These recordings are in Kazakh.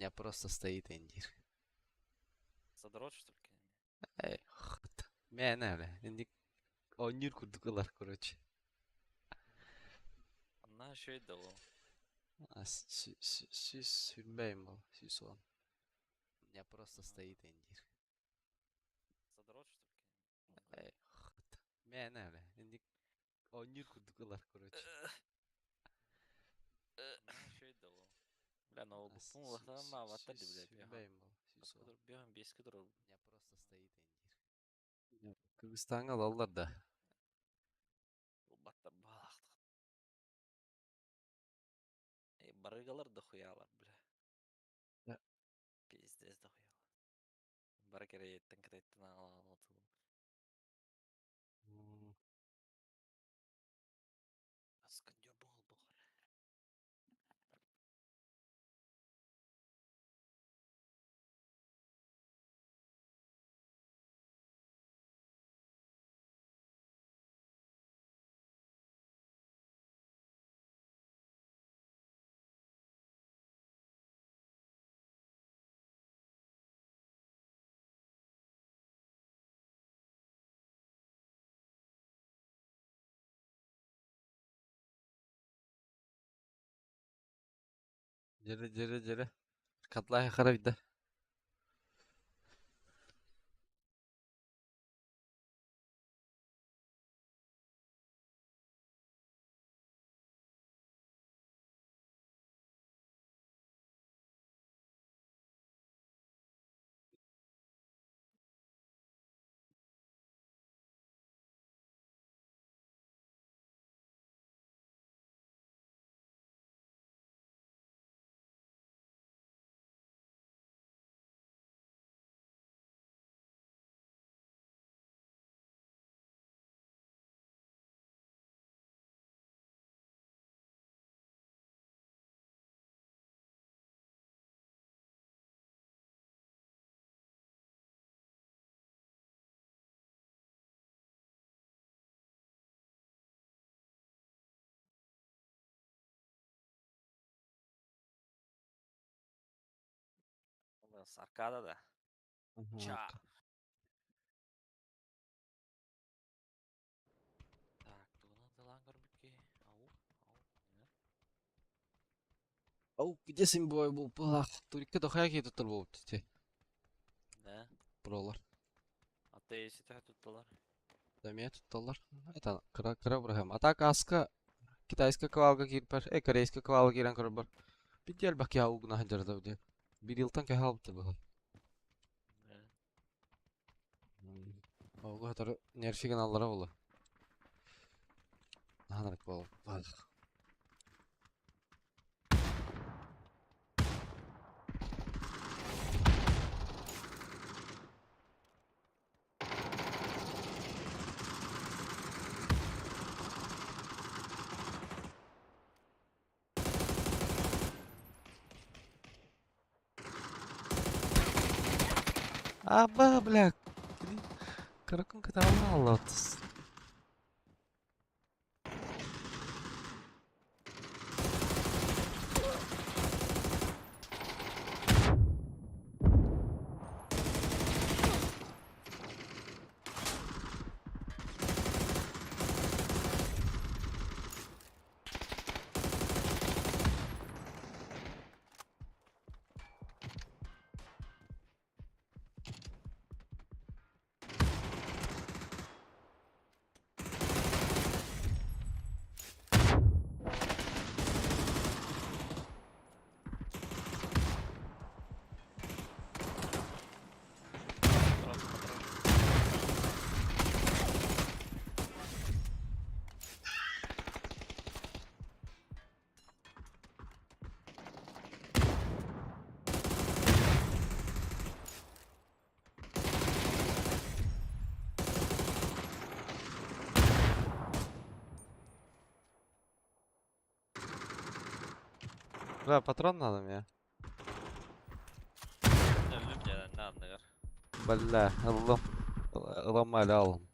меня просто стоит индир. Задрот, что ли? Эй, мен әлі. Енді ойныр күрдікілер, короче. Она еще и дало. Süs sürmeyim bu. Süs olan. Меня просто стоит индир. Задрот, что ли? Эй, мен әлі. Енді ойныр күрдікілер, короче. Она еще и дало. Бля, ноутбуктың лақтан мағлаттар деп бля. Sürmeyim bu. Süs olan. Беған беске тұрыр. Меня просто стоит индир. Кыргызстанға алалар да. Бұл баттар балақтық. Барыгалар да хуялар, бля. Да. Пиздец да хуялар. Бары керейттен кіреттен ағалаған отыл. Аскандер бұл бұғыр. Jere. Katlaya karabida. Sarkada da. Ча. Так, туғынан талан көрмекке. Ау. Ау, где сен бой бұл пылақ? Турикке доқая кетіп тұр болып тете. Да. Бұролар. Аты есі тәхі тұттылар. Дәме тұтталар. Это кыра бұрахам. Атак аска китайска квалға кирпер. Корейска квалға кирен көрір бар. Бител бак я угна хаджарда уде. Bir yıldan ke halbıtı bu. Oğlu hatarı nerfigen allara ola. Hanarak bol. Абба, бля. Каракун катална Allah'tız. Bля, патрон надо мне. Öldüm ya, ne anlıyor? Бля, ломали алым.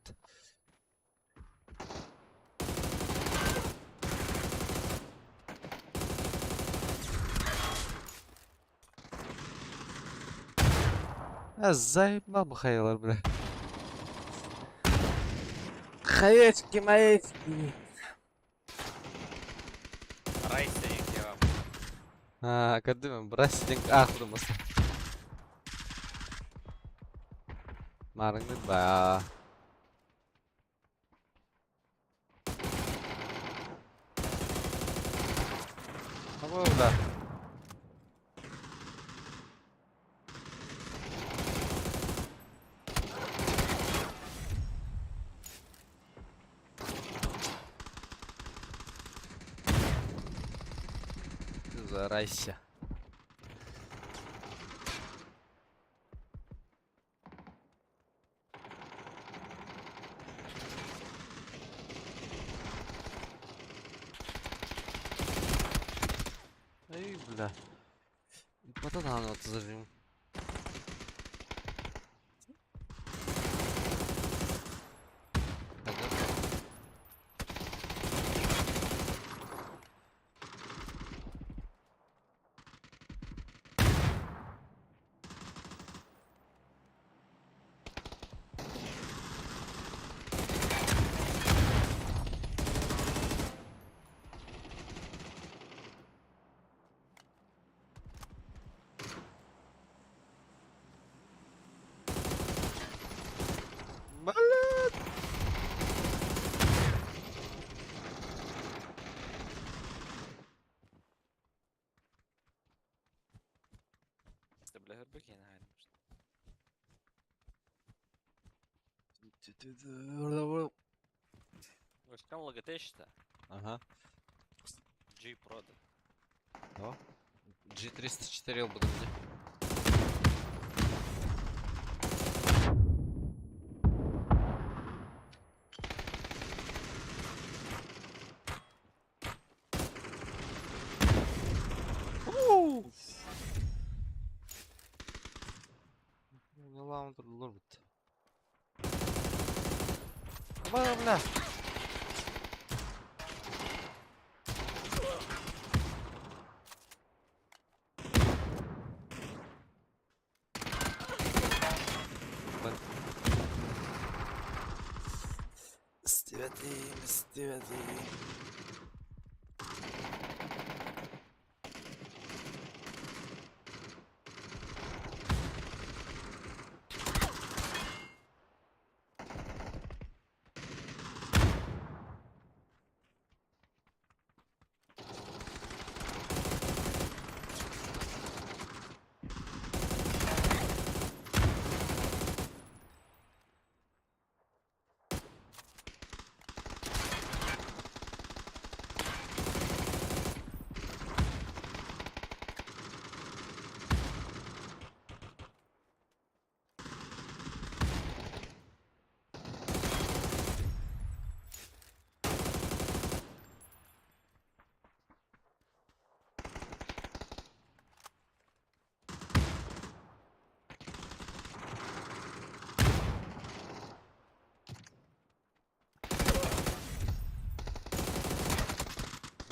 Заебал Михаил, бля. Хаечки, маечки. Райса и кебаб. Кадымым, брасидин ахурмаса. Марыңды ба. Або бля. Зарайся. Ай, бля. Патанану отзовем. Блядь. Ты, бля, гербики не гайно. Войскам лагатеща. Ага. G прода. О. G304 буду где. Не лаунтер лурбит. Бля. Стивати.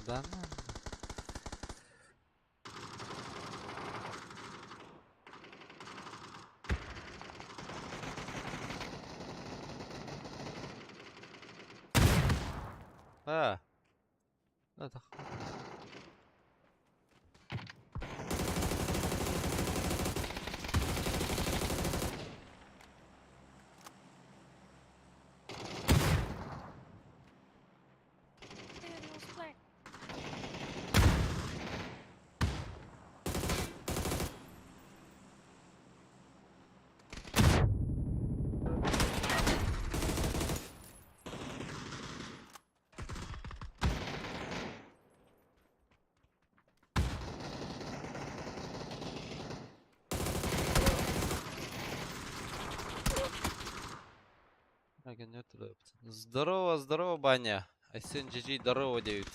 Да ну. Это. Нет, здорово, здорово, Баня. Айсен GG, здорово, 9.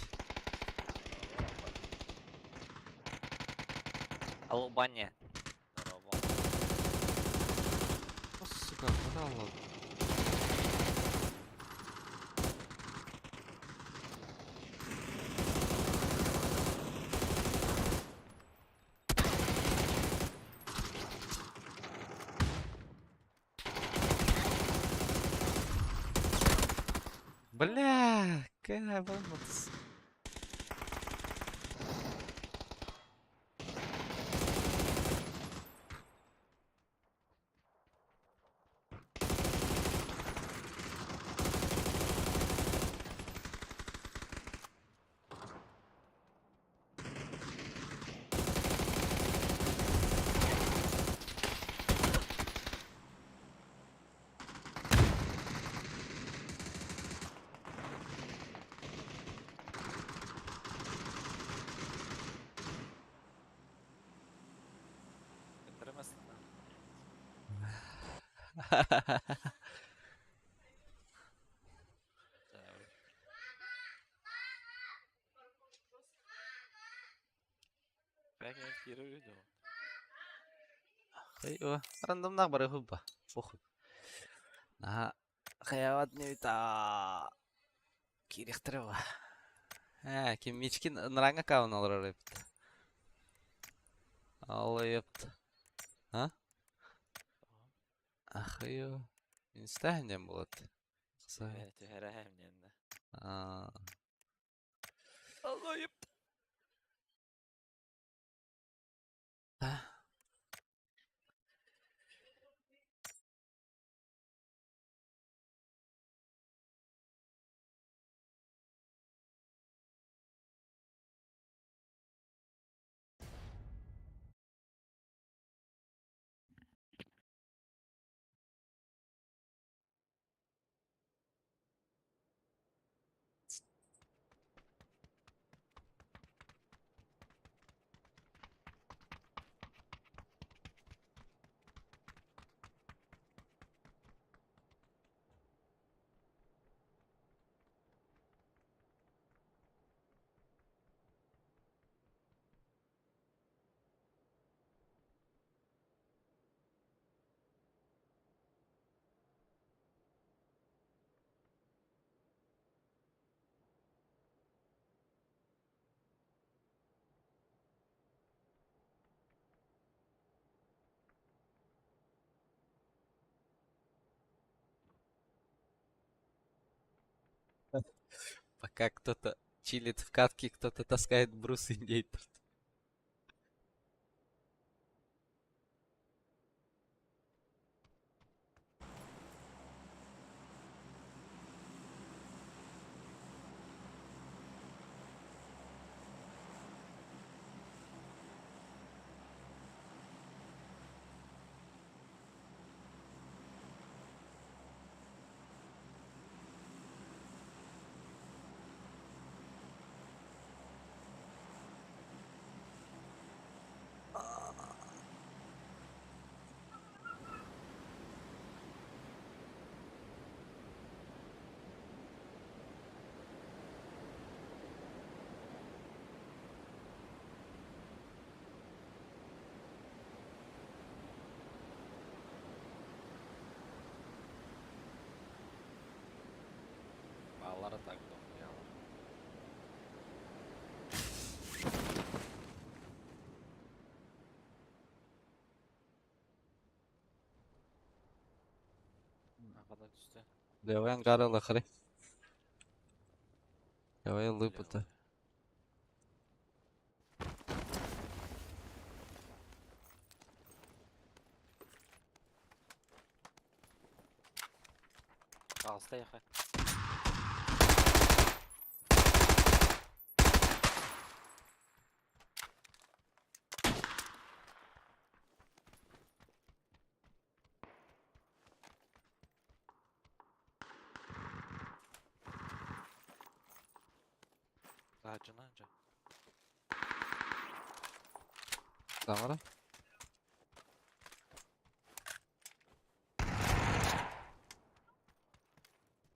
Алло, баня. Здорово. Сука, куда ладно? Бля, какая волнуется. Bitiremezsin lan. Abi. Belki ilk yeri öyle o. ايوه راندوم نخبر هوبا بخ ها خيواتني بتاع كير اختروا ها كم ميشكين نرانغا كاون alır hep. Alayıp. Ha? Ахıyor. Instagram bulat. Kısa. Tühere hem yanında. Aa. Allah'ım. Пока кто-то чилит в катке, кто-то таскает брус индейтер. Bağlara taktım ya. Ne kadar üstte. Левая ангара лахари. Левая лыпута. Kalsta yakın. Ağacın anca. Tamam.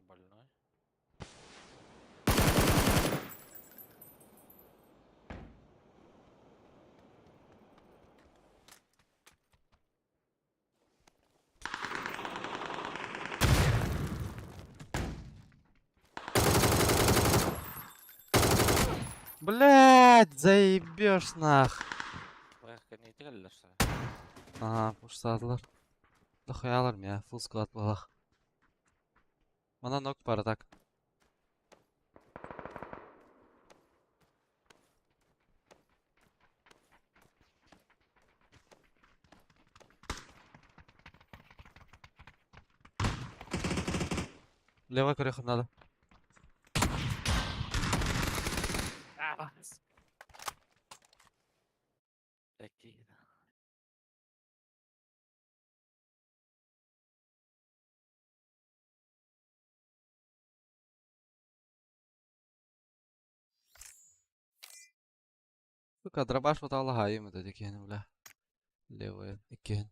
Больной. Блять, заебешь нах. Bayağı ne itiyorlar sana. Ага, пуштадылар. Да хуяларым ya, full squad балах. Мана нок бар так. Левая кореха надо. Такие, да. Сука, дробаш вот алгаем это такие, бля. Левые такие.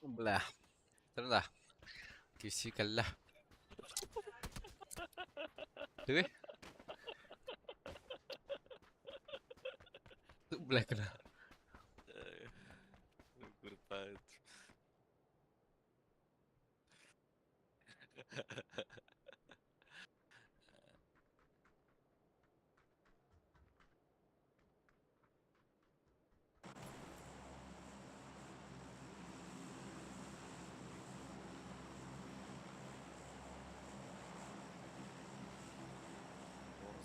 Бля. Труда. Киси калля. Ты? Бля, калля. Крутая.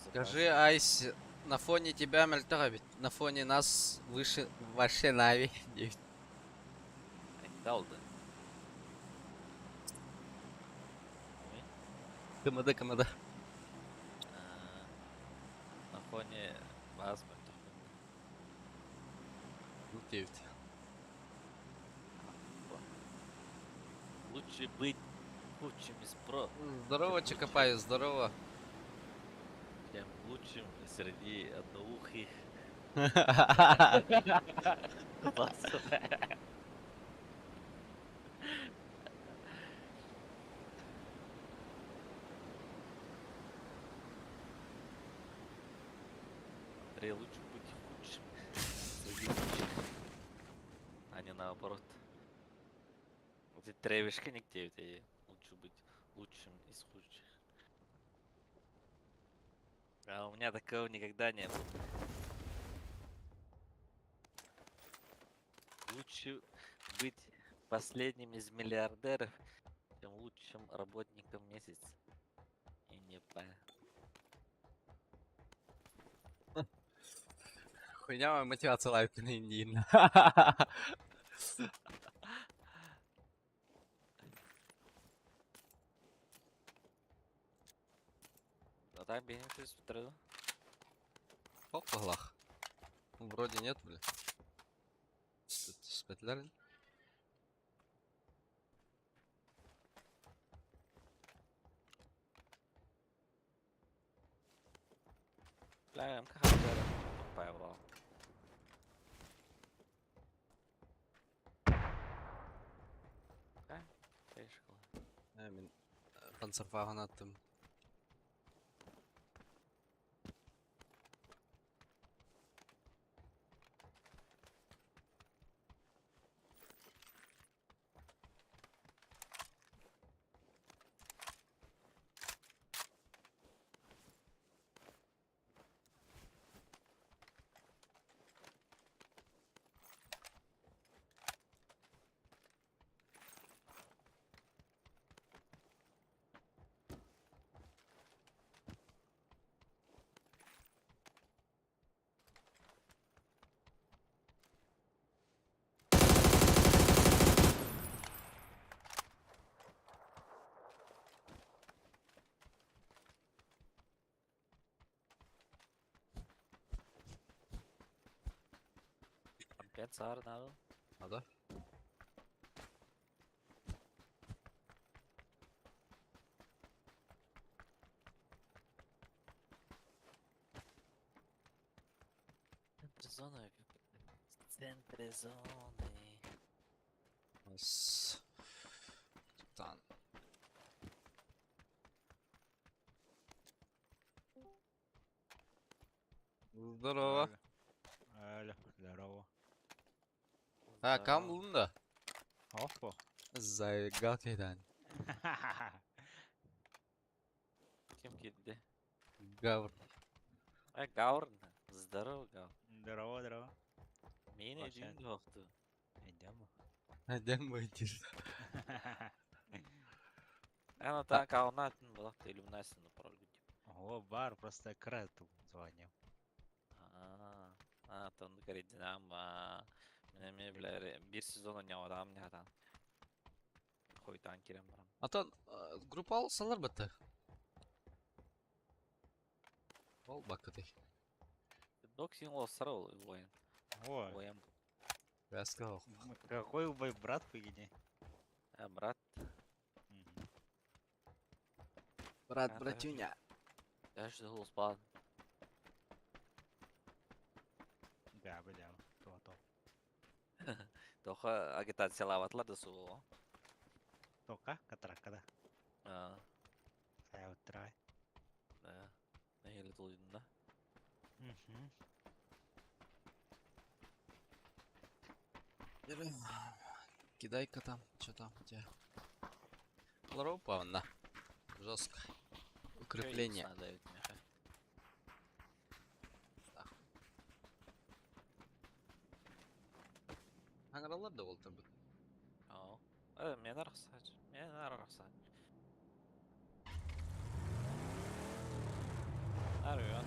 Скажи, Айс, на фоне тебя мельтага ведь на фоне нас выше вообще нави. Далда. КМД, КМД. На фоне Басман. Ну, 9. Лучше быть лучшим из про, Здорово, чем Чекопай, здорово. чем лучшим среди одноухих. Басов. Андрей, лучше быть худшим среди лучших, а не наоборот. Ты тревишка нигде, тебе лучше быть лучшим из худших. А у меня такого никогда не было. Лучше быть последним из миллиардеров, чем лучшим работником месяца. И не по... Хуйня моя мотивация лайф на Индии. А так бегемся с утра. Оп, глах. Вроде нет, бля. Спетлерин. Бля, МК хардера. Павел. Да? Фишкала. Min panzerfahren hat dem. Кен сар нагыл. Ада. Центр зоны. В центре зоны. Ось. Тан. Здорово. Алло. Алло, здорово. Ha, kam Здорово. buldun da. Опа. Zaygal kaydan. Кем келді? Gavr. Гавр. Здорово, Гавр. Здорово, здорово. Мен Вообще. үйден жоқты. Идем. Neden bu itir? Ана та каунатын болақты иллюминацияны пароль деп. О, бар, просто крату звонил. Тонды көрейден ама. Менеме білер, бір сезон ойнау адам не адам. Қойтан керем барам. Atan grup al salar battı. Ol bakıtı. Доксин ол сыры ол ойын. О, Ойын. Вязка ol. какой мой брат погоди. Брат, Brat Kanka. bratюня. я что голос пад. Да, бля, то. Тоха агитациялаватлар да сол. Тока, когда? Да. Я утрай. Не хели толдun da. Кидай-ка там, что там у тебя? Ларопа, на. Жестко. Укрепление. Надо ведь меха. Hangaralar da oldu tabii. Мен арқсач. Мен арқсач. Арıyor.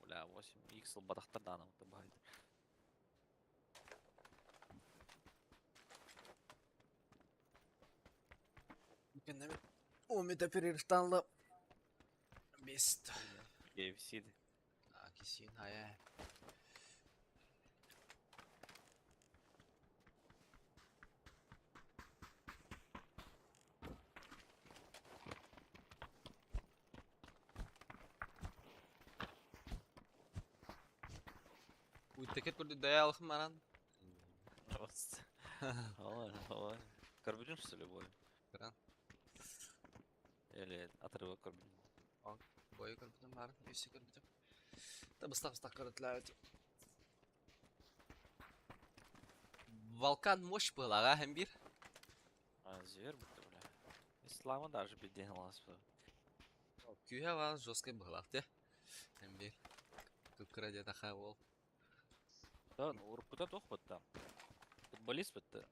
Бля, 8 иксел бадахтардан вот байды. Mükemmel. 10 metre перерыв Best. KFC'di. Kesin hayal. Уйтекет көрді даялық маран. Просто. Ой. Карбюрин что ли бой? Кран. Или отрывок карбюрин? Бойы көрбітім маран. Өсі көрбітім. Да быстақ көрітілі. Волкан мощь был, ага, хэмбир. Зверь будто, бля. Ислама даже беденилась. Күйе var жесткой бұғылақ, те. Хэмбир. Күкіре де тақай ол. Да, ну урпута тох бітті. Футболист бітті.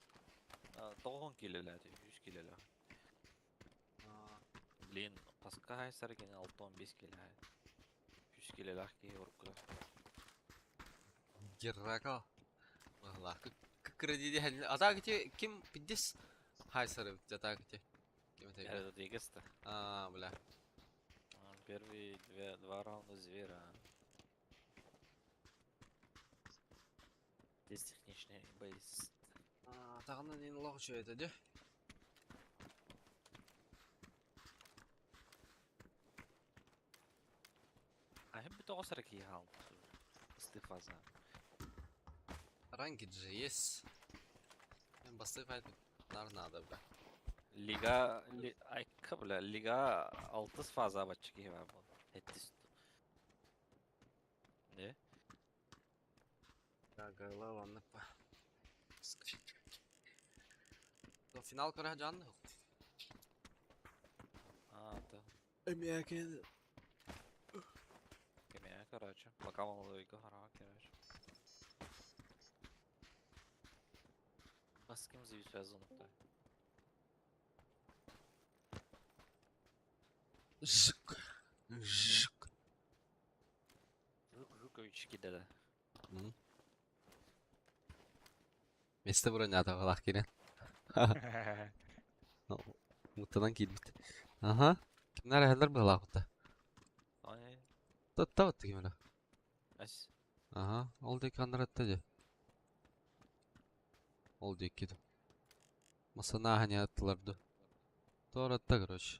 9 келелі, 100 келелі. Блин, пасқа хайсар екен 6-15 келелі. 100 келелі ақ кей урпута. Геррака. Бұғылақ. Күкіре де хәлі. Ата кете кім піддес? Хайсары бітті, ата кете. Кем это? Это двигаться. Бля. Первые два раунда звера. Здесь техничный бейс. Тағынан ең лоғы шо еді, де? أحب تغسر كي هال استفازة. Ранги же есть. Бастыфайт надо, бля. Liga ay kabla liga 6 faza bachki var bu. Ettist. Ne? Гайла, ладно, па. Финал кора жанны. Да. Эмиакен. Кемия, короче. Пока молодойка, хара, короче. А с кем за связано-то? Жик. Жик. Жуковички, да-да. Месте бронята валах кирен. Мутадан килбит. Aha. Kimler helder bıhala kutta. Ай, Tatta battı kimler. ась. Aha. Oldu kanlar attaca. Oldu ikkidim. Masana hani attılardı. Doğru atta groş.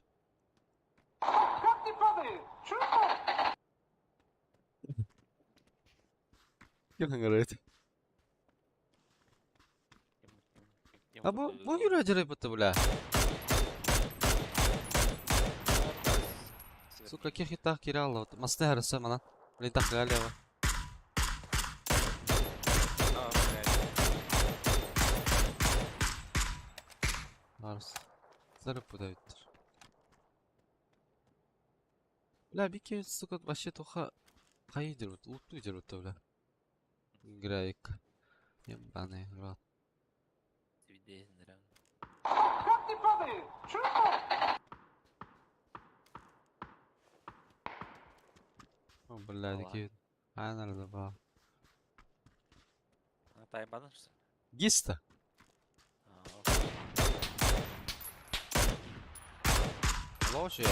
Yakın garayet. Ha bu yürü acayip battı bu la. Сука, каких и так киралла. Масты хараса манан. Блин, так галева. Арс. Зарып будавиттер. Бля, bir kez сука вообще тоха кайдыр вот улту идер вот бля. Граик. Ебаный рот. О, бля, Ала. такие. А, надо ба. Тайбанın что? Гиста. Лоши.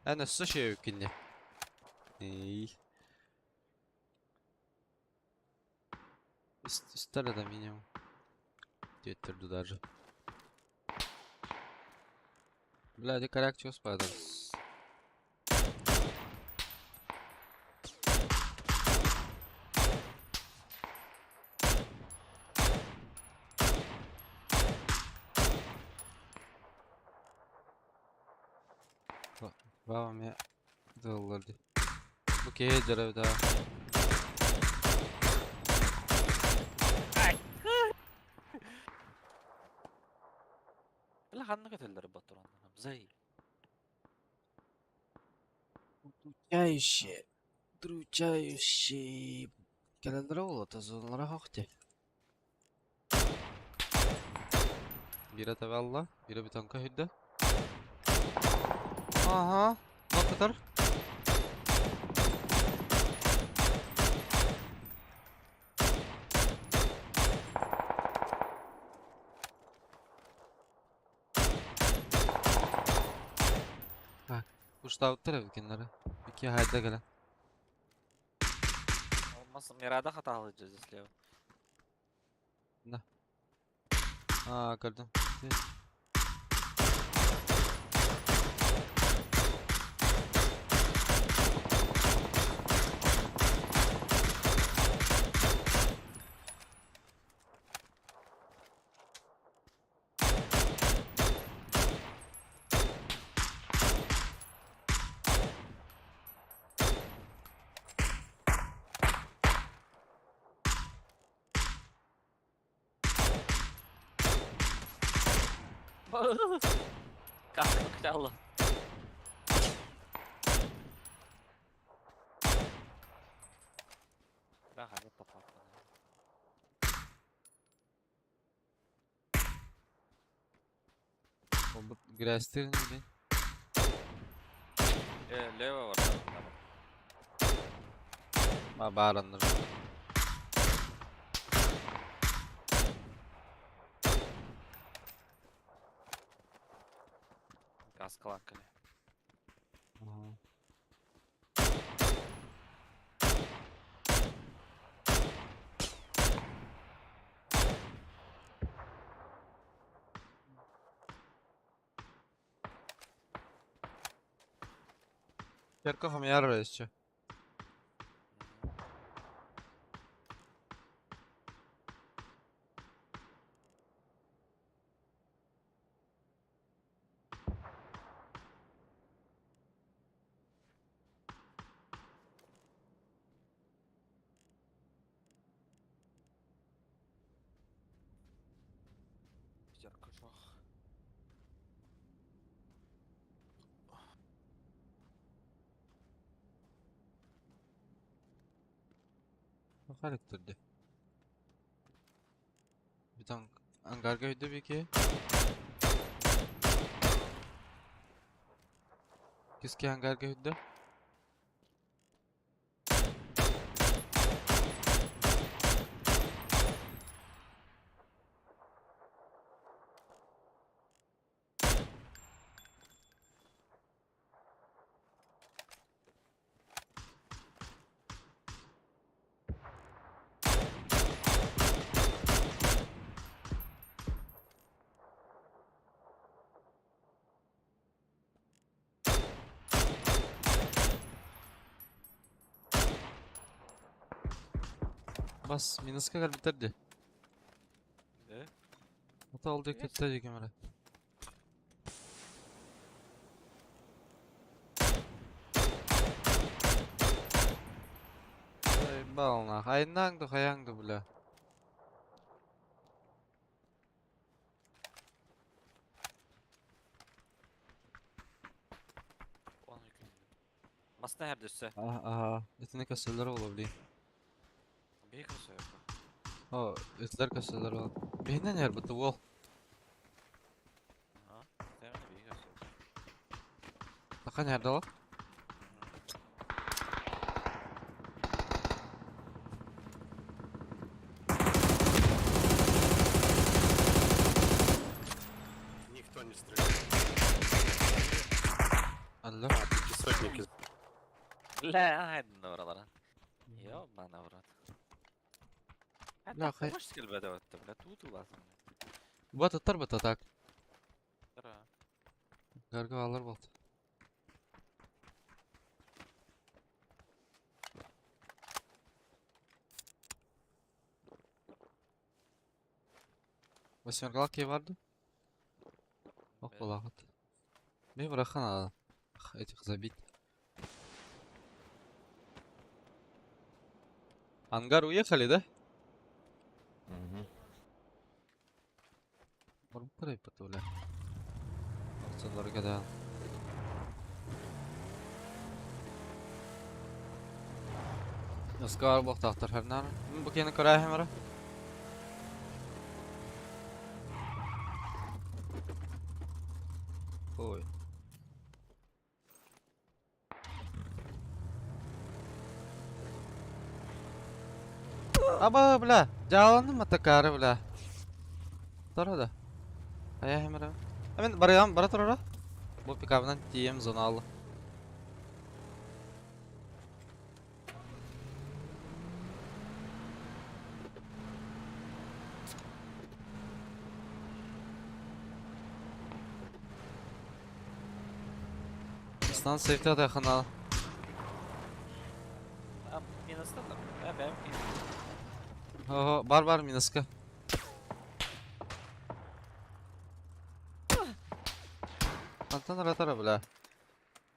Ana sushi yükünde. İyi. Üstler de minimum. Getirdi даже. Бля, ты коряк чё спадал? Babam ya. Dağılırdı. Bu keydir evde. لا خلنا قتل البطرون زي Удручающе. Удручающе. Календроволото зонlara hakti. Biri tevalla. Biri bir tanka hüdde. Aha. Ne kadar? Kuşta avutlar kenara. İki hayda gelen. olmaz mirada hata alacağız если Da. Aa gördüm. kalkmak Allah. Ben hadi papattım. O bu Grastir'in mi? Leva var. Ma bağıranlar. Gaz kalankali. Aha. Черков yarı еще. Жарко жоқ. Bakar turdu. Bir tane angarga ödü bir ki. Kiski angarga ödü. Bas minuska kadar bitirdi. Ne? Hata oldu Yes. kötü kamera. Balna, hayangdı bile. Onu yükledim. Mas nerede üstü? Aha, etine kasırlar olabilir. Bir kasa yok. O, etler kasırlar ol. Beynen yer bu wall. Ha? Değil mi? Bir kasa yok. Taka nerede o? Никто не стреляет. Allah. Кисотники. La haydın da oralara. Yo bana uğradı. La, hay- Hoş gelbede öttü bile. Tuğdu lazım. Bu atar bat atak. Sıra. Garga alır bot. Восьмергалак кей vardı? Ох, Evet. балахат. Бей брахан а этих забить. Ангар уехали, да? Может, прыгай, бля. Акционлары когда. Yaskar bak tahtar her nara. Bu kene karaya hemara. Oy. Aba bla. Jalandı mı takarı bla. Tara da. Aya hemara. Hemen barayam bara tara. Bu pikabından TM zona aldı. Stan safety da yakın al. Ha, minus'ta da. Ha benimki. Ho bar minuska. Antan ratara bla.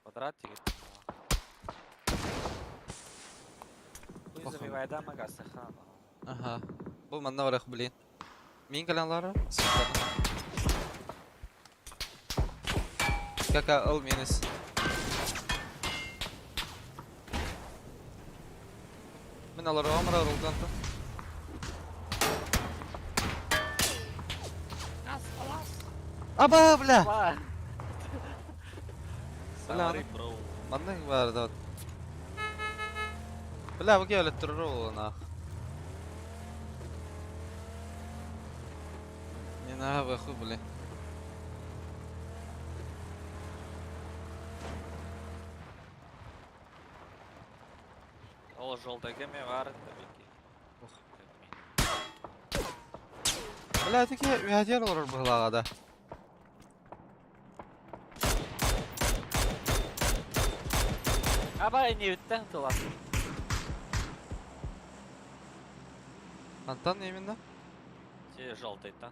Квадрат тигит. Bu Bakalım. забивает ama gazete хан. Aha. Bu manna var bilin. Min kalanlara? Kaka al minus. Min alır amra roldan da. Aba bla. Var. Bla. Sorry bro. Manna var da. Bla bu gel turuna. Yine ha khu bla. Ол жолдagi men var tabii ki. Bla teki üyadiyer olur bu lagada. Aba не ütten tulan. Antan yeminle. Şey желтый та.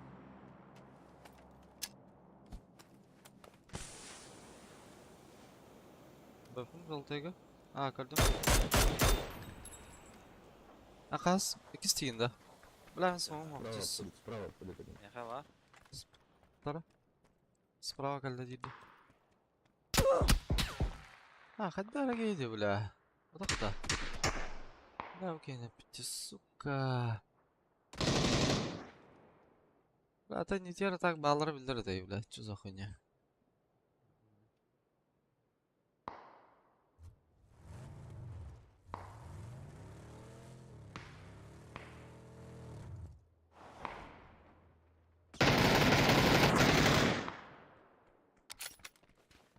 Bakın voltayga. Aa gördüm. Akas ikisi tiyinde. Bla son Справа olacağız. будет, справа будет один. Неха var. Тара. Справа кальда диду. Хаддара гейди, бля. Отакта. Да, окей, напити, сука. Бля, та не тера так баллар билдирди, бля. Чё за хуйня?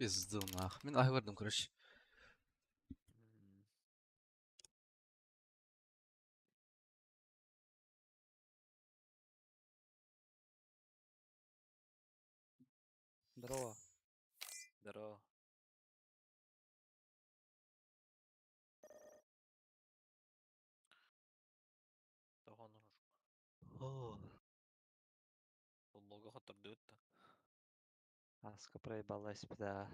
Пизду нах. Мен ай көрдüm, короче. М, Здорово. Здорово. Тоғон ұрыш. Футболға қатырды өтті. Аска проебалась, бля.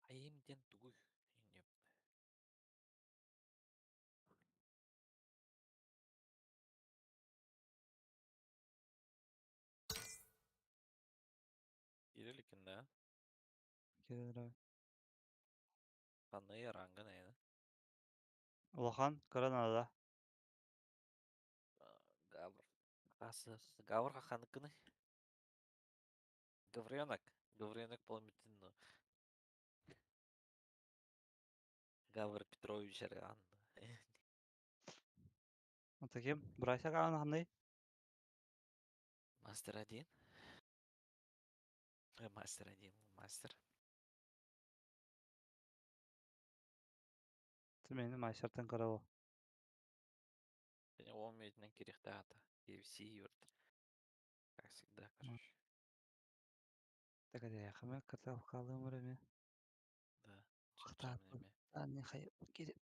Айымден түгіл. Инеп. Ирелікін да. Келдір. Қаны яраңғы нәйді. Улахан, Гранада. Гавр. Қасы. Гавр қақаныкыны. Гавренок. Гавренок полметін. Гавр Петрович арған. Ата кем? Брайса каған қандай? Мастер один. Мастер один. Мастер. Ты мені майсертен қарау. Және ол метінен керекті ата. UFC юрт. Как всегда, короче. Так әде яқымы кірті қалдың бұры мен. Да. Қыта Чапчам неме. не қай керек.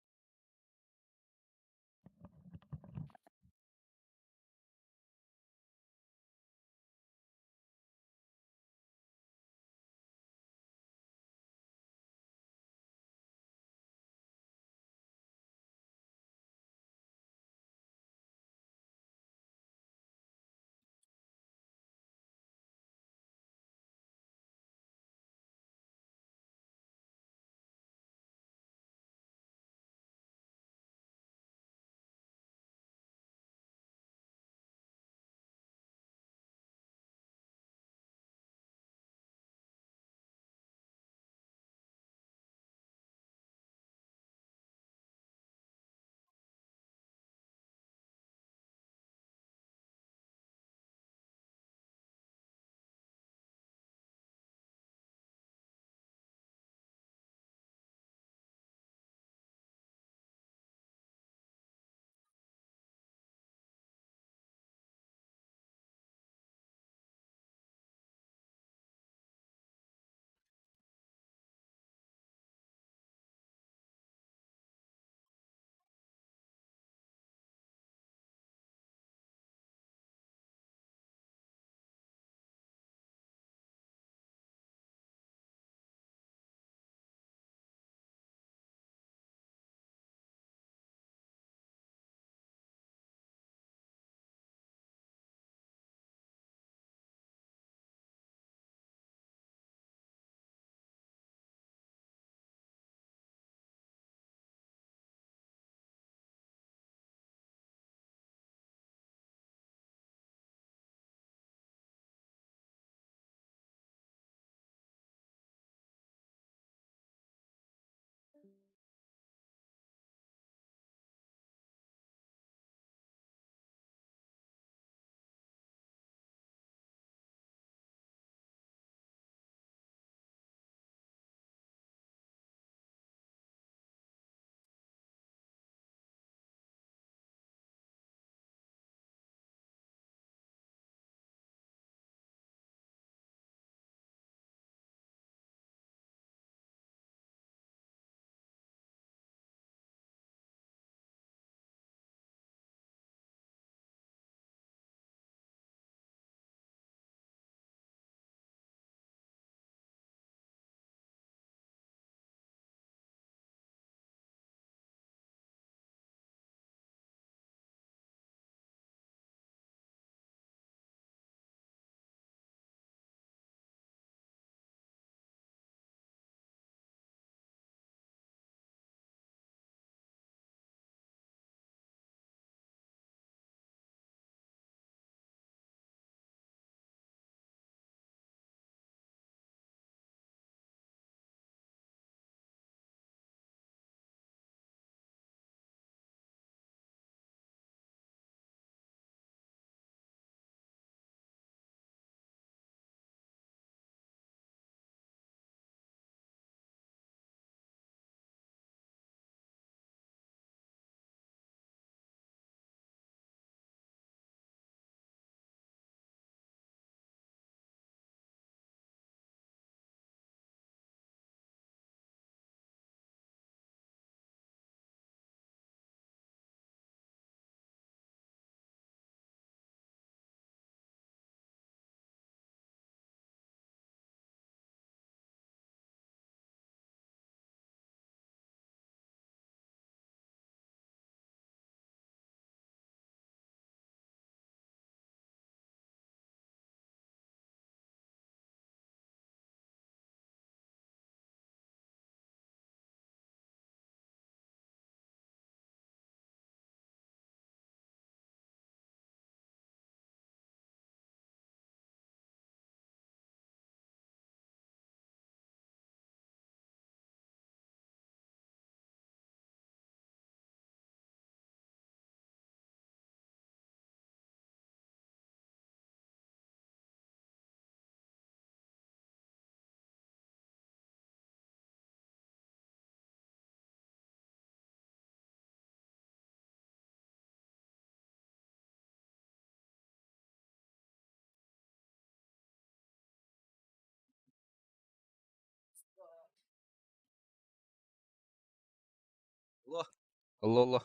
Алло, алло.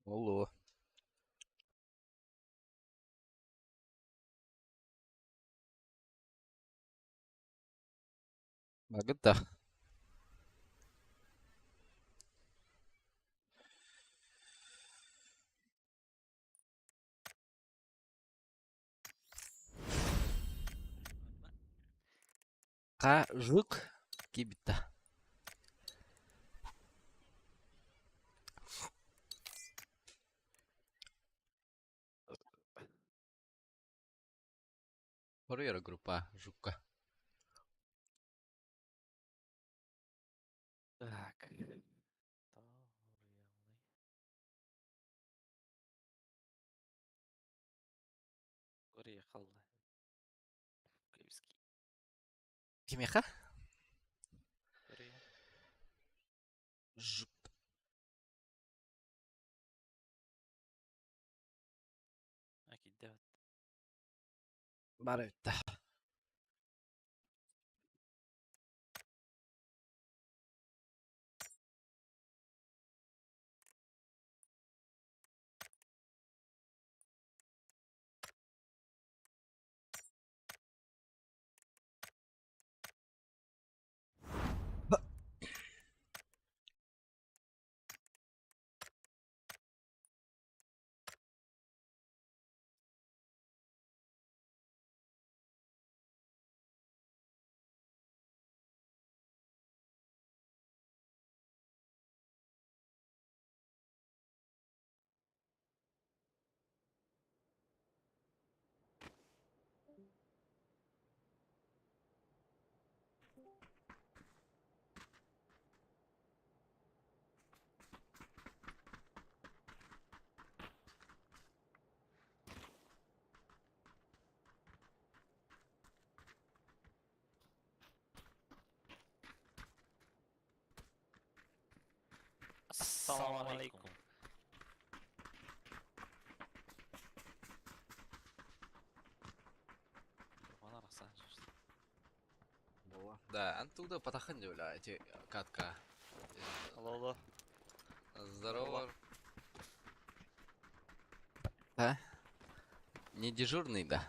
Алло. Багыта. Кажык кибита. Хорьера группа жука. Так. Корея қалды. Киевский. Кимеха? Корея. Жук. Акидде. Барыта. Ассалаумалейкум. Бана раса. Да, оттуда потахан бля, эти катка. Алло. Здорово. А? Не дежурный, да?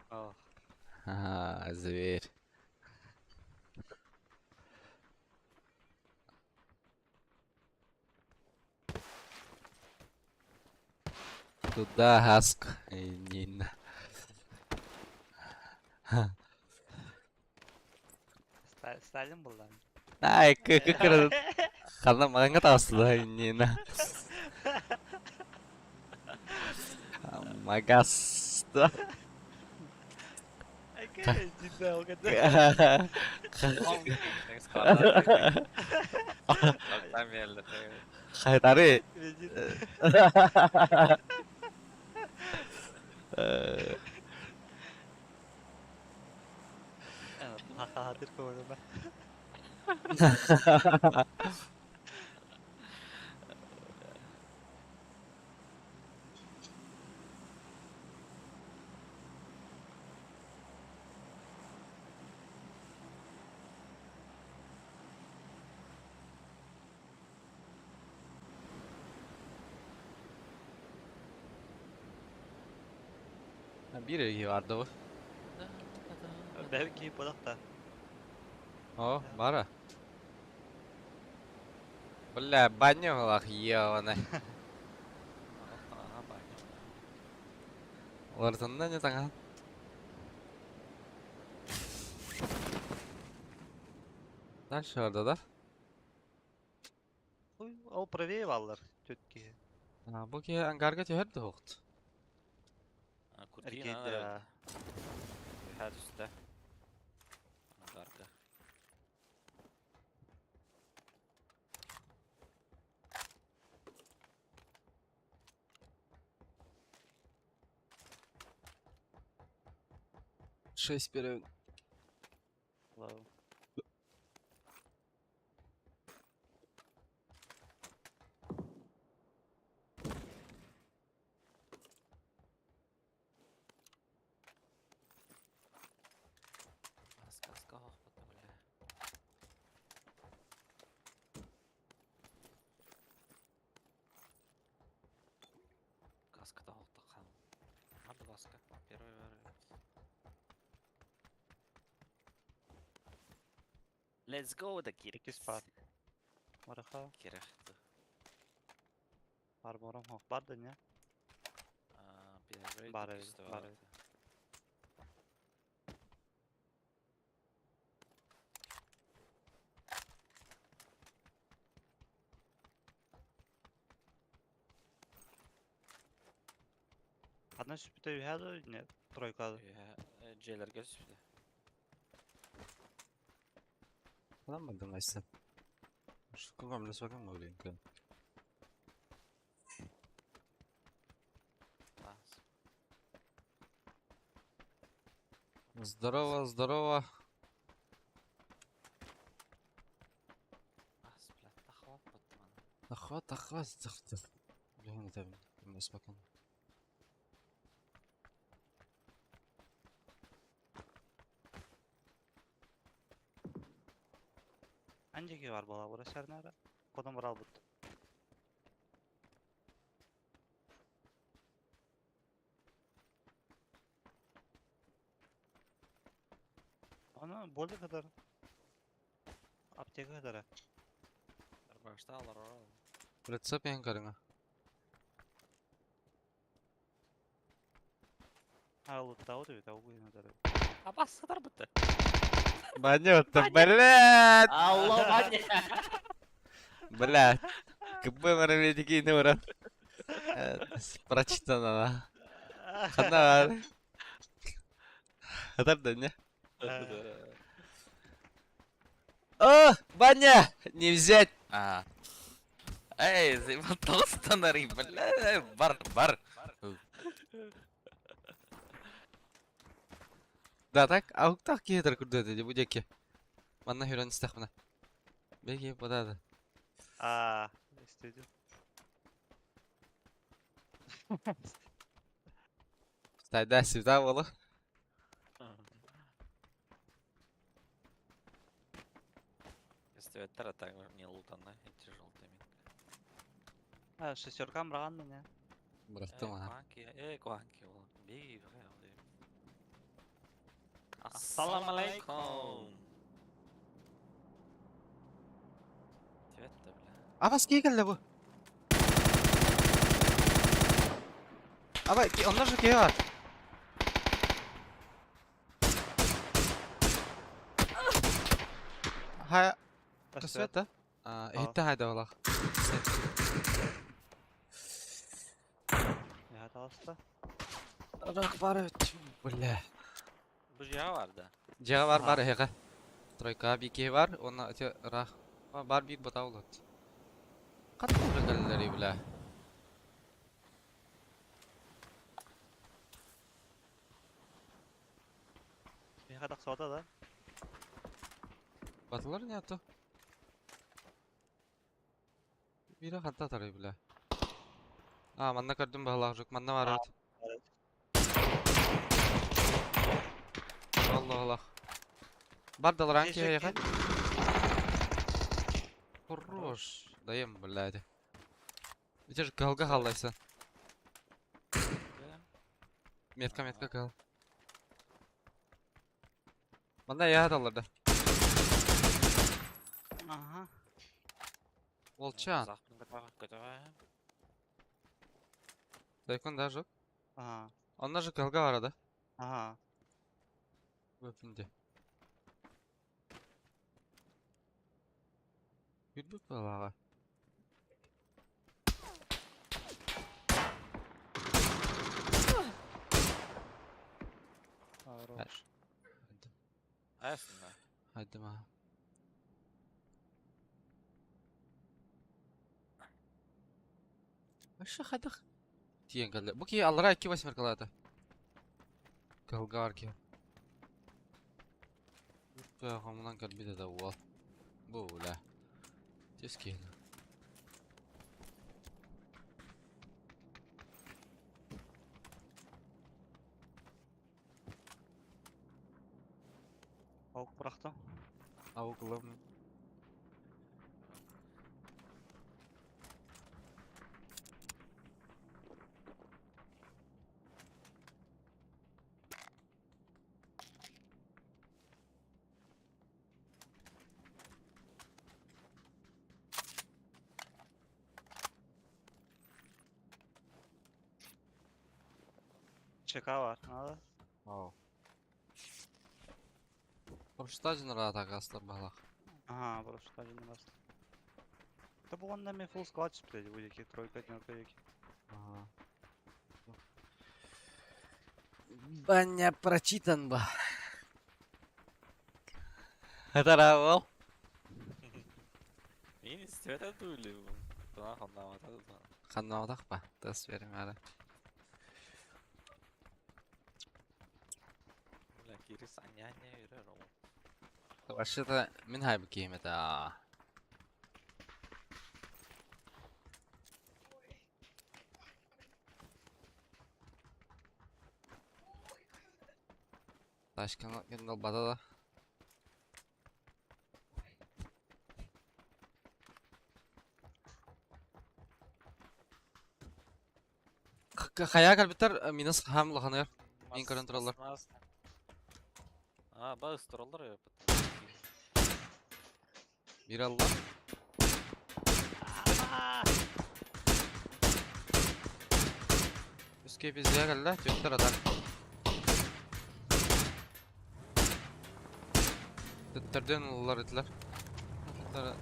О, Ага, зверь. Туда гаск. Нина. Сталин был, да? Ай, как раз. Хана манга тасла, Нина. Магаста. Какая дедал, когда... Там елді. Хайтары. Хахатыр көңіліме. Biri vardı o. Belki подақта. О, бара. Бля, баню ебаный. Олардың не таңа? Дальше orada da. Ой, ол правее баллар, тетки. Bu ki angarga tüherdi hoqt. Курдина. Әркейді. Бихад үсті. Ангарга. Шесть перевод. Лау. Аска хоқпыты, бля. баска-то оқтыққан. Надо баска. Первый вариант. Let's go да керек. Екес бар. Мараха, Керекті. бар борам хоқ. Барды не? Первый Бар да еді, кесті бар бар. еді. Қадна сүпіті үйәді, не? Тройкады. Джейлерге сүпті. Lan bildim neyse. Şu kulağımda bakayım mı öyleyim kan? Здорово, здорово. Блядь, тахват бітті мана. Охват, охват, захтер. Блин, это мне спокойно. Анжеге бар бала, бұра шарнары. Қодан бір албыт. Оны болды қадар. Аптека қадар. Bir başta alır oğlum. Рецепт я карыңа. Алып дауды бет, ауы қойын Басқадар бітті. Банёта, блядь! Алла бәне. Блядь. КБ мараметики не уран. Прочитано она. Хана. Хатарда не? О, Баня! Не взять! Эй, заебал станари, бля, бар. Да так, аук так кетер курдады де будеке. Манна хюран истахмана. Беги подады. Истеді. Стайда сюда болу. Если это так не лутана, и тяжелый Шестеркам рағанды не? Бұраттым ана. Куанки, ол. Бей, Ассаламу алейкум. Тветті, бля. Абас келді бұл. Аба, onlar же кей var. Хая, кысвет да? Хитті хайда олақ. Я таласта. Рақ бар өт. Бля. Bu java vardı. Жағы бар еға. Тройка бике бар, оны өте рақ. Бар бик бұта олады. Қатты ұрығалылары бля. Я қадақ соғада да. Батылар не ату? Бері қанта тарай бля. Манна көрдім бағалақ жүк, манна бар өт. Аллах. Бар доларанки еға. Хорош. Даем, блядь. Эти же галга халайса. Метка гал. Манда я даларда. Ага. Волчан. Захпын көтөға. Дайкон да жоқ. Ага. Onlar же галга var arada. Ага. Öpünde. Gülbük balağa. Хорош. Аясында. Hadi ma. Aşağı hadi. Diyen geldi. Bu ki allara 2 kalada. Галга var ki. Hamından kalbi de davul. Bu la. Тескейно. Ауық бұрақты. Ауглым. ЧК var. Надо. Ау. Құрышта жыныр атақ астар бағлақ. Ага, просто один раз. Да был он нами full склад блядь, будете тройка, одинка, яки. Ага. Баня прочитан ба. Хатара ол. Мен істеуді дуйлі бұл. Бұна қоннама тағы да. Қанна одақ ба? Дас берім әрі. Бля, Кирис аня-аня үйрер ол. Вообще-то мен хайбы кейім еді. Ташкан кендал бада да. Хая кальбиттер минус хам лоханыр. Мен көрін тұралар. Бағыз тұралар өй. Bir Allah. Üske biz ya geldi. Tüttür atak. Tüttürdün olurlar ettiler. Tüttür.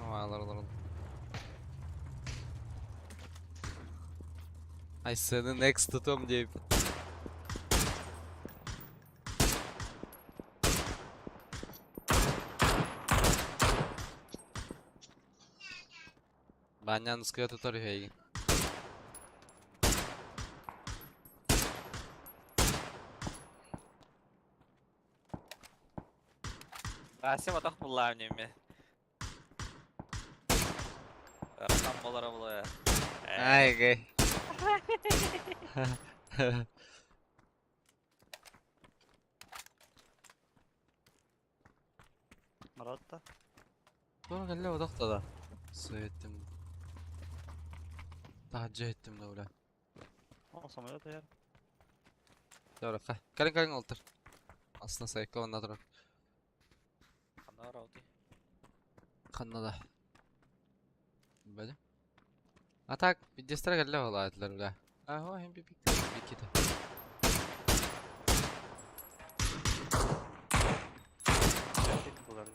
Ağlar. Ay seni next tutum deyip. Ben yalnız kıya tutar heygi. Әсем атақ бұлла өнеме. Рахам болара бұла. Ay gay. Марат да. Sonra geldi o dakta da. Su ettim. Tahacca ettim de öyle. О, самолет я. Doğru. Kalın oltur. Aslında sayıkla ondan durur. Қана рауди. Kanına da. Böyle. Atak bir destere geldi ola ettiler öyle. Aha hem bir kiti. Чек булар.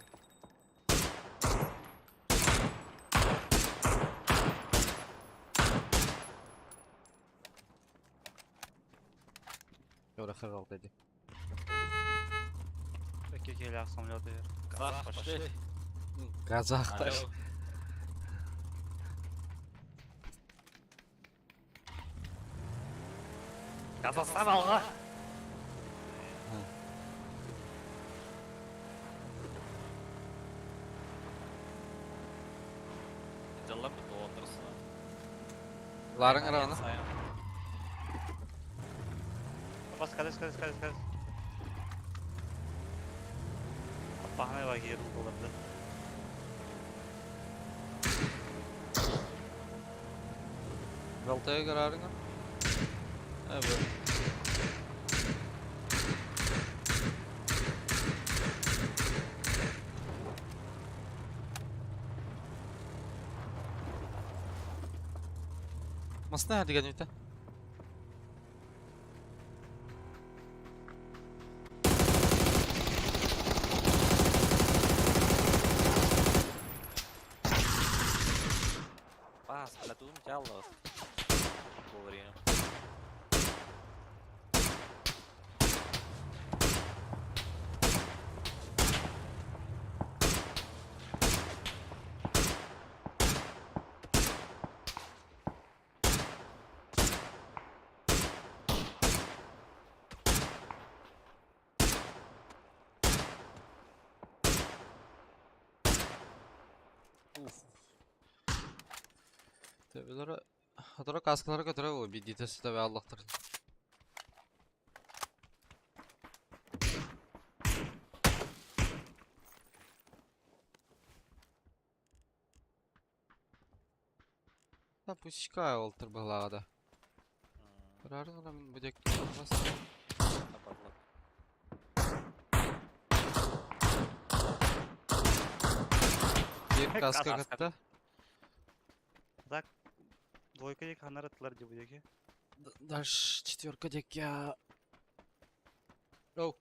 Doğru kırıl dedi. Такие келях самолет я. Қазақ, пошли. Kazaklar. Alo. Қазақстан алға. Жалам бұд отырсына. Ların arağını. Бас, кадес. Пахнай var yer буларды. Baltaya kararını. Evet. Masna hadi gelin bir Бас, платун тяло. Вовремя. Tabileri hatırla kaskılara götüre bu bir ditesi de ve Allah'tır. Ha bu şikaya oltır balağada. Kararın ona min böcek olmaz. Нападло. Bir kaska katta. Так. Двойка ек ханараттылар деп уйеке. Дальше четверка декя. Оу.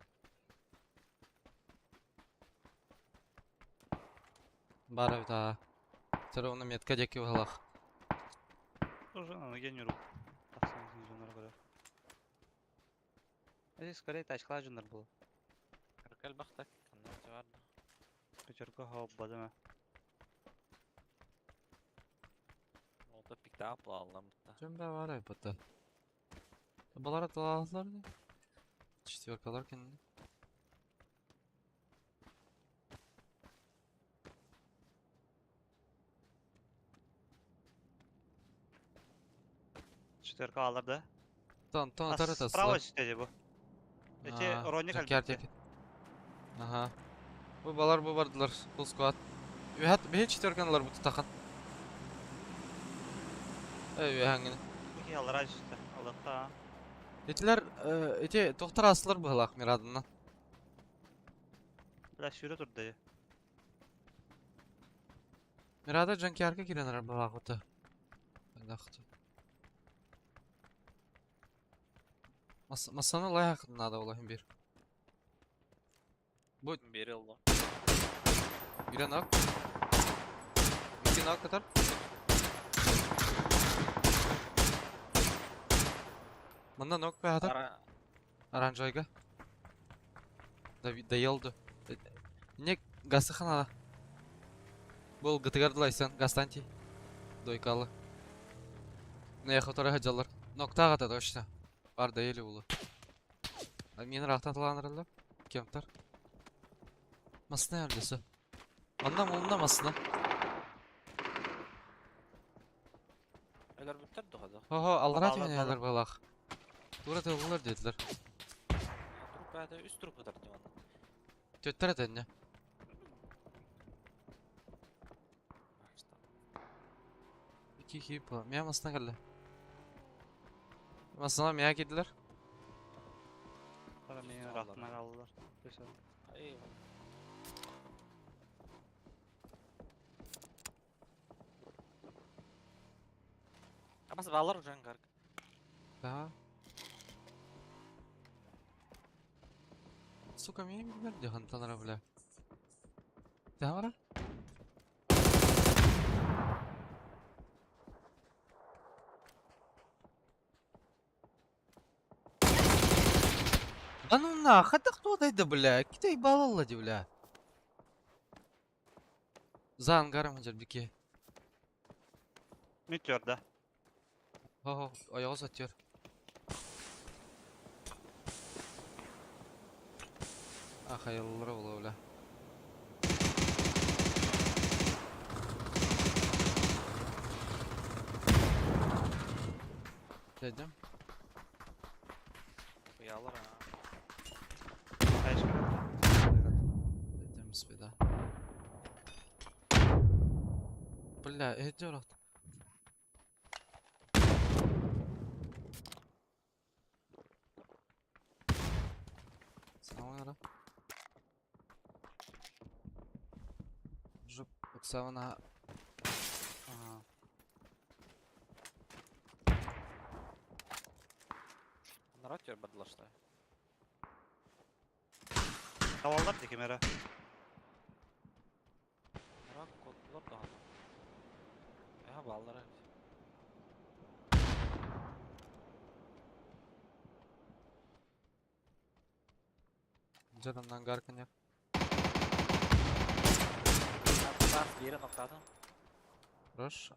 Бар да. Теровна метка деки валах. Тоже на генеру. Тахсан жондар көрө. Здесь скорее тачкала жондар был. Кыркал бактак кандай жабарды. Пятерка хауп бадыма. Олда пикте апла алам бутта. Жембе бар айпатта. Балар аталалар да. Четверкалар кенде. Четверка аларды. Тон А атар атасы. справа сидели бу. Эти роник әлбетте. Ага. Bu балар bu бардылар. Full squad. Бе четверкалар бу тутахан. Эй, хангын. Iki alır açtı. Aldıkta. Etler ete tohtar asılır bu halak miradından. Biraz yürü durdu. Mirada canki arka girenler bu halak otu. Daxtı. Masana layak nada olayım bir. Bu Beri oldu. giren ak. İki nak kadar. Bunda nok be hatar. Ara Aranjayga. Da yoldu. Ne gazı xanada. Bol gıtıgardılaysan gastanti. Doykalı. Ne yaxotora hacalar. Nokta gata точно. Бар да еле улы. Мені рахтатыландырылды. Кемтар. Масына әлдесі. Анда молында масына. öler bitter de hadi. Хо-хо, алдырат Алдар, мен әлдер балақ. Тура тығылар деділер. Trup hadi üst trup kadar diyor. Төттер әтенне. İki kiyip var. Mия масына келді. Масына мия келділер. Sonra beni rahatına kaldılar. Neyse. Eyvallah. Ama bağlar ucan kark. Да. Сука, меня не видно, где Хантанара, бля. Да, вара? Да ну нах, это кто это, бля? Какие-то ебалаллади, бля. За ангаром Ханжарбеке. Mit gördü. Ого, аяğı satıyor. Ah hayırlıları ola öyle. Dedim. Kıyalar ha. Kaç kere. Dedim спида. Бля, иди рот. Самара. Жоп, Оксана. Aha. Народ тебе бадла что? Tavallar da kemere. Народ kodlar da hala. Ya bağlara. Canımdan garkın yok. Bas bir yere noktadan. Roş.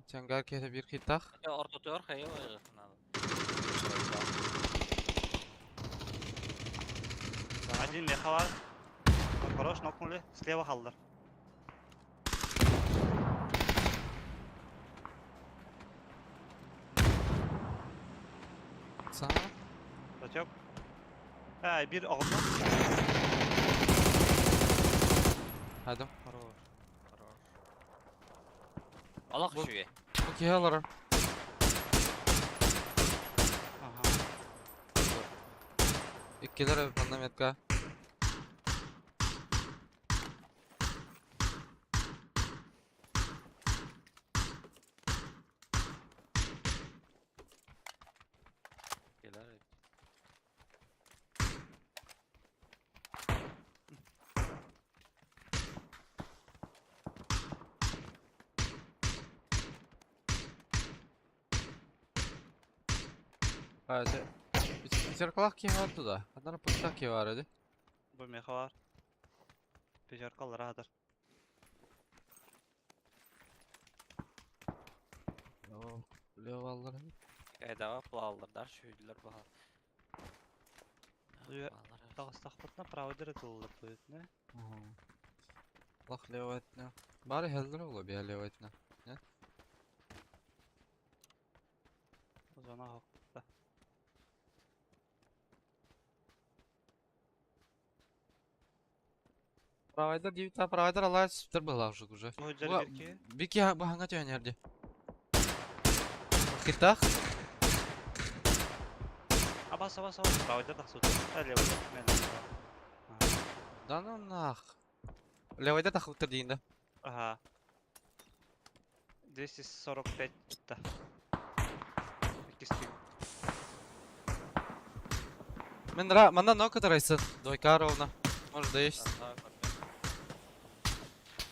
Sen garkete bir hitah. Ya orta tör hayal ayırın. Один леха var. Хорош, нокнули. Слева kaldılar. Sana. Kaç yok. Ha bir aldı. Hadi. Хорош. Allah Bu- şu ye. Okey alırım. Aha. İkkiler ev bana metka. Hadi. Bitir kalak ki vardı da. Adana pıttak ki var hadi. Bu meha var. Bejarkalar hadar. Yo. Levallar. Kayda плавалардар, шөйділер баға. Бұй Дағыстақ бұтына провайдер етілдір бұйтіне. Lak levatna. Bari helder ola bir levatna. Озана хақта. Провайдер алай süper была уже. Bu hücceli birki. Bir ki bu hangi tüyönlerdi? Kitah. Абас. Провайдер дақсы өтір. Әлі өтір. Мен. Дананах. Левайда тахылтыр дейінде. Ага. 245 gitti. İkisi. Манда ног катарайсын. Дойка ровно. Может да есть.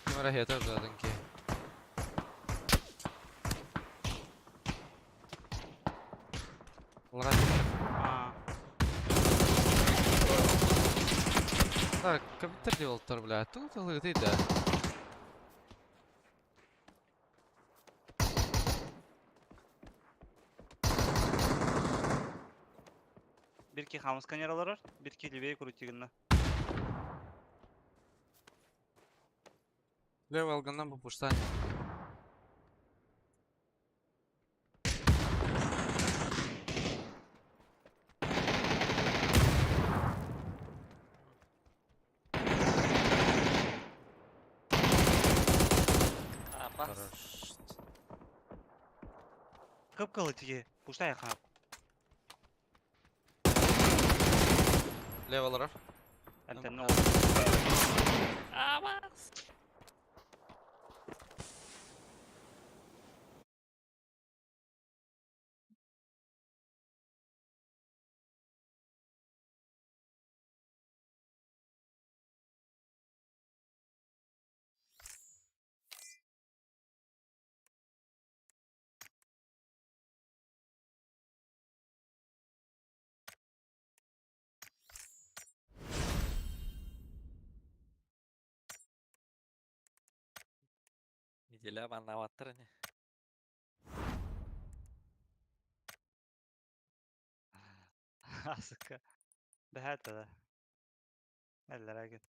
Камера хета жадын ки. Лрат. Aa. Так, компьютер девелтор, бля. Тут алыды да. Birki hamız kameralar var. Birki libeye kuruttiginde. Лево алгандан bu пуштане. Абас. Хорош. Kıpkılı tigi. Puşta yakın. Levalar. Elten ne Абас. Неделя банаваттыр не. Asıkı. Behet de. Eller git.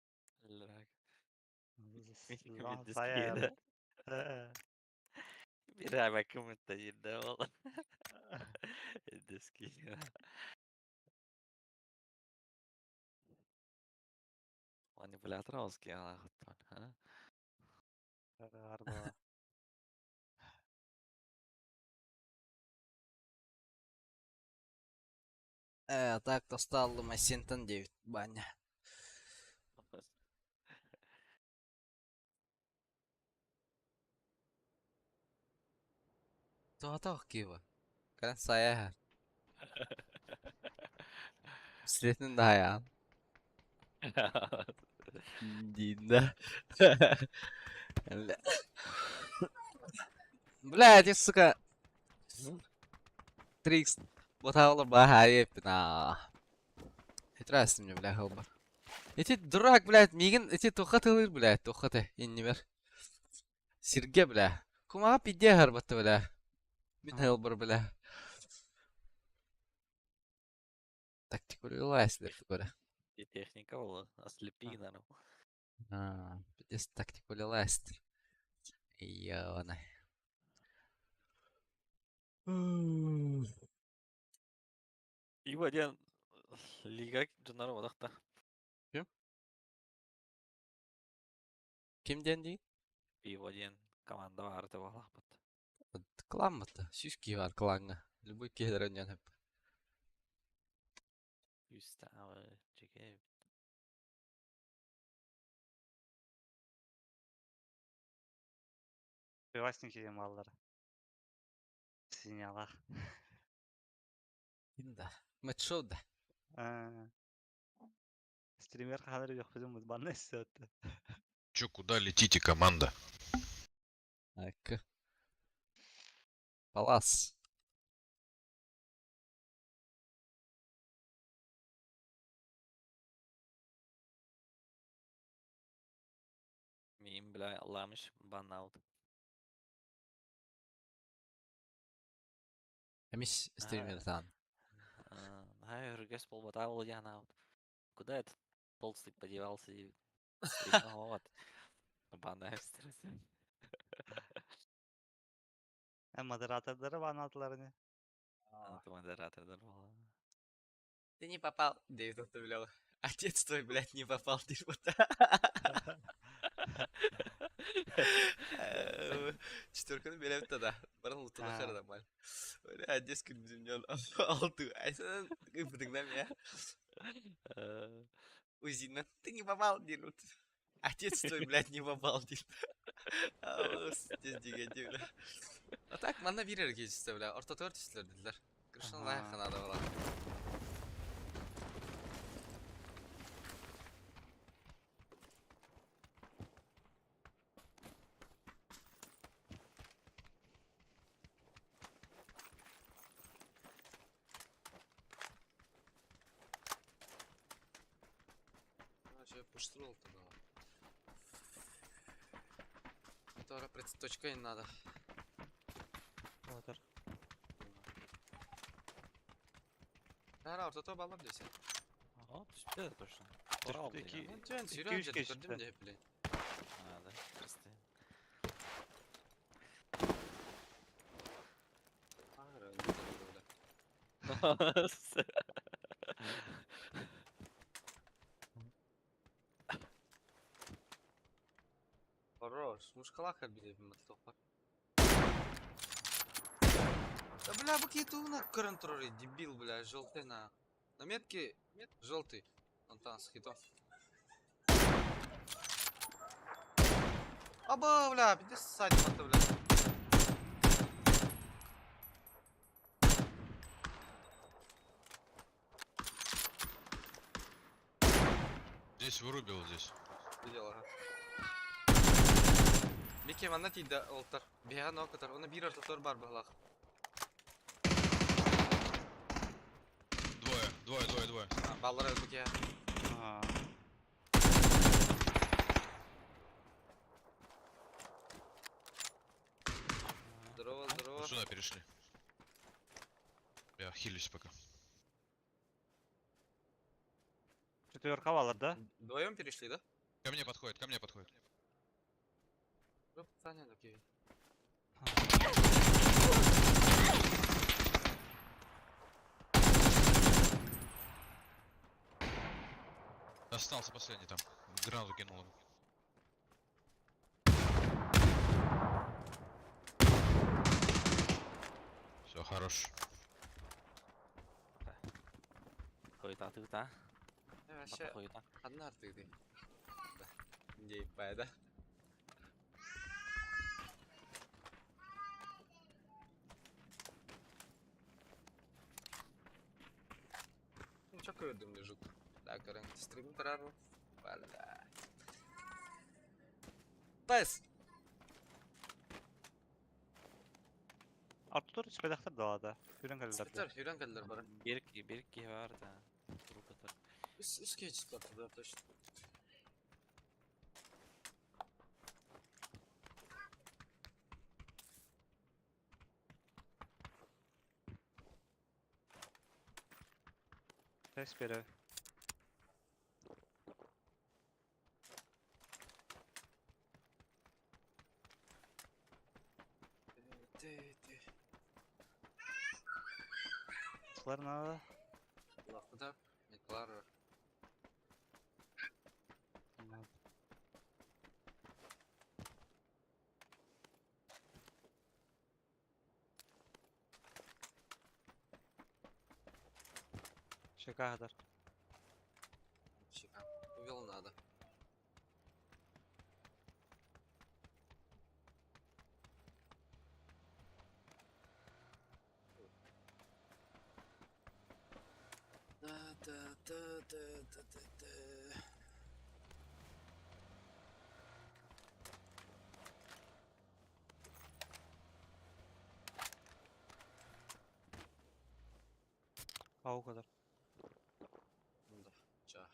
Иллерак. Lan Видис sayar. киеді. Bir ay kımıtta yedi oğlum. Видис киеді. Манипулятор ауыз киеді ағыттан. Arda. Так достал Массинтон 9 баня. Туатах кива. Kan saya her. Sürekli daha ya. Dinle. Блядь, сука. Трикс. Вот это бахаев на. Хитрас мне, бля, хелбар. Эти дурак, блядь, мигин, эти тухатылыр, блядь, тухаты, иннивер. Сирге, бля. Кумага пидде харбатты, бля. Мин хелбар, бля. Тактику лайслер, бля. И техника ол, ослепи, наверное. Пиддес тактику лайслер. Ёна. И один лига жонар одақта. Kim dendi? И один команда бар деп алақпыт. Клан мыты. Сюски var klanga. Любой кедер önyen hep. 100 тағы жеке. Pivasnik yiyeyim malları. Sinyala. Inda. Матчоуда. Стример kadar yok bizim bu bana istiyordu. Чё, куда летите, команда? Так. Палас. бля, ламыш банаут. Эмиш стример сан. Ай, рыгес полбота янаут. Куда этот толстый подевался и стримал, вот. Банаю стресс. Moderatorları bana attılar ne? Это модератор дорвал. Ты не попал, Дэвид отправлял. Отец твой, блядь, не попал, ты ж вот. Четверканы белеп да. Баран лутана Ha. харда мал. Öyle adres gün bizim yol aldı. Ay sen gıpıdıklam ya. Узина, ты не попал, дерут. Отец твой, блядь, не попал, дерут. Здесь дегативно. А так, мана bir erkeği işte bile. Orta dört işler dediler. Kırışın Aha. daha kanada var. Вообще пуштурол тогда. Τώρα точка не надо. Otur. Hala orta bağlayabilirsin. Вот, теперь точно. Dur, Пора iki- oldu ya. Sen İki, sürüyorsun üç dedi geçti. gördüm de hep bile. А, да, простые. Hayır öyle böyle. Хорош, мушкала как били в мотофар. Да бля, букету на контроле, дебил, бля, желтый на метке желтый. Антон с хитом. Аба, бля, иди ссать, мата, бля. Здесь вырубил, здесь. Видел, ага. Беке мана тиді олтар. Бега на окатар, оны bir ортатор бар бағлақ. Двое. Баллар öldük ya. Ha. Здорово, здорово. Вот сюда перешли. Я хилюсь пока. Четверка var да? Вдвоем перешли, да? Ко мне подходит. Ну, пацаны, окей. Остался последний там. Гранату кинул ему. Все, хорош. Хуета ты, да? Вообще, Хуета. одна ты. Да. Индей, да? Ну, чё көrdüm лежит. Да, көрің, стрим тұрар. Бля. Пес! Artur spedaktar dalada. Yürün kalırlar. Спектр, үйрен кәлдер бары. Берки var da. Трупатор. Üst geç çıkarttı da точно. Ses beri. Sıklar nada. Lafı da yıkılar var. Şaka kadar. Чекам. Увел надо. Да. Ha o kadar. Да. Ча.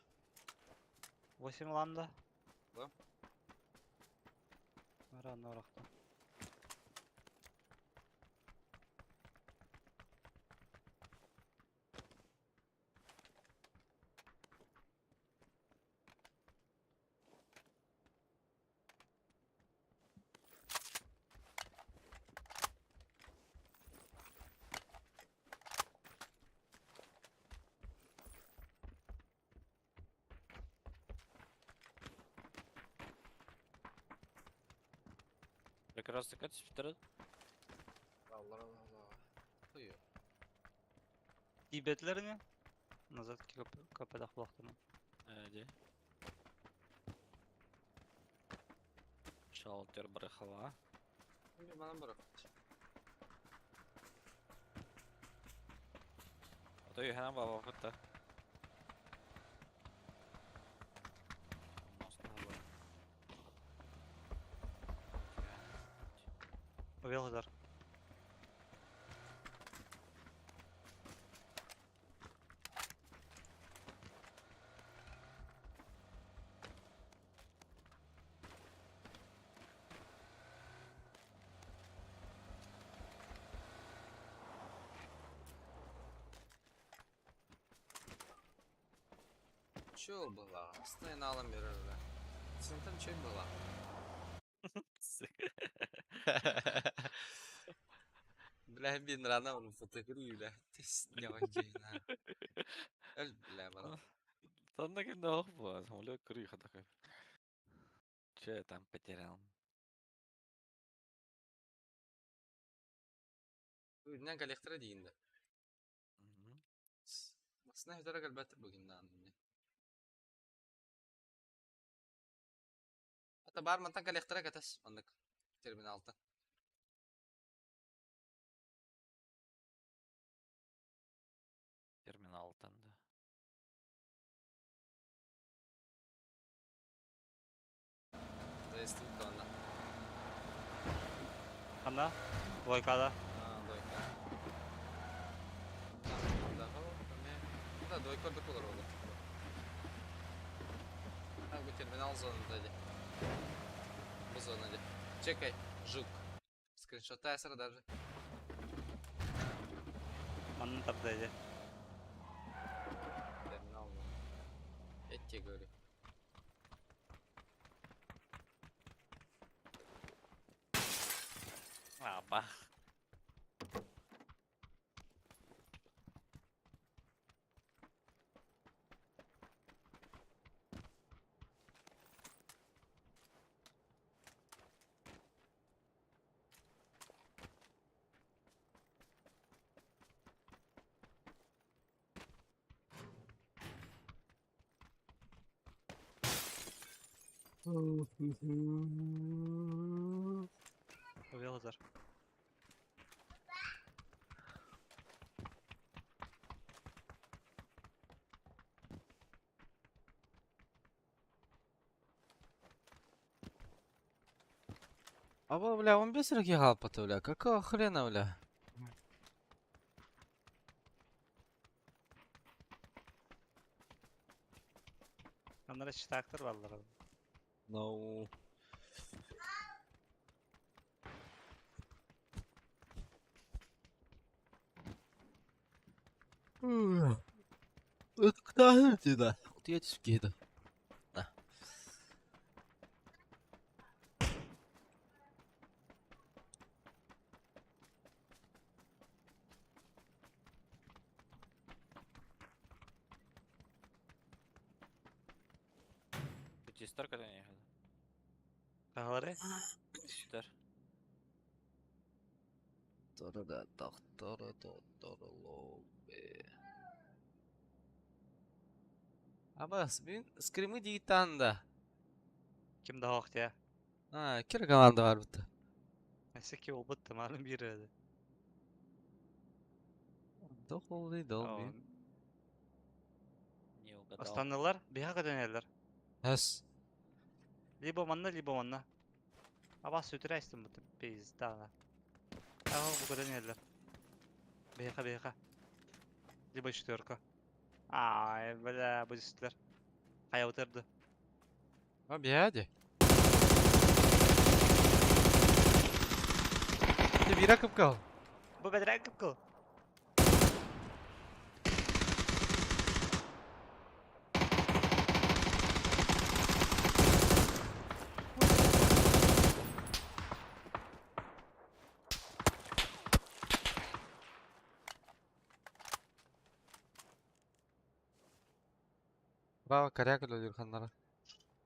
8 landa. Rana orakta. Прекрасно катись второй. Allah Allah Allah. Buyur. Dibetler mi? Назад kapıda kulaklarına. Де? Шалтер брехала. Bir bana bırak. Ото и хана баба фата. Увелдар. Чё было? Стоя на алам verir öyle. Sınıfın çöl была. Бля, bin rana onu fotoğrafıyla. Test ne oynuyor? Öl bля bana. Ладно, когда охва, самоле крыха такая. Че я там потерял? Ne galektere deyindi. Мгм. Aslında hedere elbette bugün de anlamı. Hatta barmantan galektere katas anlık. Terminalda. Терминал-тан, да. Zayıstı da onda. Anda. Loykada. Ha, doyka. Daha da doyka da olur oldu. Ha, bu terminal zonundaydı. Bu zonundaydı. Çekay, жук. Скриншотай сразу даже. Manın tabdaydı. Терминал зон. Я тебе говорю. А, бах. Увелдар. Аба, бля, 15 руки галпата, бля. Какого хрена, бля? Onlara çıtaktır vallahi. No. Это кто это? Вот я тебе это. Тестер когда не ехал? Kahları. Тестер. Торада, доктора, лобби. Аба, ben скримы deyit anda. Kim daha vakti ya? Ha, kira komanda var burada. Neyse ki o bıttı malum bir yerde. Dolby, dolby. Не угадал. Aslanlılar bir haka dönerler. Has. Libo manna. Ama sütüre açtım bu biz daha. Ama bu kadar dönerler. BH. Libo şutörka. Ay böyle bu sütler. Kaya oturdu. Abi hadi. Ити бира кыпкал. Bu bedrak kıpkıl. Bravo, karyak öldür kanlara.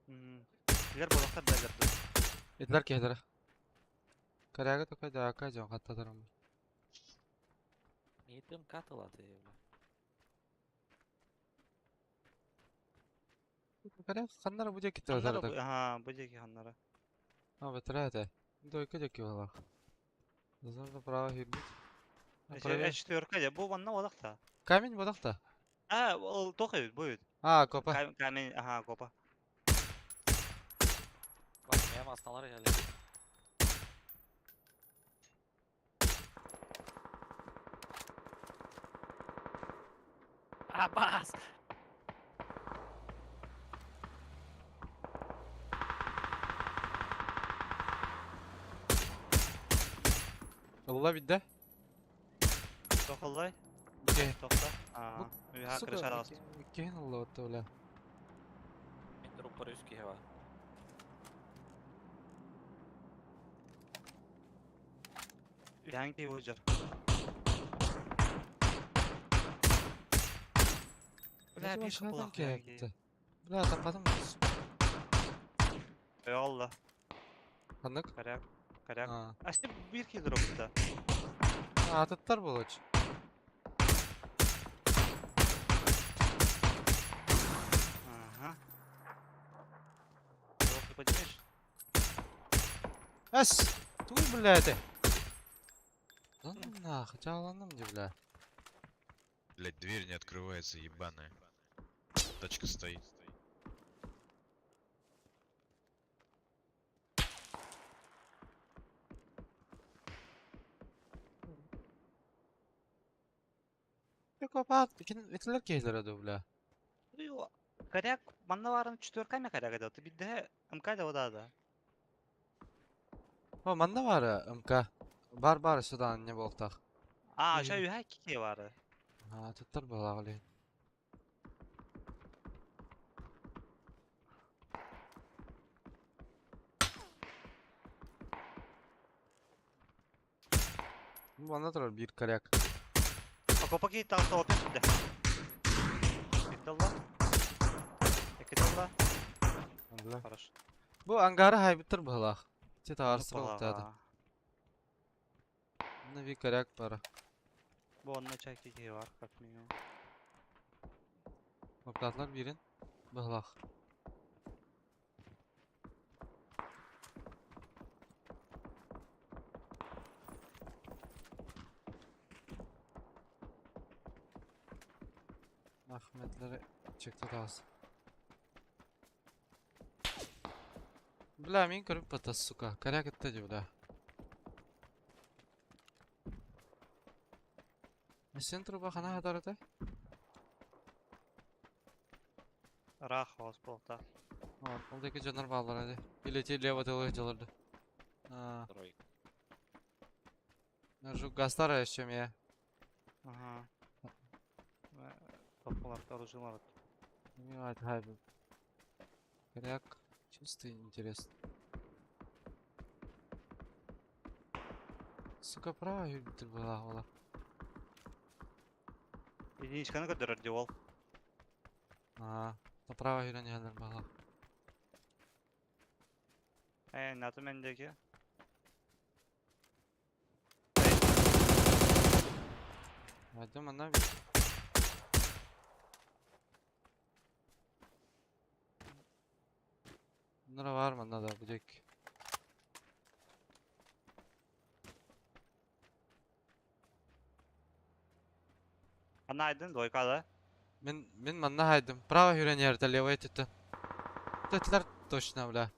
Biler bolakta belirdi. Itler kehdere. Karyaga tokay da aka jon hatta tarım. Niyetim katılat ya. Karyak kanlara bu cekit Hanlara tarım. bu, ha bu ceki hanlara. Ha betrate. Ndo iki ceki valla. Zor da bravo hirbit. Eşit örkece bu vanna bolakta. Камень бодакта. Ha ol tokayız buyur. А, копа. Kamen aha kopa. Bak benim aslanlar geldi. Abbas! Allah bidde. Tokullay. Okey. Tokta. Ha. Ha Сука, kırışa rast. Кен Allah отта бля. Метро по-русски hewa. Yangi ujar. Bля, bir başına kapılak ki ya, gitti. Bля, tapadım. Eyvallah. Kanık. Karyak. Karyak. Ha. Aslında bir kilo dropta. Атыттар болочу. Aha. Yok yapacağız. Ас! Туй, блядь. Да ну нахуй, жаланным де, бля. Блять, дверь не открывается, ебаная. Тачка стоит. Psikopat, ikiler keyler adı, bля. Yok. Karyak bana varın 3-4 kayma karyak adı. Bir de amkayda o da. O, manda var ya, ымка. Бар sudan ne boltak. Aa İyi. aşağı yuha 2 var. Ha, atыттар bola gılayın. Bu anda durar bir karyak. Kopa ki tal sohbet de. Bir dalla. İki dalla. Bля. Хорошо. Bu angarı haybitir bola. Çet ağırsır oltadı. Ne bir karyak para. Bu onunla çekiki var. Katmıyor. Noktatlar birin. Bola. Ahmetleri çıktı lazım. Бля, мен көріп бата, сука. Коряк етті де, бля. Сен труба қана қадар еді? Рах вас болта. Ол декі жанар бағалар еді. Билети лево тылығы жалырды. Тройка. Жу гастар еще я. Ага. Toplalar karışılar. Милайт хайбы. Коряк. Чисто интересно. Сука, права юбитель была, ола. Единичканы көтерер ол. Направо үйренелер бала. Natı mendeki. Айдем, она бит. Bunlara var mı? Nada bu dek. Anaydın doykalı. Мен манна хайдым. Право үйренерді, лево етті. Тетілер точно, бля.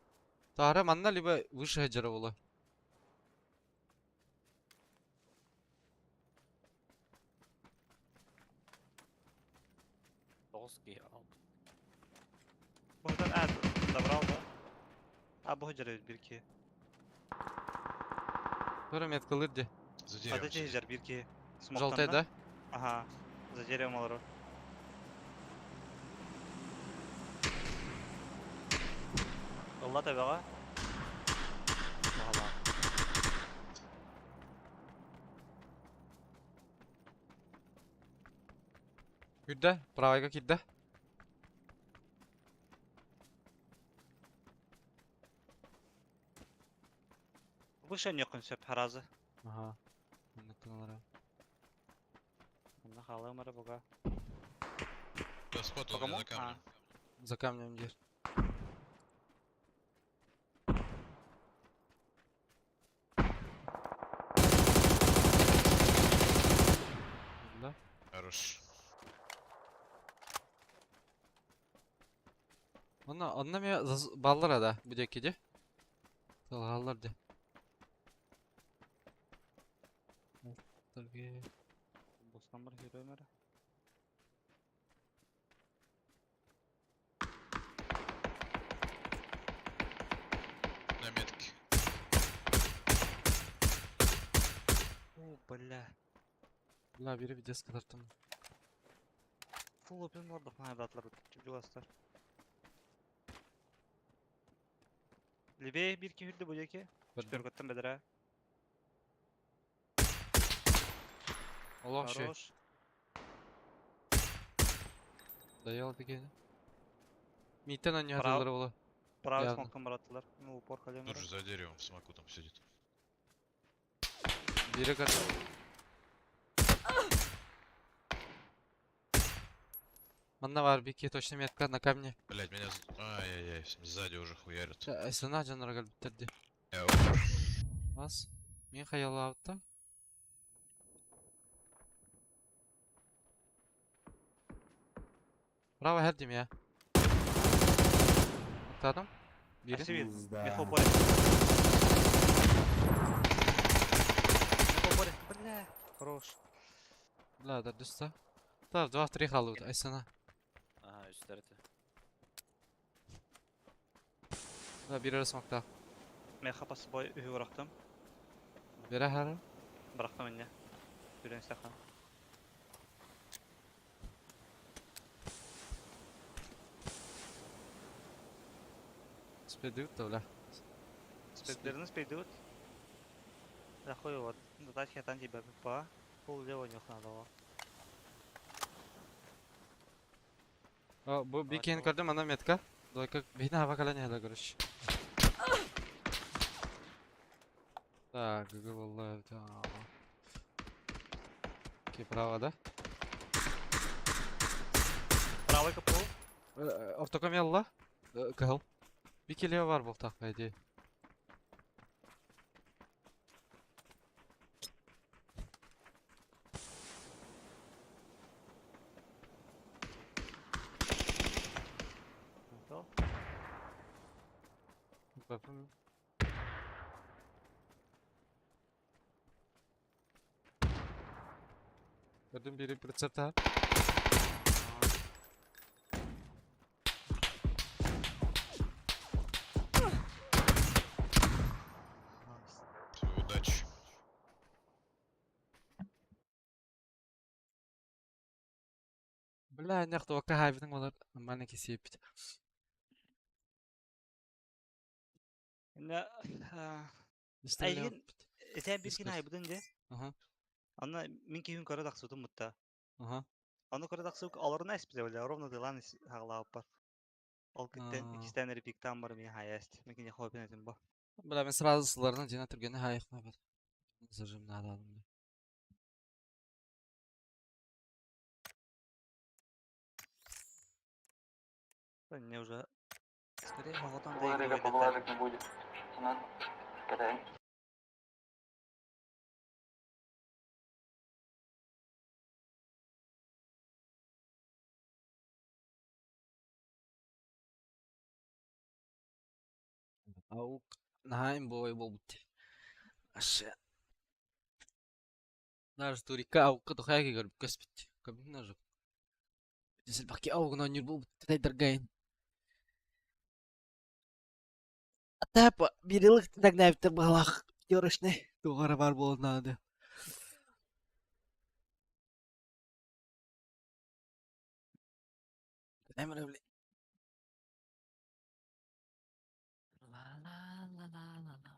Тары манна либо выше хаджары болы. Доски aldım. Buradan ad. Добрал da. Ha bu hıcırı bir ki. Көрі меткалыр де. За деревом Ады сидит. жер бирки. Жолтай да? Ага. За деревом алыр. Алла табаға. Алла. Кирді, правайға кирді. Выше не консеп харазы. Ага. Оннаттың Мына халы мары буга. Да, спотал По меня кому? на камне. За камнем дер. Да? Хорош. Онна мен баллар ада, бүдекке де. Салғалар де. Тәрге. Бостан бір хиро мары. На метке. О, бля. Бля, бері видес кадартым. Фул опен бардық мына батлар өтіп жыластар. Лебе бирки хүрді бұдеке. Шпер көттім бедірі. Олақ ше. Хорош. Даял дегені. Миттен анне Прав- хатылары болы. Правый Явно. смоктан бараттылар. Ну, упор Тут халемары. же за деревом в смоку там сидит. Бері кат. Анна var bir iki точно метка на камне. Блять, меня... Ай-яй-яй, сзади уже хуярят. Айсына жанрага бітірді. Я умер. Бас. Мен хаялы ауытта. Право herdim ya. Atladım. Biri. Асивит. Мехо борет. Мехо борет. Бля. Хорош. Бля, да düsta. Tamam 2-3 қалуыд. Айсына. Ага, üstlerdi. Бля, biri рысмақта. Меха пасы бой үйі бұрақтым. Бері хары. Бұрақтым әне. Үйрен стақан. Спедуют да, бля. Спецдерін спейдует. Захой вот. Дать хетан тебя пипа. Пол лево нюх надо. Bu bir kere gördüm ana metka. Dolayı beni hava kalan yerler görüş. Так, гг vallahi tamam. Okey, bravo da. Правый капу. Ortakam yalla. Kıl. Bir kilo var bu takmaydı. Bakın. Gördüm biri pritsepta. Удачи. Бля, не кто кайфтың олар. Мана кесеп бит. Әне. Әйген. Этен биркен ай бұдын де. Ага. Анна мен кейін көрі дақсудым мұтта. Ага. Аны көрі дақсук алырына әспіде бля. Ровно дылан хағылауып бар. Ол күттен А. ikisten репиктан бар мен хайаст. Мен кейін хойпен әтім ба. Бля, мен сразу сыларынан жена түргені хайықма бет. Зажим нададым. Мне уже... Скорее, моготан да Ларика поблажек не будет. Катай. Аук. Нахайм бой болбут. Аша. Даже турика аука тухайки görüp köspit. Köpün najok. Десел баки аугна нюр болбут. Катай дыргайын. Атапа, бирилык тагнайыптыр балақ. Yarışne. Doğara var bu onlarda. Emre öyle. La la la la la la.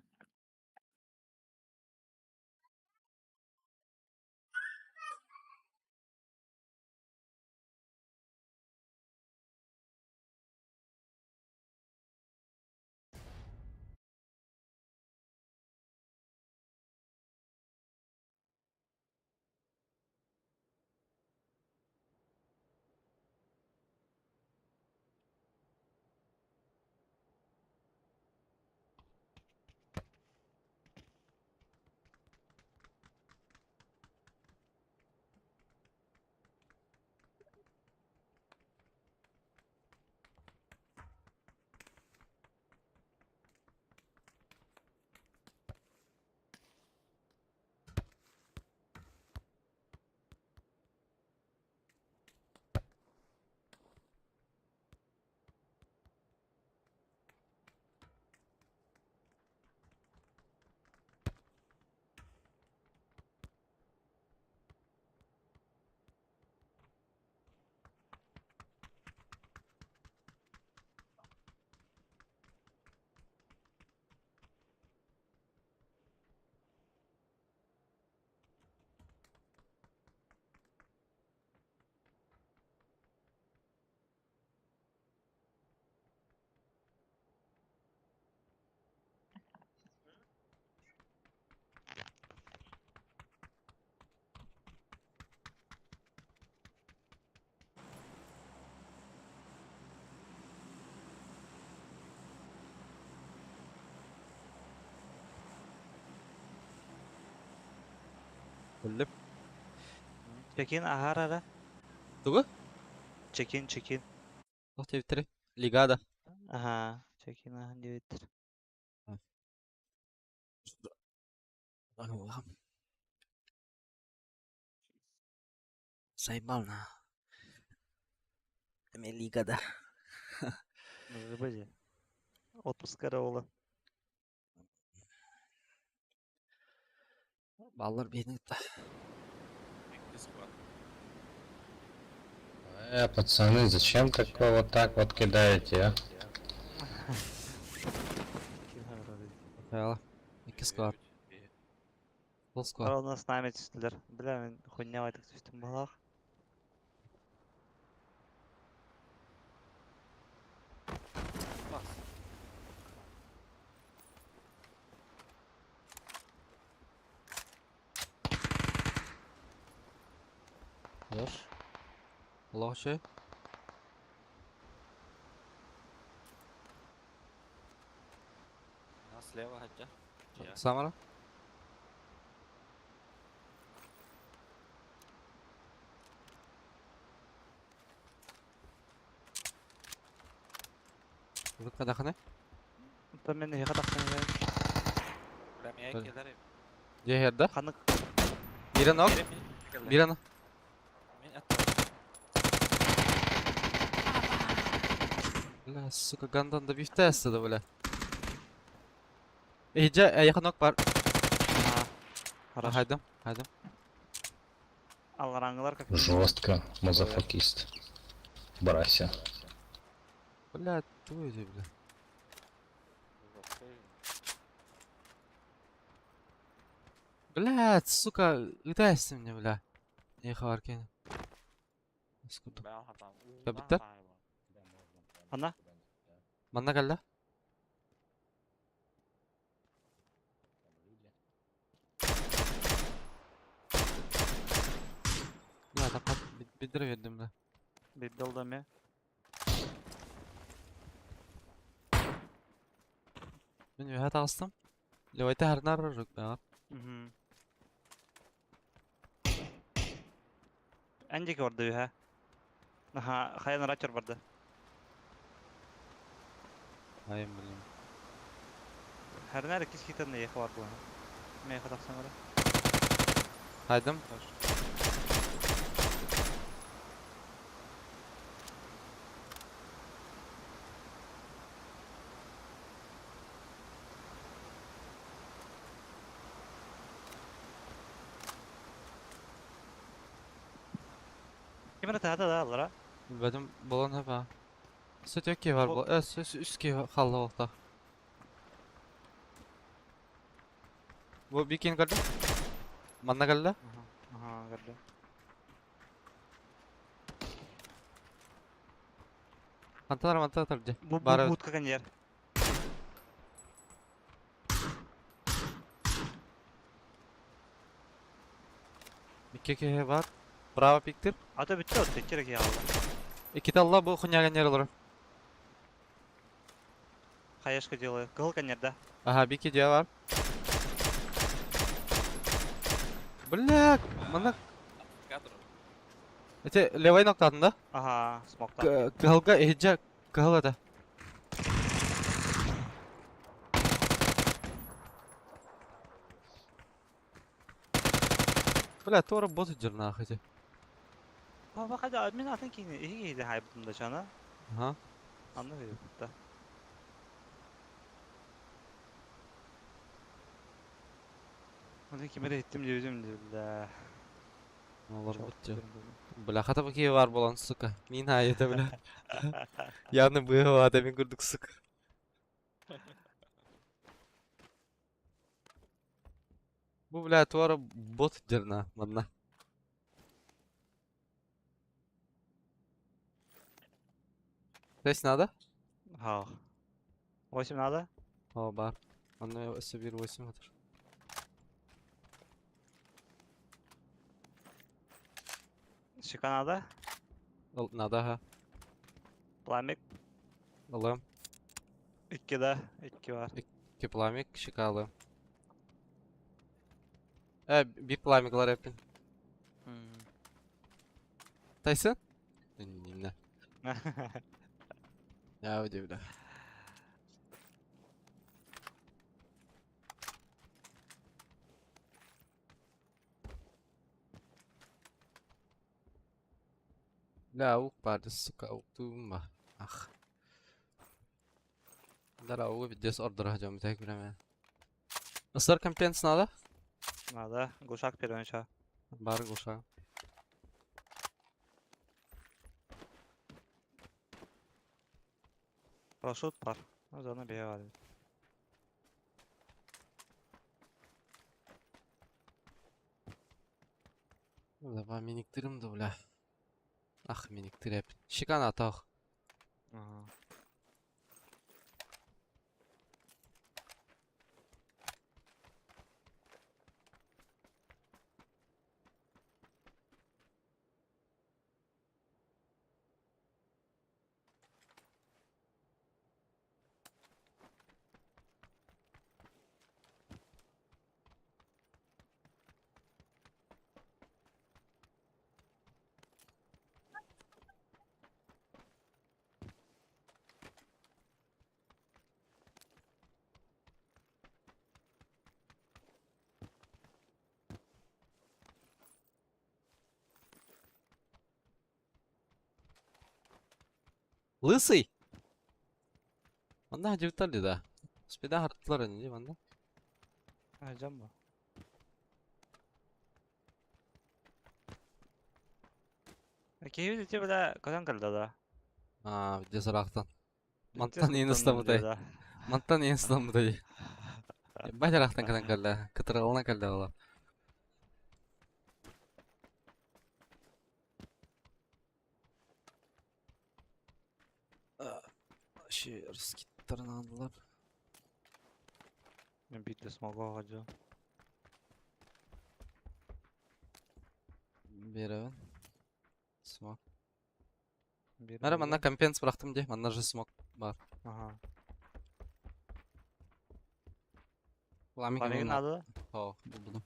Kullip. Check-in ahara. Tugu? Check-in. Oh Twitter. Ligada. Aha. Check-in ahan dibitir. Allah'ım. Saybal na. Eme ligada. Rıbacı. 30 kare oğlan. Ballar beni da. Пацаны, зачем такое вот так вот кидаете, а? Kim haber abi? Hayal. 2 squad. Full squad. Aralığına sniper düştüler. Bilemin хуйня aydık düştüm balak. Bas. Dur. Allah şey. Нас слева хотя. Я. Samara. Vuruk kadakını. Tam ben de yaka taktım ya. Прям я Öyle. кидарım. Diye yerde. Kanık. Biri nok. Bir ana. Мен Бля, сука, гандан da bifte istedi böyle. İyice yakın nok var. Aha. Хорошо. Haydım. Haydım. Allah ranglar как. Жестко, мазафакист. Брася. Бля, туйди, бля. Блядь, сука, ыдайся мне, бля. Не харкен. Скуду. Ya bitti. Ana. Manna geldi. Ya da pat bitiremedim de. Bir doldum ya. Ben bir hata astım. Levayte her nar ruk ya. Mhm. Önceki orada bir ha. Aha, Hayan Ratcher vardı. Hayır bilmiyorum. Her nerede kis kitabında yaka var bu. Ne yaka taksan orada? Haydım. Kimine tahta da alır ha. Benim bulan hep ha. Süt yok ki var Bu- bu. Süt üst ki kaldı olta. Bu bir kin geldi. Manna geldi. Aha gördüm. Mantalar diye. Bu Bara mut kakan yer. bir ki var. Bravo piktir. Ata bitti o tek kere ki aldı. İki talla bu kunyagan yer olur. Hayaşka делаю. Кыл kan yerde. Aha bir ki diye var. Блядь, mana Кадр. Ete levay noktasında. Aha smoke'ta. Kılga ehce kılada. Bля, to'g'ri bot jirna hidi. Bak hadi admin atın ki iyi giydi hay bunda cana. Aha. Anlamıyor da. Hadi kime de ettim diyeceğim diyorlar. Olur Çok bot güzel jo. oldu. Bля, hata ki var bolan suka. Min hayete bля. Yani bu adamın gördük suka. Bu bля, to'g'ri bot jirna mana. Здесь надо? Ha. 8 надо? О, бар. Она себе 8 метров. Şıka надо? Надо, ага. Plamik Alıyorum. 2 de 2 var. İki plamik, şık alıyorum. Bir plamikler yapın. Hmm. Tyson? Ne? Ya öyle bile. Lavuk vardı, suka uktuma. Ah. Lavuk bir disorder hacam tek bireme. Israr компенс надо? Надо. Глушак первый начал. Бар глуша. Парашют пар. Ну, заодно бегали. Давай miniktirim de bile. Ah miniktir hep. Şikan atak. Ага. Лысый? Manda hacıvtar dedi. Speden harttılar önce manda. Aycan mı? Киев'de işte böyle kazan kaldı da. Aa, cesaraktan. Bitti Mantan yeni sultan İstanbul'da. diyor da. Mantan yeni İstanbul'da. Bacaraktan kazan kaldı. Kıtıralına kaldı valla. Şey, skitlerini aldılar. Ben bitti smoke'a hacı. Bir evin. Smoke. Bir Merhaba, burada. bana компенс bıraktım diye. Bana же smoke var. Aha. Flaming Plamik'in adı? Oh, buldum.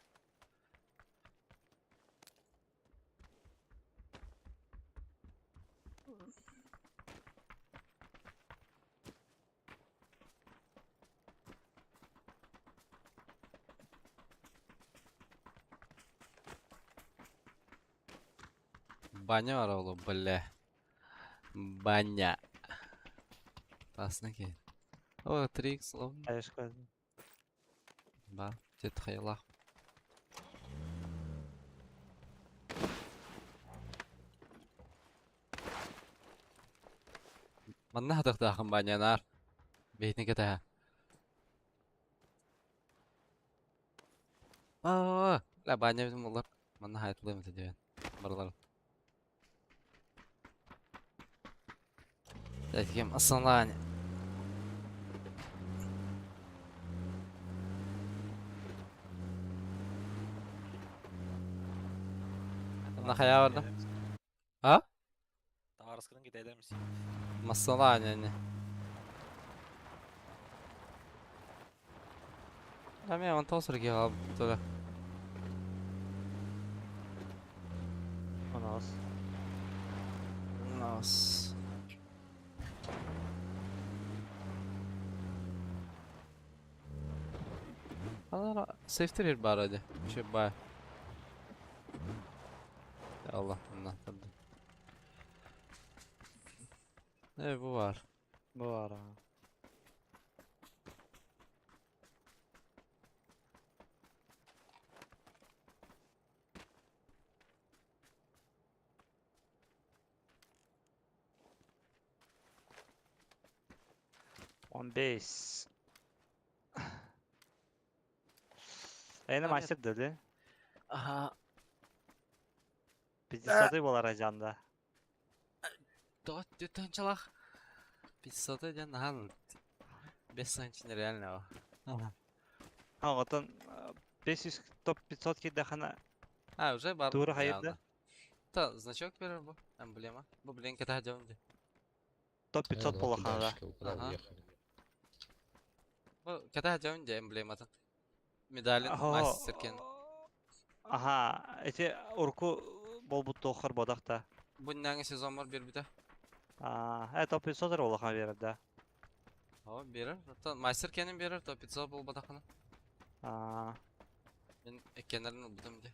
Баня var oğlum, бля. Баня. Пасна ki. О, 3x лов. Ayşka. Бар. Где тхайла. Manna hatıqta axın banyanar. Beytini kete. La banya bizim olur. Manna hayatlı mı diyor. Barılar. Dedim aslan hani. Manna haya vardı. Ha? Tağırıskının gidelim misin? Masala yani. Ama ya mantığı sırrı ki abi. Tola. Onos. Nos. Allah safety bir bari hadi. Bir şey bay. Ya Allah bundan tabii. Ne bu var? Bu var ha. On base. Yine Abi- maçta dedi. Aha. Bizi sadı bolar ajanda. Dört düten çalak. Biz satı can hal. 5 sene içinde real ne o? Ha otan 500 top 500 kide хана Ha уже бар. Doğru, hayırlı. Ta значок verir bu. Emblema. Bu bilen kete hacamdı. top 500 bola ханада. Куда Ага. уехали? Bu kete hacamdı emblematan. Medalin Аха. masterken. Aha, эти урку болбут тохар бодакта. Bu nangi sezon var bir bite. Top 500 bola хан берди. Ha verir. Ta masterkenin verir. Ta pizza bol badakını. Ben ekkenlerin buldum diye.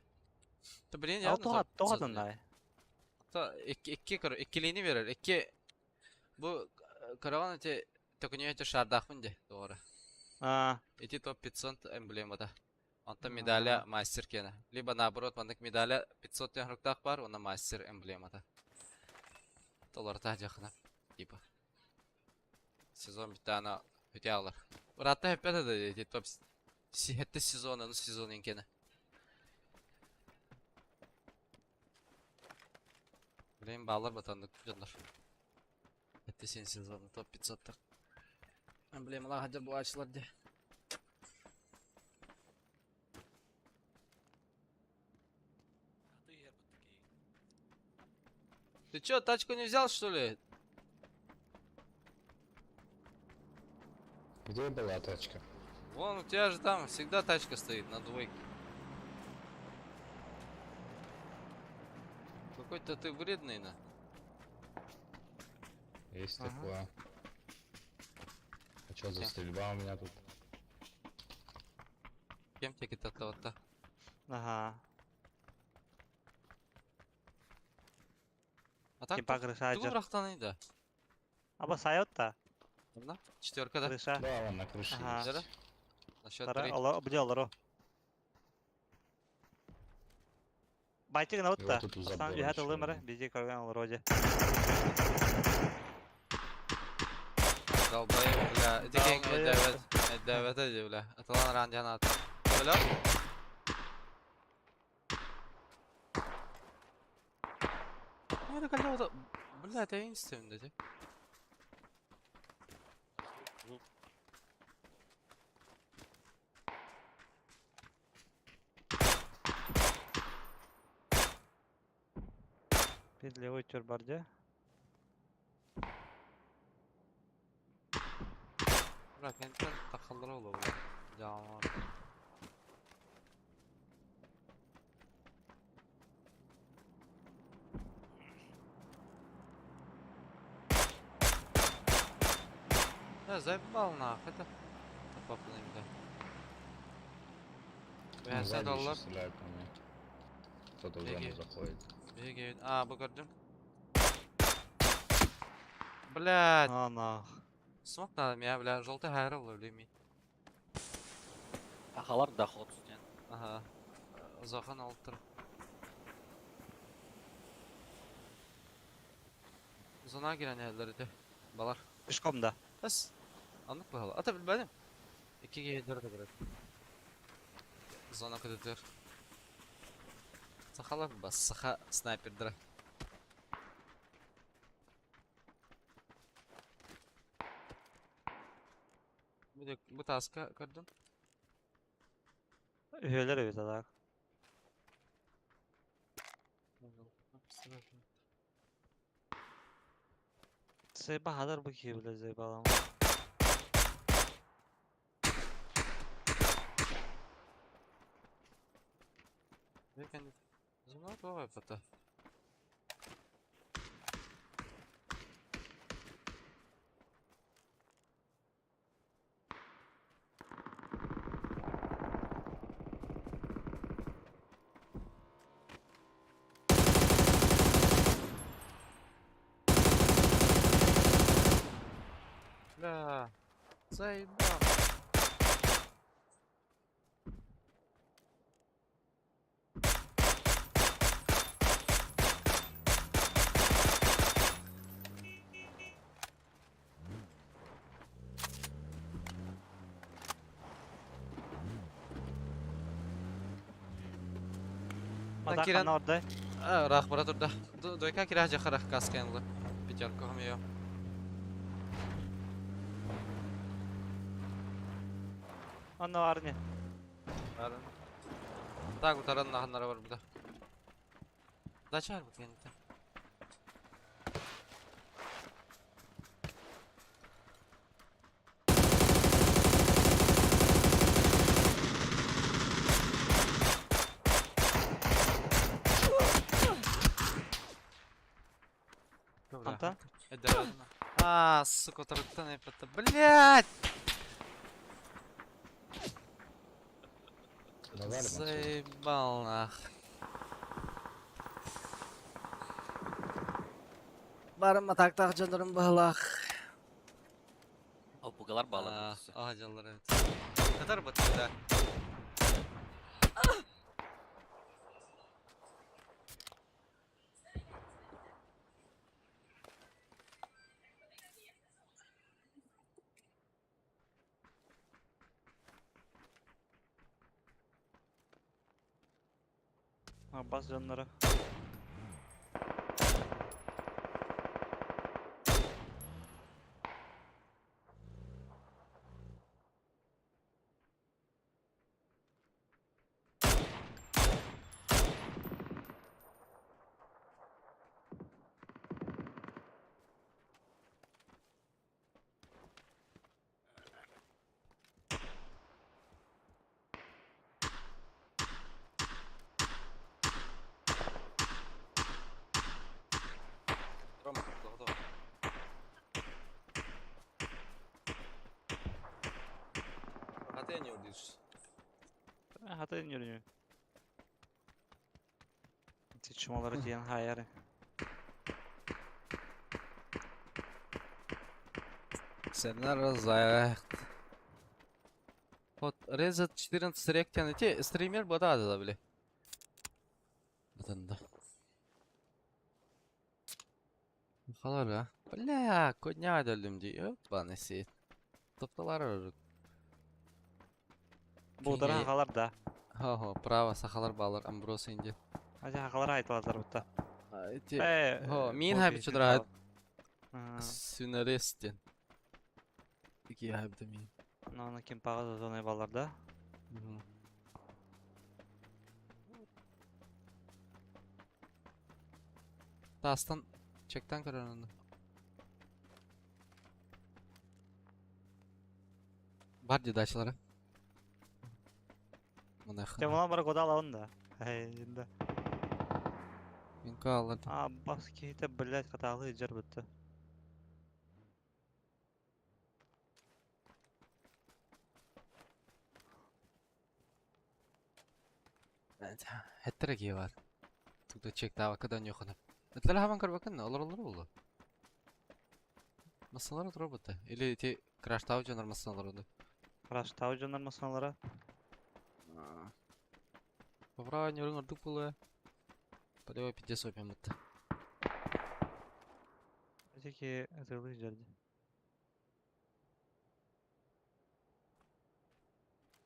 Ta bilen ya. Тоғадын дай. Ta ikiliğini verir. İki bu karavan öte takınıyor öte şardakın de doğru. Эти топ 500 эмблемада. Онта медаля мастер кена. Либо наоборот, мандык медаля 500 тенруктак бар, она мастер эмблемада. Толар та жақына. Типа. Сезон bir tane öte alır. Hatta hep de dedi top hette sezonun sezonun kene. Benim bağlar batandık canlar. Hette senin sezonun top 500'tak. Emblemalar hadi bu açılar diye. Ты yer bu такие. Ты чё, тачку не взял, что ли? Где была тачка? Вон у тебя же там всегда тачка стоит на двойке. Какой-то ты вредный, на. Есть Ага. такое. А что за Окей. стрельба у меня тут? Кем тебе это вот-то? Ага. А так Кипа крыша ты ажыр. бұрақтанайды. Аба сайот та. Ладно? Четверка, да? Крыша. Да, вон на крыше Ага. есть. Зара? На счет Тара три. bude alır o. Bayçı gına Его utta. тут у Aslan забора ühet еще alır mı? один. Bizi koygan alır hoca. Долбоеб, бля. Это как Долбоеб. давят эти, бля. Это ладно, рандианат. Бля? Ну это колёса. Бля, это единственное, да? Bir levy tür barca. Bırak enten takılır olur bля. Canavar. Да, заебал нахуй, это попный, бля. Ну, Ben сзади sen еще dollar. стреляют по мне. Кто-то в Беги. зону заходит. Бегают. А, bu gördüm. Блядь. Ana. Смог надо меня, бля. Желтый хайрл öleyim. Ахалар доход үстен. Ага. Захан алып тұр. Зона giren yerleri de. Balar. Pişkomda. Bas. Anlık bahalı. Ata bilmedim. 2G 4'e bırak. Zona kadar. Sahalar mı bas? Saha sniper'dır. Bu task'a kırdın. Üyeler evet adak. Zeyba hadar bu ki bile zeyba alama. Weekend. Zona doğru fata. La. Zeyba. Adak Kiran- ana orada. Rahbara turda. Doyka kira jakara kaskenli. Bijar kohmiyo. Ana var ne? Arın. Tak utaran nahanlara var burada. Da çağır bu kendine. Anta? Это... сука, тарактан это, блядь! Навалим отсюда. Заебал нах. Барым атактак жандарым балах. O bugalar bağladı. Aha canlar evet. Kadar batıyor da. Bas canları. Рома, doğru. Hadi ne oluyorsun? Hata iniyor. Çumaları diyen hayır. Сценар разая. Вот Резет 14 реактивный. Те стример бода да, бля. Да. Халар ha. Бля, kodnya öldüm diyor. Bana seyit. Toptalar ararık. Buğdara Kenge- hakalar da. Ho, prava sahalar bağlar. Ambros indi. Hadi hakalara aytılazlar burada. Ho, min bu habi bir çudra hata. Ha, Sünaristin. İki habi de min. Onu kim pağı da zonay ballarda. Dastan çekten karanında. Var didaşlara. Buna Cemuna bara goda alavın da. Hey, şimdi. Min kalırdı. Bas ki de bilet katalı icar bitti. Hettere ki var. Tukta çek daha vakadan yok ana. Etler hemen kar bakın olur oldu. Masalar otur robota. Или ti crash tav canar masalar oldu. Kıraş tavu canlar masanlara. Попробуй не рынок дупла. Подавай 500 минут. Öteki ezeli icardı.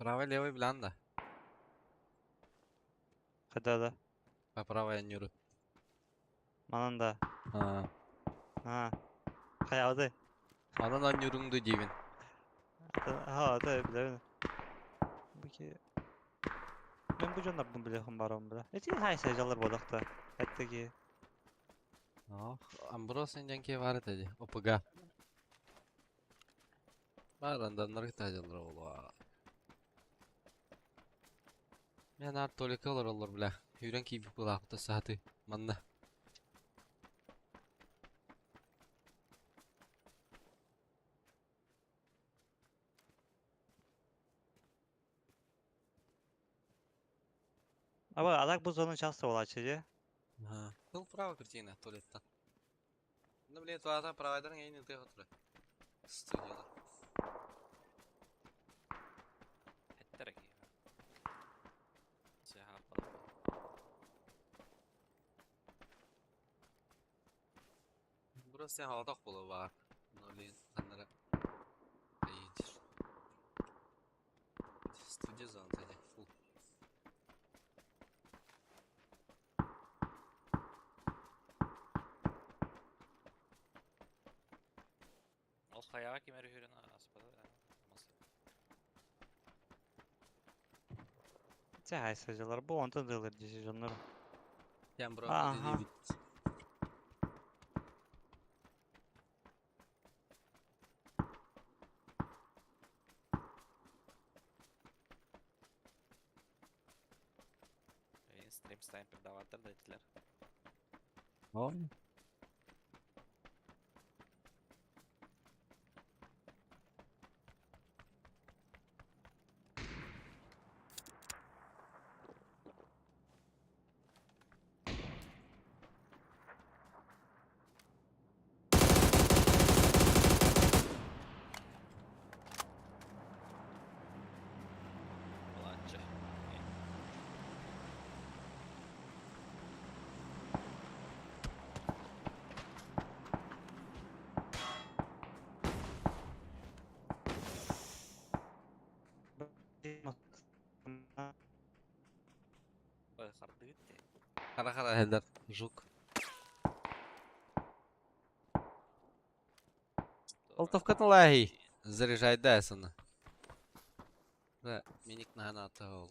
Правый, левый bilen da. Kada da. По правой yürü. Manan da. Ha. Ha. Kayadı. Anan yüründü dibin. Ha da bilemedim. Peki. Ben bu canlardan biliyorum baron bile. Eti hay sayıcalar bodakta. Hatta ki. Ah, Ambros incenki var dedi. Opuga. Barandan nargıtacılar ola. Men art tolika olur bile. Hüren ki bir kulakta saati. Manna. Ama adak bu zonun şansı ola açıcı. Ага. Был право картина туалеттан. Ну, блин, туалеттан провайдерың әйін өте отыры. Студиялар. Ettere ki. Şey yapalım. Burası sen haldak bulu var. Ну, блин, kanlara. İyidir. Студия зон тади. Фу. Ол хаяға кемер үйрен аспады. Eti hay sayıcalar bu ondan dılır decisionları. Yani bro, Aha. dedi bit. Stream sniper davattır da ettiler. Oğlum. Ulanca. Ой, hardı gitti. Kara kara heder. Жук. Алтовка лахи. Заряжай Дайсона. Да, миник на граната гол.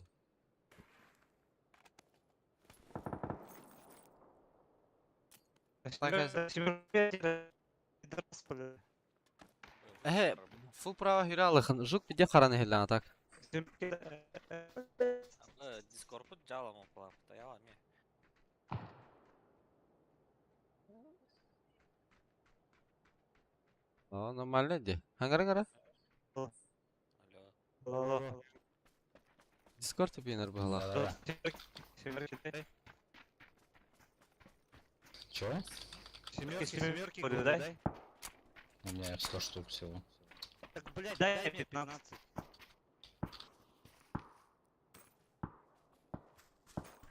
Ehe, full prava hüralığın. Жук bir de karanı hellen atak. Абы Discord'u жалам опалап. Даяла ме. Aa, normalde de. Hangara gara? Алло. Discord yapıyorlar bu hala. Да-да-да. Чё? Семерки дай. У меня 100 штук всего. Так, блядь, дай 15.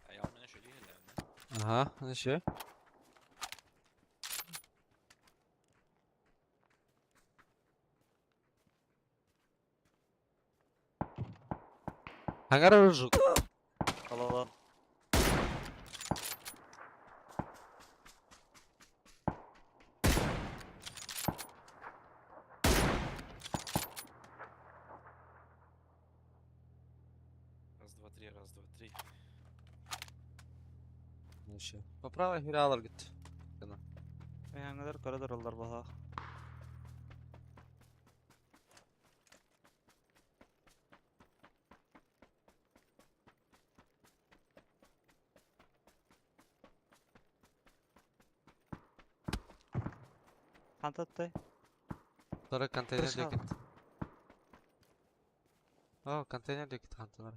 Ayağım beni şöyle yiyelim. Aha, ne şey? Hangara Жук. Allah. Раз, два, три, раз, два, три. Ne şey? Po pravoj hüralır git. Yangalar koridorlar baha. Kantatay. Sonra konteyner Barış abi. git. Oh, konteyner git kantılar.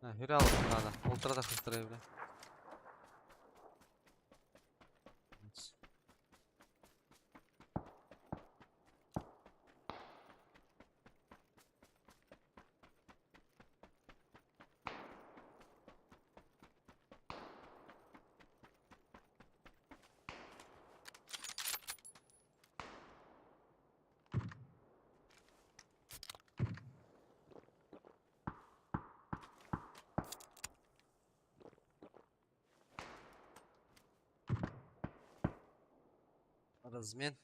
Ha, hüralır bunlardan. Ultra da kıstırıyor bile. Размен.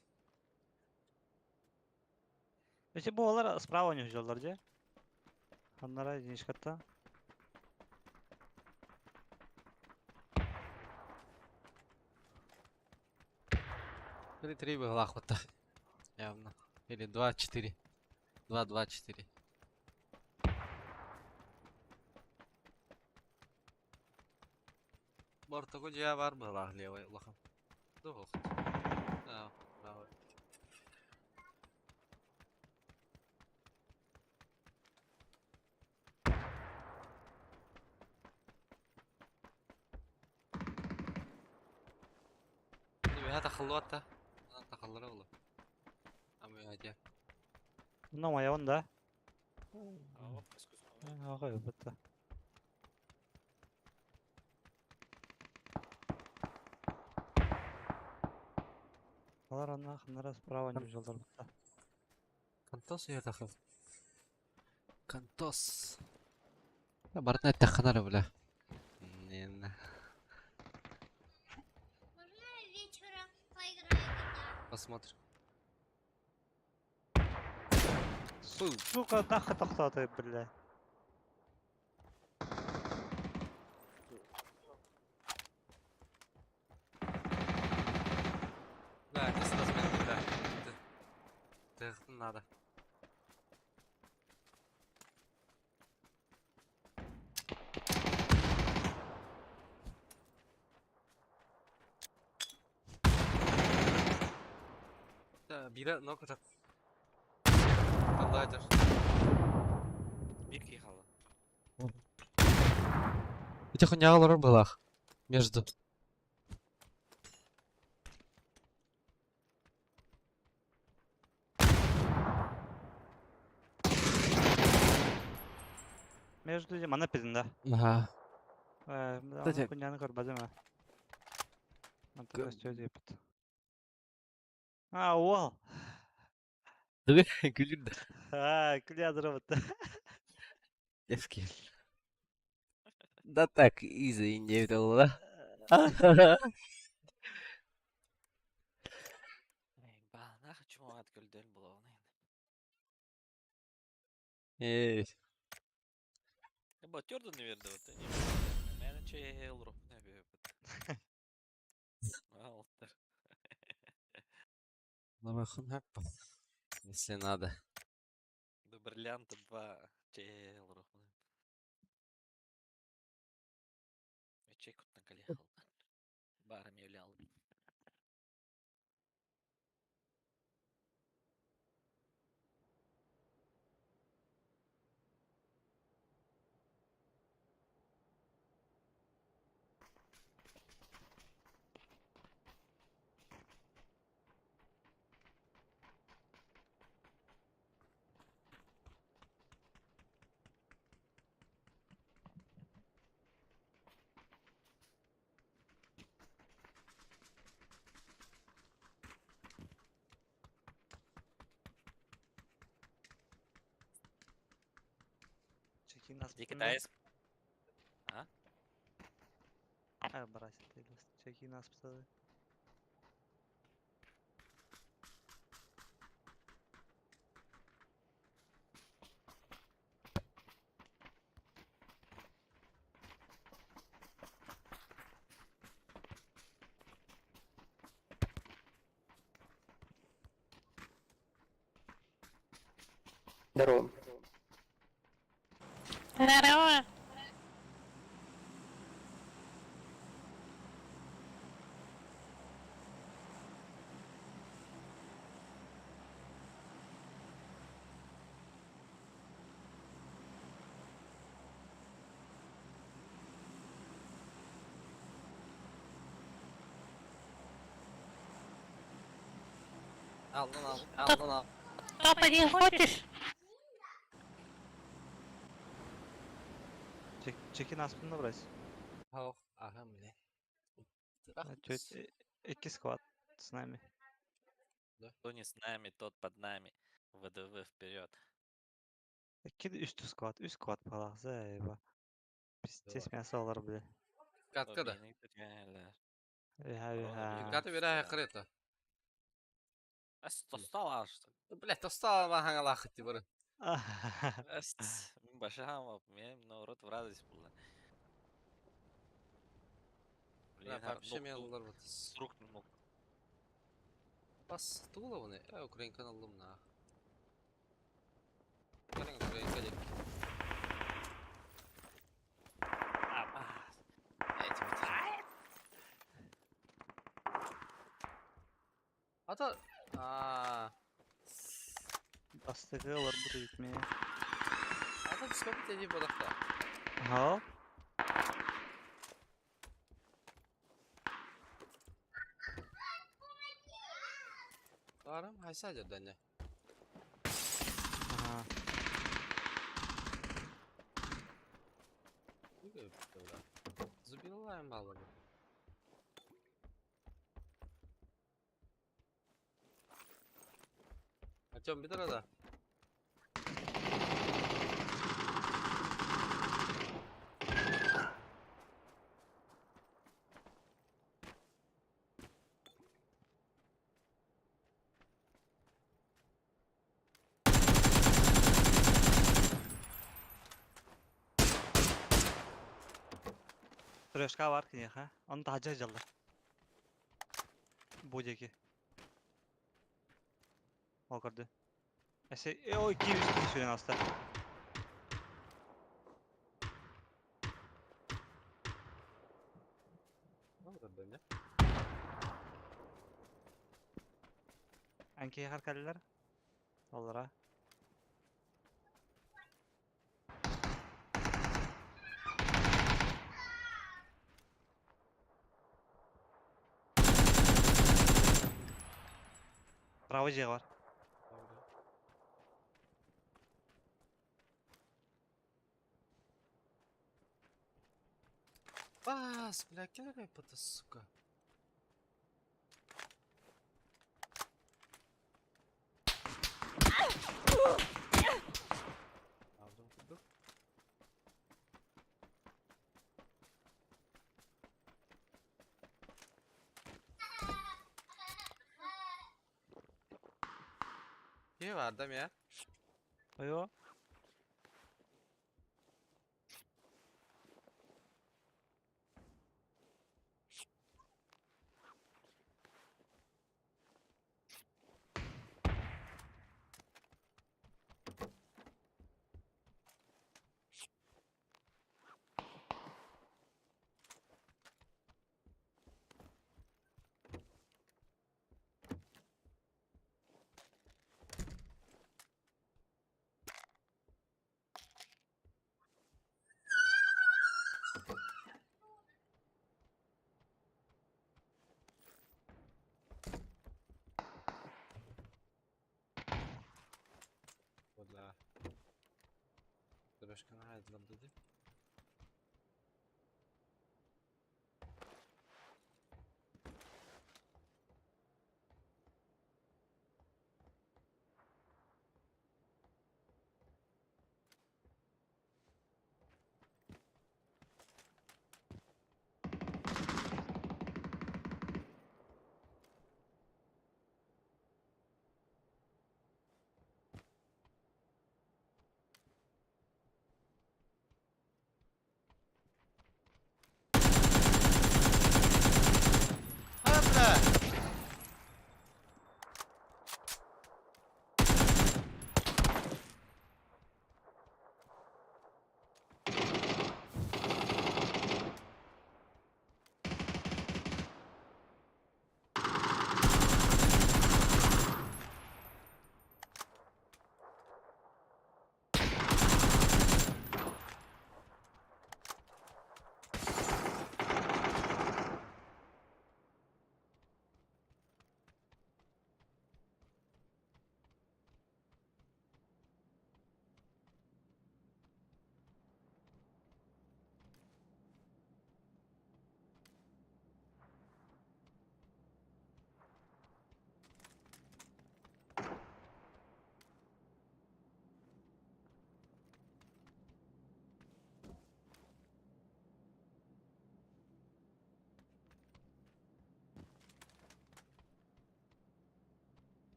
Эти bu olar справа у них жолдар же. Ханнара денежкатта. Или 3 было охота. Явно. Или 2-4. 2-2-4. Бортого жия бар была левый лохом. Дух. Да, правый. بها تخلوات انا تخلره والله ام يا Ну, моя он, да? Aa, esküsün. Ага, бітті. Олар ана ханнара справа у них жолдар бітті. كانتوس يا تخل كانتوس لا برتنا تخنر ولا نين Вечера поиграем. посмотрим Сука, нахуй тоқтаты, бля. لا تستثمر بالله تاخذ هذا بيلا نوكتك الله يجر Bir kişi kaldı. эти хуйнялар было между Между ними, ана пизінде. ага Ана күнияны көрбәді ме? Anta Gö- көстөй дейпіт. Ол. гүлүр да Күлия дұры эски да так извини было Bana cuma gölden bulağına yani. эй Batıyordun ne verdi o tane. Ben şey olurum ne bir. Alttır. Нахуй хаппа если надо До бриллианта 2 şey olurum. Çek kuttan kaleye kaldı. Bari mevli aldım. Чеки нас İki tane Брасит, чеки нас писали. Здорово. Здорово. алдын ал Топ один хочешь? Чеки нас брать. ау ага міне Чуть iki сквад с нами. Кто не с нами, тот под нами. ВДВ вперед. Iki de üst squad falan zeyba. Pis miyası olur bile. каткада Beni tutuyorlar. Üha üha. каты бере хакырета Тостал açtı. Блядь, тостала хана лахыты бары. Min başı hamap. Men norot в радость булла. Бля, вообще меллар вот. Срок ног. Бас тулованы, Украин каналым на. Карен Украин кадек. Эти вот. Ата, Bastığı olur bu da gitmeye. ата дископит эти бодакта. Ha? Карам хайса жерден не. Aha. Забилаем баллы. Артём, бедра да. Трёшка var ki ha. Onu da hacı hacılar. Bu ceki. O kadar. O 200 kişi şöyle hasta. Ne? Anki har kallar. Onlara. Bravo ceki var. Бас, бля, килогай пата, сука. Aldım kudu. İyi vardım ya. Yo. Бля. Трошки нагадlam dedi.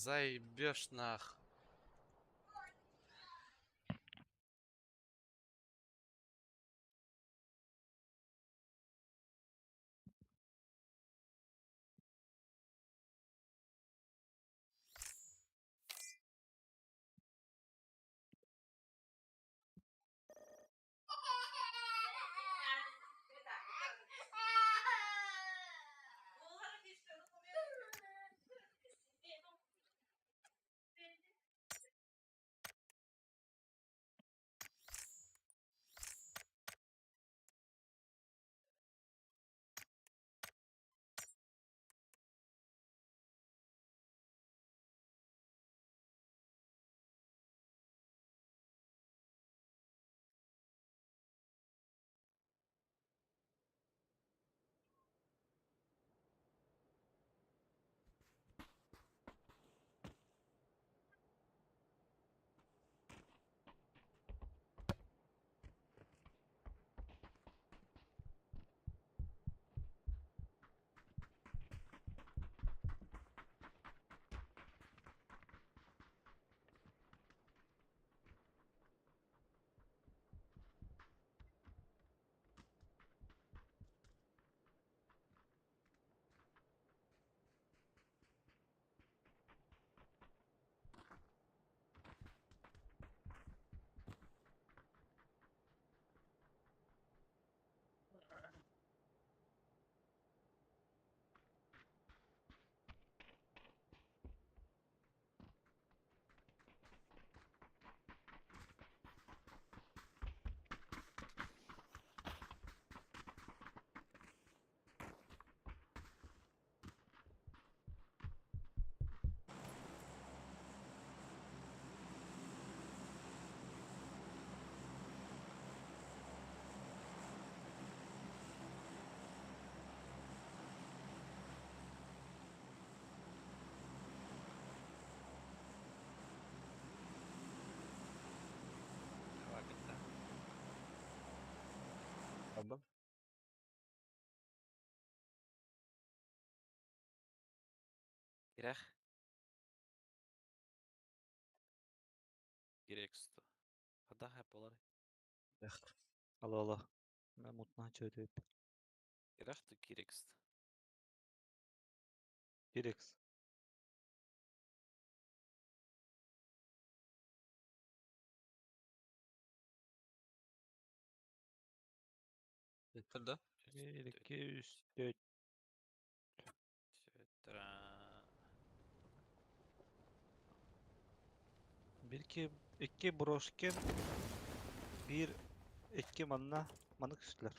Заебешь нах. Aldım. Gerek. Gerek üstü. Hadi hep olar. Allah. Ben mutlu çöydüm. Gerek tu gerek üstü. Direkt. Bitirdi. 1, 2, 3, 4. Şöyle. 1, 2 broşken. 1, 2 manna. Manık üstler.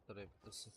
Buraya bitirsin.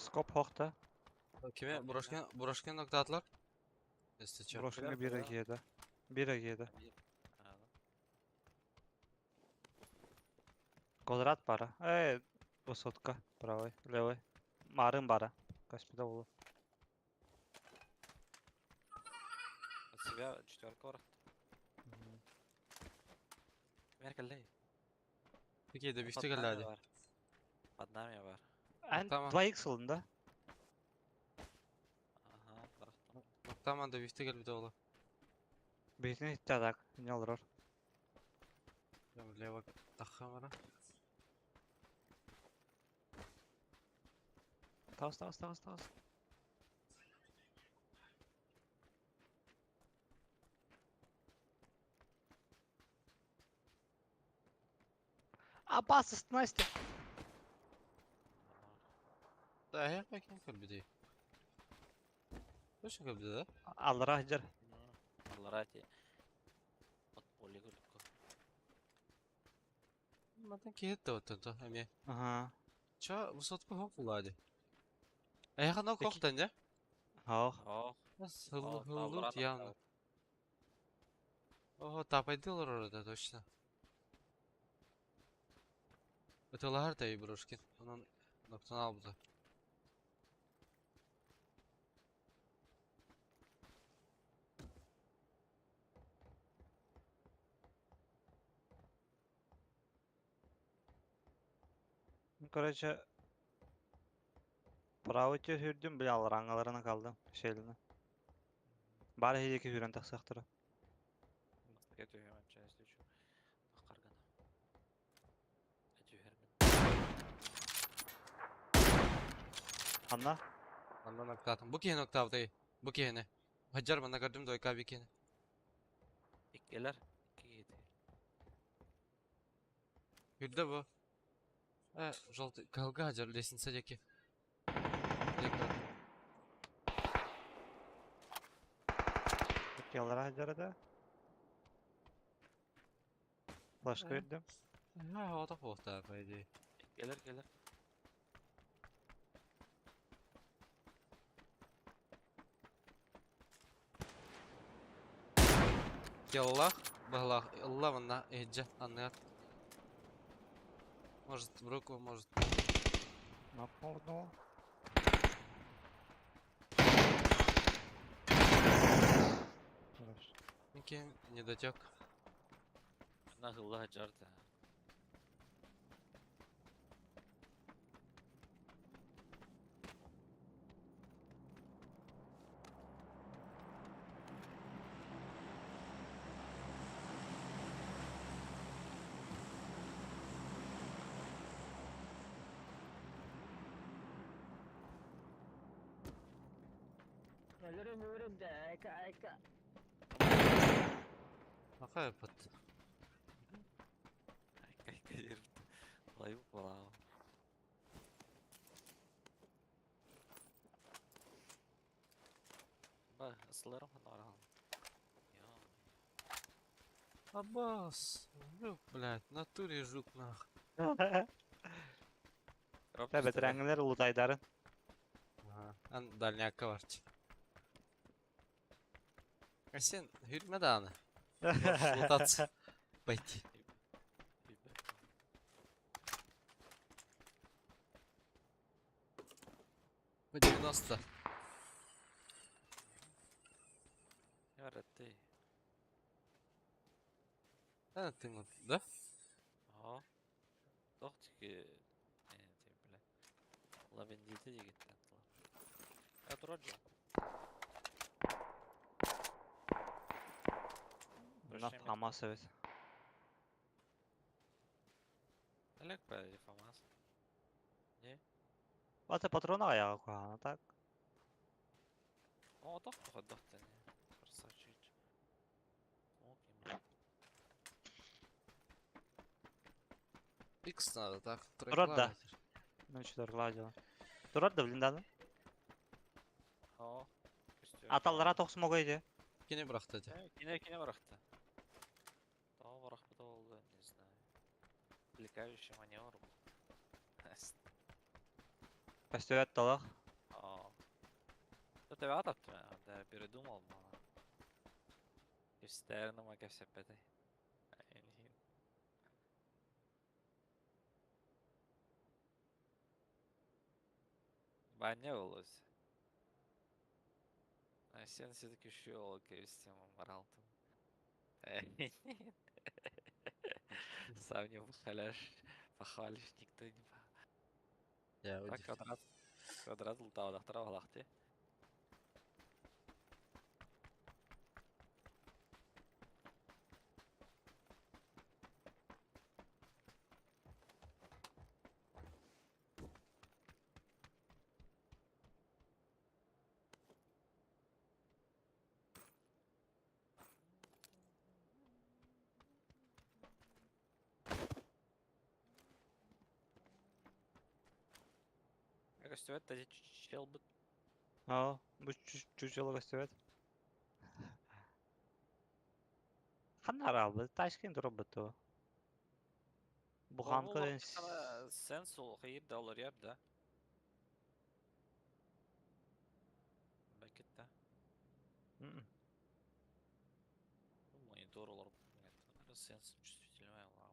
Skop hochta. Kime? Broşken nokta atlar. Estече. Broşken'e 1 2'de. 1 2'de. Квадрат пара. Высотка. Правый, левый. Марын бара. Каспида болу. От себя четверка var. Меркелей. Peki de bifte Под geldi нами hadi. var. Под нами var. En Tamam. 2x yılında. Aha, bıraktım. Tamam da bifte gel bir de ola. Beytine hitti adak. Ne olur or. Leva takha var. Tavs. Опасность, Настя! Да, я bakayım kalbide. Точно kalbide да? Аллара жер. Алларати. От поле гулко. Madan kilit de oturdu. Ами. Ага. Ча, высотку хоп влади. А я хана Peki. koktan ya. Ох. О, Нас о, hıllı Алларати явно. Ого, тапайдылар orada точно. Öteler de iyi Broşkin. Onun noktanı al bu da. Короче, право те хүрдüm bile alır angalarına kaldım şeyline. Bari heyeki hüren taksaqtırı. Мастыга түйемем чайыз дүйчү. Ақаргана. Әтүйермін. Anla. Andan nokta atın. Bu ki nokta avdayı. Bu ki ne? Hacer bana gördüm de oyka bir ki. Иккелер. Икки кейті. Hürde bu. Желтый. Калга Hacer лестница деки. Peki allara hacara da. Flash hürdüm. Ha, o da pohta по идее. Иккелер, келер. Яллах, бахлах. Allah bana ehce anlayat. Может бруку, может. Nok oldu? Хорош. Minki недотек. Мына хылла жарды. Aka yapıt. Икка ерді. Лай бұп балау. Ба, ысыларым хана арағын. Аббас. Жук, блядь, в натуре жук нах. Tabi trenler Uludaydar'ın. Ага. Ан дальняка varç. А sen hürme dağını. Шутац. Пойти. По 90. Ярытты. Ты вот, да? Ага. Doch тики... Не, тип, бля. Лавендиті дегеттен. Я тұрады жол. Bunlar Hamas evet. Элек бә, ефамас. Batı patrona ayağı koyana tak. О, doch тұға доқты не. Красавчик. Смоким. X надо, так? Турат да. Трек Ben şu gладила. Durad da blindadı. О. Atallara tok smogaydı. Kine bıraktı hadi. Кине барақты. Тағы барақпы да болды, не знаю. Отвлекающий маневр был. Пестövət dalaq. Да тебя атаптым, да передумал, мана. Üstlerine maka sepete. Ben ne olursa. А sen все-таки щелк, и всем моралтом. Сам не похвалишь, никто не Ya Так, квадрат лутал, да, второго лахте. göstebet de çel bit. Ha, bu cüz yola göstebet. Kanlar aldı. Taşkent robotu. Bu hankı ben Sen sol hayır da olur yap da. Belki de. Bu monitör olur. Sen чувствительный лав.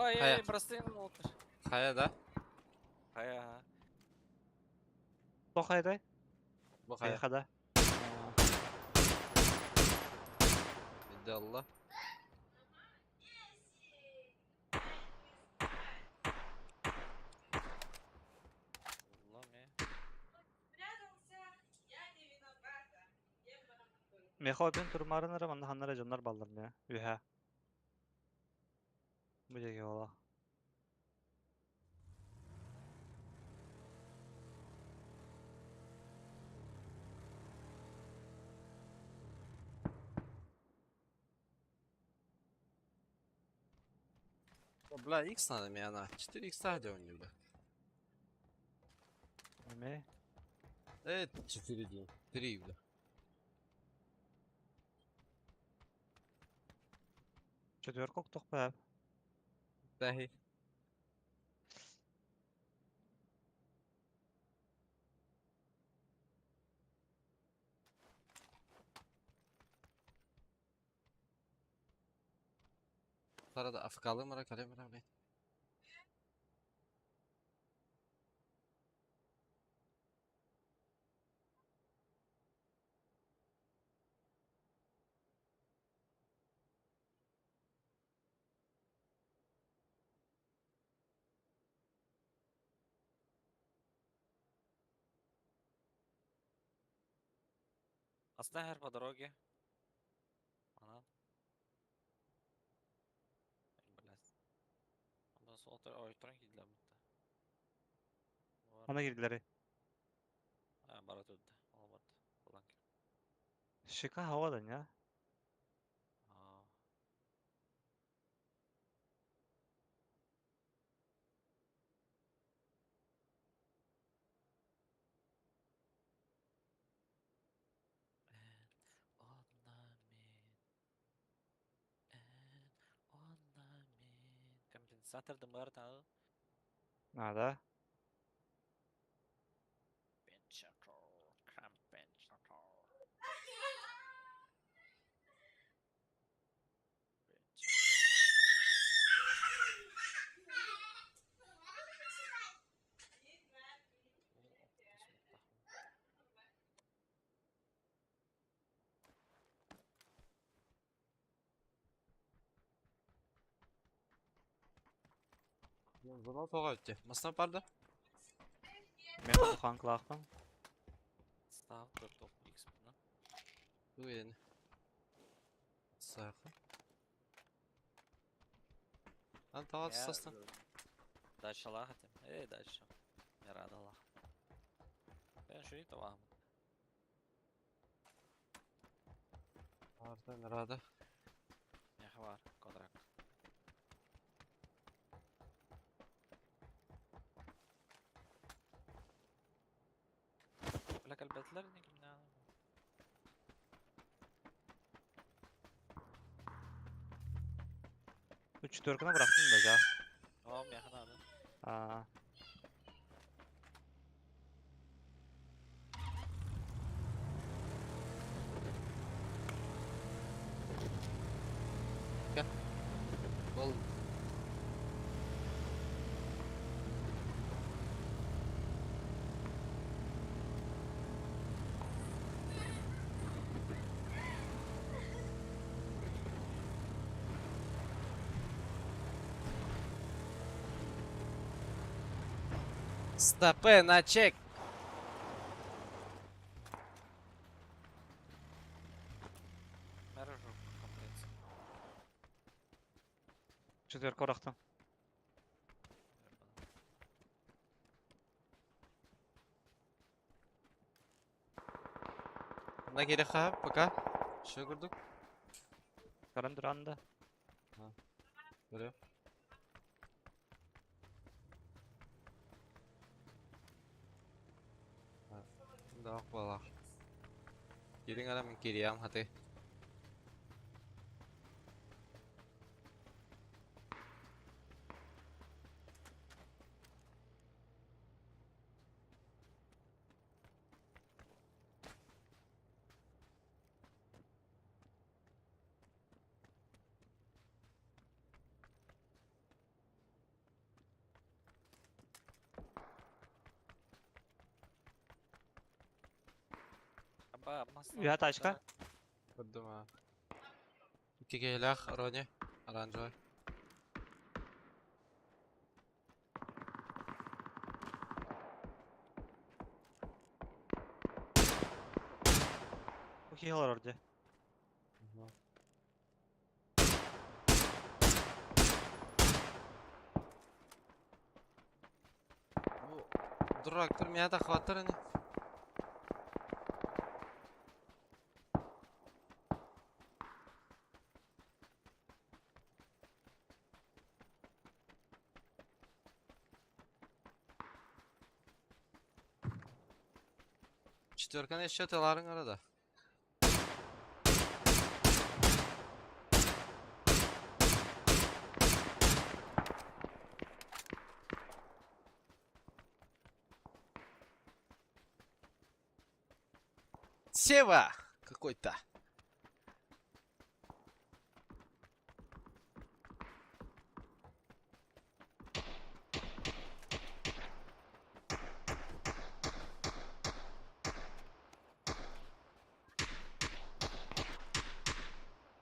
Ай, Кая? простые минуты. Kayada. Кая. Tokayda. Bu kaya. Kayakada. Bildi Allah. Ulan ya. Mehopin turmarınırım anda hanlara canlar ballarım ya. Ühe. Bu dege ola. Bla X nadım yana. 4X hadi oynuyor bu. Neme? Evet 4 diyeyim. 3 bile. Четверкок тохпап. Dahi. Sonra Afrikalı mı kalem mi? Оставь по дороге. Она. Блядь. Ondan sonra oyturan gidiler bitti. Ona girdileri. Ha, barat öldü. Olmadı. Ulan ki. Şika havadan ya. Aa. Компенсатор дымар тағы. Nada. Компенсатор. Buna toğa ötü. Masna parda. Men bu hanklaqım. Став готов X bunu. Bu yeni. Sakın. Lan tava tutasın. Дальше лахатим. Дальше. Не рада лах. Ben şurayı da var mı? Arda nerede? Ne var? Kodrak. Plak elbetler ne kim ne? Bu четверканы bıraktım da ya. Tamam yakın abi. Aa. Bol. Стопы на чек. Мережу комплекс. Четверка оракта. Buna gerek ha пока. Şey gördük. Karın duranda. Görüyor. Đó voilà. Jadi nggak ada mikir yang hati. Aba masna. Ya taşka. Gördüm ha. İki geylak aranı. Aranjoy. Bu iki var orada. Bu duraktır mı da xatir hani. Четверка eşya taların arada. Сева какой-то.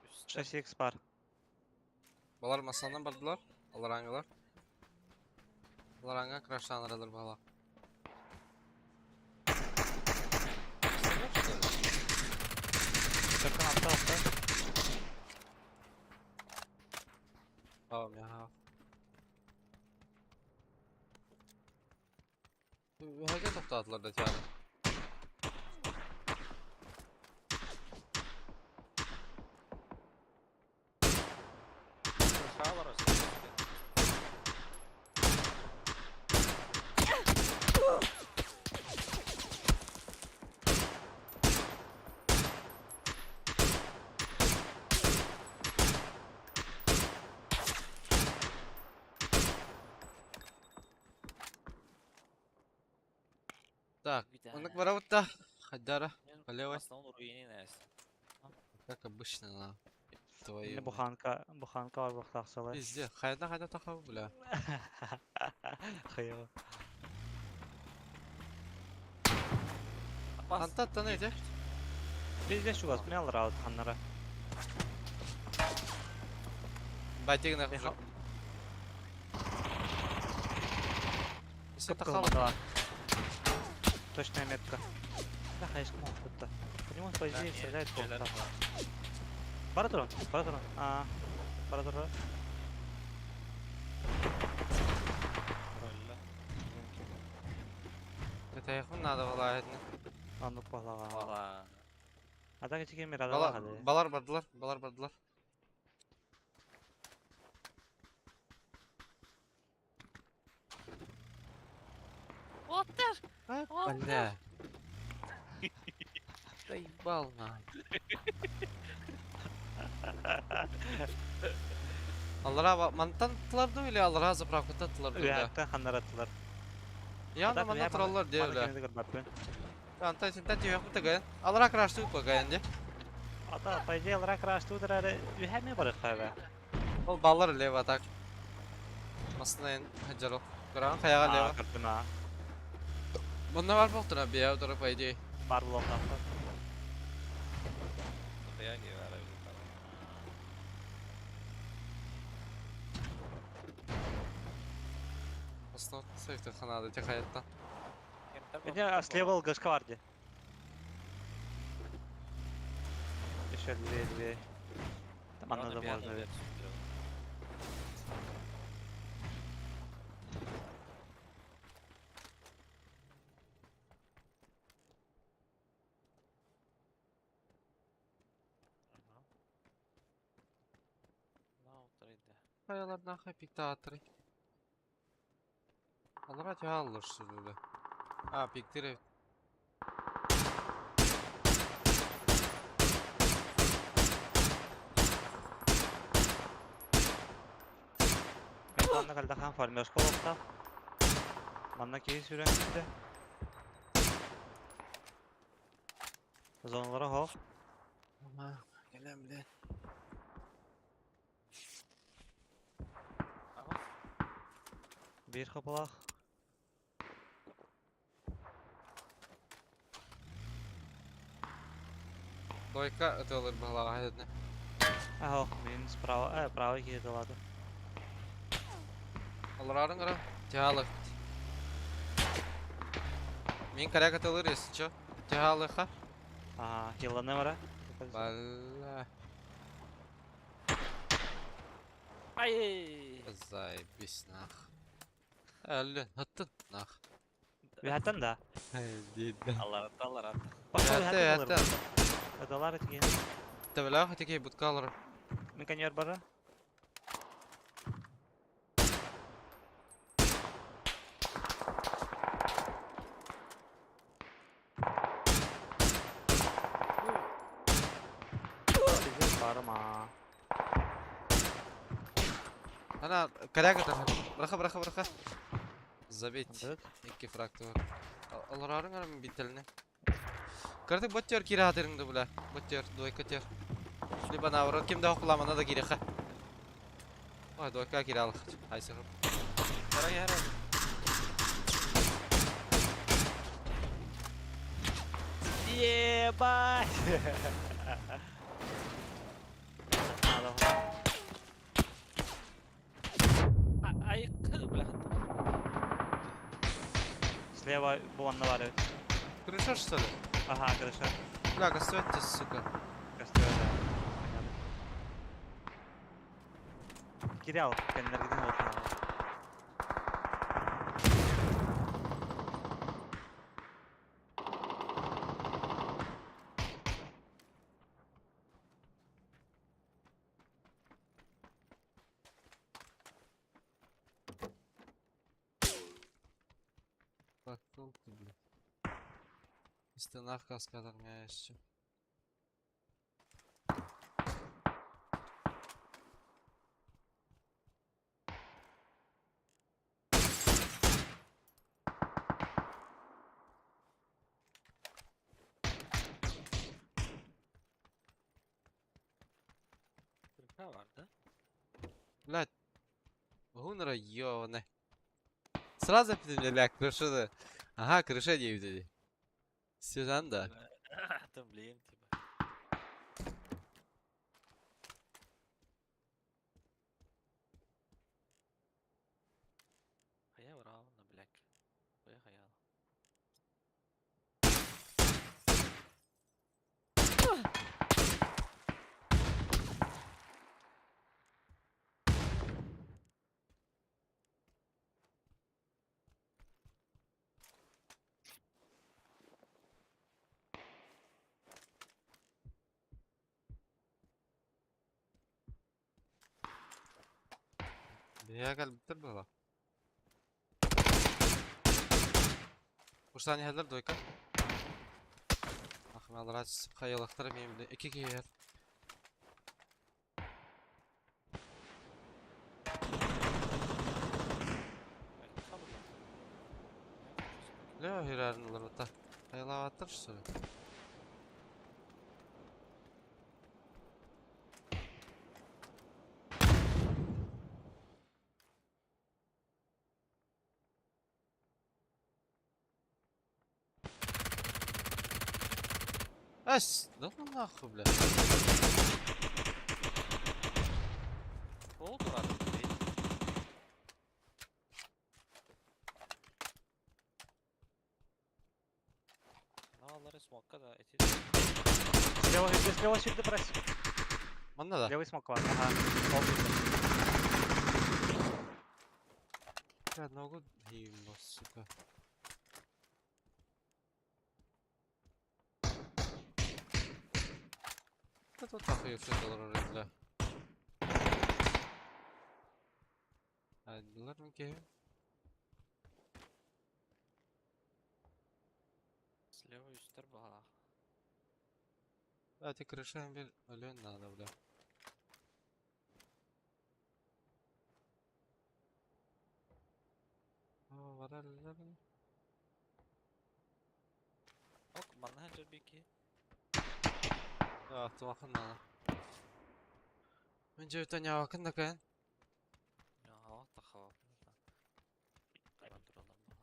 Üstte. 6x var. Balar masandan bardılar. Alır hangiler? Alır hangi crashlanırılır bala. Çöpten altta. Tamam ya. Herkes toxtatdılar da yani. Aşağı var aslında. Так, Bir он tane. ворот-то. Хадара. En Полевой. основном руини neyse. Как обычно, на. Твою. Yine bu hanka var bak taksalar. Пиздец. Хайда тахау, бля. Kıyama. Bas. Антат-то нейdi? Biz de şu gaz ne alır abi hanlara. Байтигна Eha- уже. Все Çok тахау. kalmadı var. Точная метка. Да, хайшка могут это. По нему по идее стреляет Şeyler плохо. var. Баратрон. Баратрон. Öyle. Это их надо было. Anlık baklağa. Valla. Adam geçi gelmir adam var hadi. Balar bardılar. Balar bardılar. Water. Бля. Заебал на. Аллара мантантылар да öyle allara zapravka tattılar da öyle. Reaktan hanlar attılar. Yandı manda trollar diye öyle. Bana görmem. Anta sen de yok mu tagayan? Allara crash'ı bu tagayan diye. Ata по идее лрак раштудыр әле үһәме бар хәбә. Ol ballar leva tak. Masnayn hajarol. Кыран хаяга лева. Кыртына. Bunda var bultuna bir ya dura по идее. Бар блоктан. Buraya gibi var öyle. Основа сейфте ханады те hayattan. Эти слева лгашка варди. Еще две. Там надо можно. Ведь. Kayalar nahı piktatırı. Alara çalır şurada. Ha piktire. Kanka kaldı kan farmıyorska olsa. Manna keyi süren gitti. Zonlara hop. Ama gelen bile. Bir kapılaq. Дойка ötülür bağlağı hayatını. Aho, min справа, право киді ладу. Alararın qara. Çalı. Min karyak ötülür yesin ço. Çalı ha. Ага, хилланы бара. Бала. Ай! Заебись нах. Әлі, hıttın nах. Bir hatan da. Дейді. Allah Allah. Bak, bir hatan Әтті. olur. Adalar etki. Тәбілі хотеке будка алыр. Min kanyer bara. Bizim barma. Ана, карyak ötür. Быраха. Забить. Evet. İki fraktı var. Alararın qara min bitelini. Kartık botyor kiri hatırında bula. Botyor, doyka tyor. Либо наоборот, kimde hokulamana da giri ha. Oy, doyka kiri alık. Hay sıkım. Para yer. Yeah, bye. Ayıkı bile. Слева вон наваливает. Крыша что ли? Ага, крыша. Бля, готовьте, сука. Костер, да. Понятно. Кирял, энергетин вот. Пошёл ты, бля. В стенах каскадом еще. Ne vardı? Блядь. Гунра, ёваны. Сразу определяю, крыша да. Ага, крыша 9. Сюда, да. Там блин, типа. Хая врал на бляк. Хая хаял. Я kalbittir baba. Kuştan yerler doyka. Akmalar aç kayalıkları benim de 2 yer. Ne o hirarın olur hatta. Kayalığa attır şu soru. Ась, да ну нахуй, бля. Oldu var. Ары смокка да эти. Слева сюда прess. Манда да. Левый смок var. Ага. Sol sürde. Одного гимна, сука. Это так и все доллары, да. А доллар мики? Слева üstter baha. А ты крыша бил, блин, надо, бля. О, варалар. Ok manna hajar biki. Да, tuhafın ana. Önce bir tane yakın da kan. Ya hava da hava. Karan duralım baha.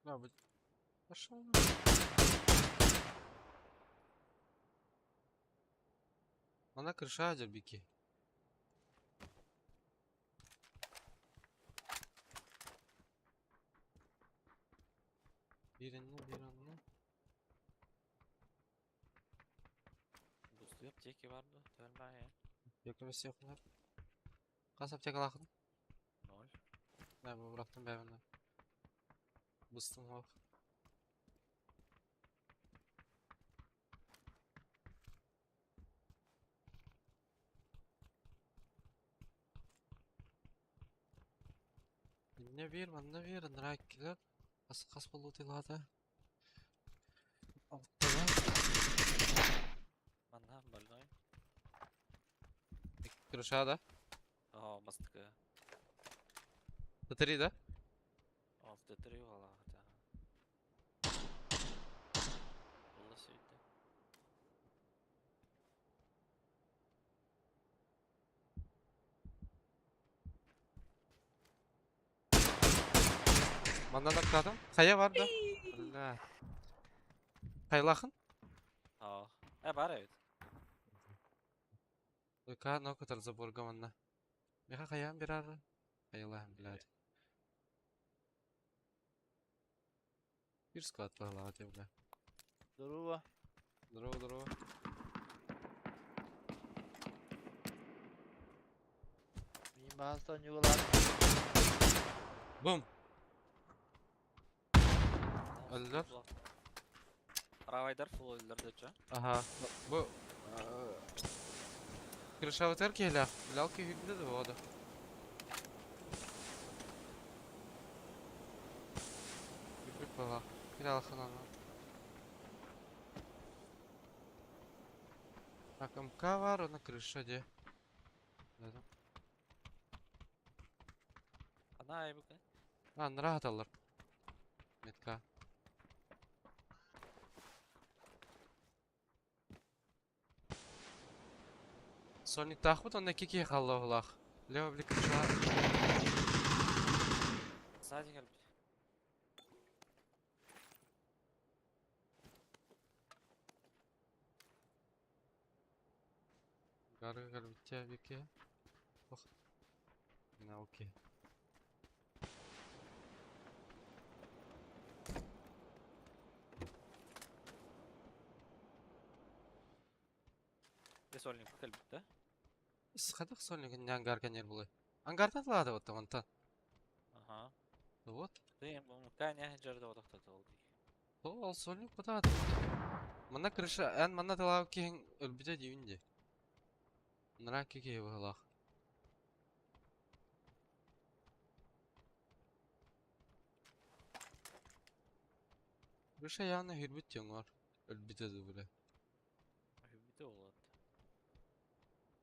Ya bu. Aşağı. Ana крыша acaba biki. Birini. Boost'u apteki vardı. Tölmen ya. Yakıbısı yoklar. Kasap tek alakın. 0. Ben bu bıraktım ben onu. Bıstım bak. Ne bir, bana bir, nırak kiler. Kas bulu tilada. Altta var. Manna больной. Крыша, да? Ага, мастка. Т3, да? В Т3 вала хотя. Было сүйді. Mandan atladım. Kaya var da. Bля. Kaylakın. Ага. Бар evet. Ка, но который забор гаманна. Меха каям бирар. Кайлахым, блядь. Bir squad var la hadi bля. Здорово. Здорово. Min bazıdan yuvalar. Bum. Öldüler. Равайдар full öldürdü çö. Aha. Bu. Крыша вот эрки ля. Лялки видно да вода. Bir pala. Киралахын ана. Так, МК var, ona крыша де. Да. Ana ayı bu. Lan rahat alır. Metka. Sonic тахбыт, онда кеке халлахлах. Лево бли крыша. Сзади гel. Garı galbitçe beke. Oh. Yine okey. Ресольник gel bitti. Сходах Sonic не ангар канер булы. Ангардан лады вот там антан. Ага. Вот. Дым bu mukanya hajarda odaqta oldu. То ал Sonic куда? Мана крыша, эн мана талау кең өлбүдө дейүнде. Нара кеке булах. Крыша явно хирбит теңор. Өлбүдө булы. Bitti oldu.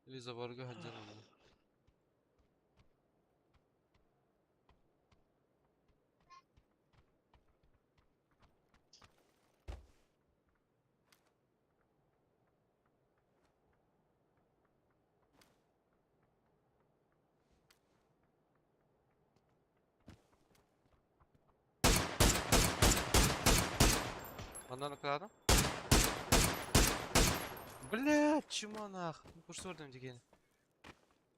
Или заборга хаджан onu. Ondan nakladın? Блядь, чему нах? Ну что там деген?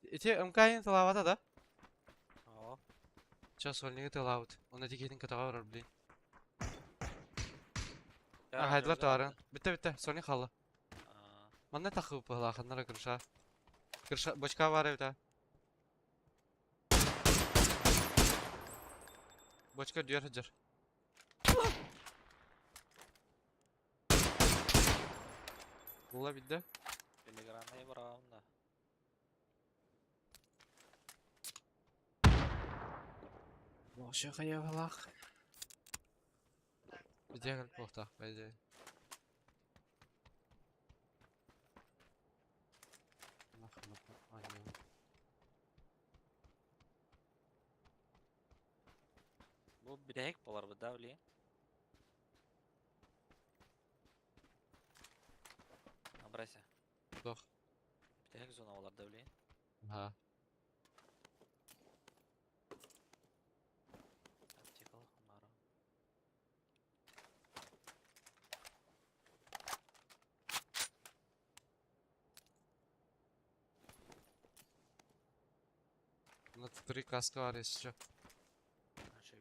Эти МК-ны талавата да? Ага. Сейчас вольнее ты лаут. Он эти кетин катавар блин. Yarın Haydiler gözü aldı. tarın. Bitti. Sonra kalla. Aa, Manne takıp pıhla kanlara kırışa. Kırışa boşka var evde. Boşka diyor hıcır. Bulla bildi. Telegram'da bırakım da. Boşa kaya balak. Bir de gel pohta. Bence. Bu bilek bolar bu davli. Abrася. Doch. Bilek zona bolar davli. Ha. Tactical Hamaro. Bunda 3 kaskı var yaşayacak. Şey,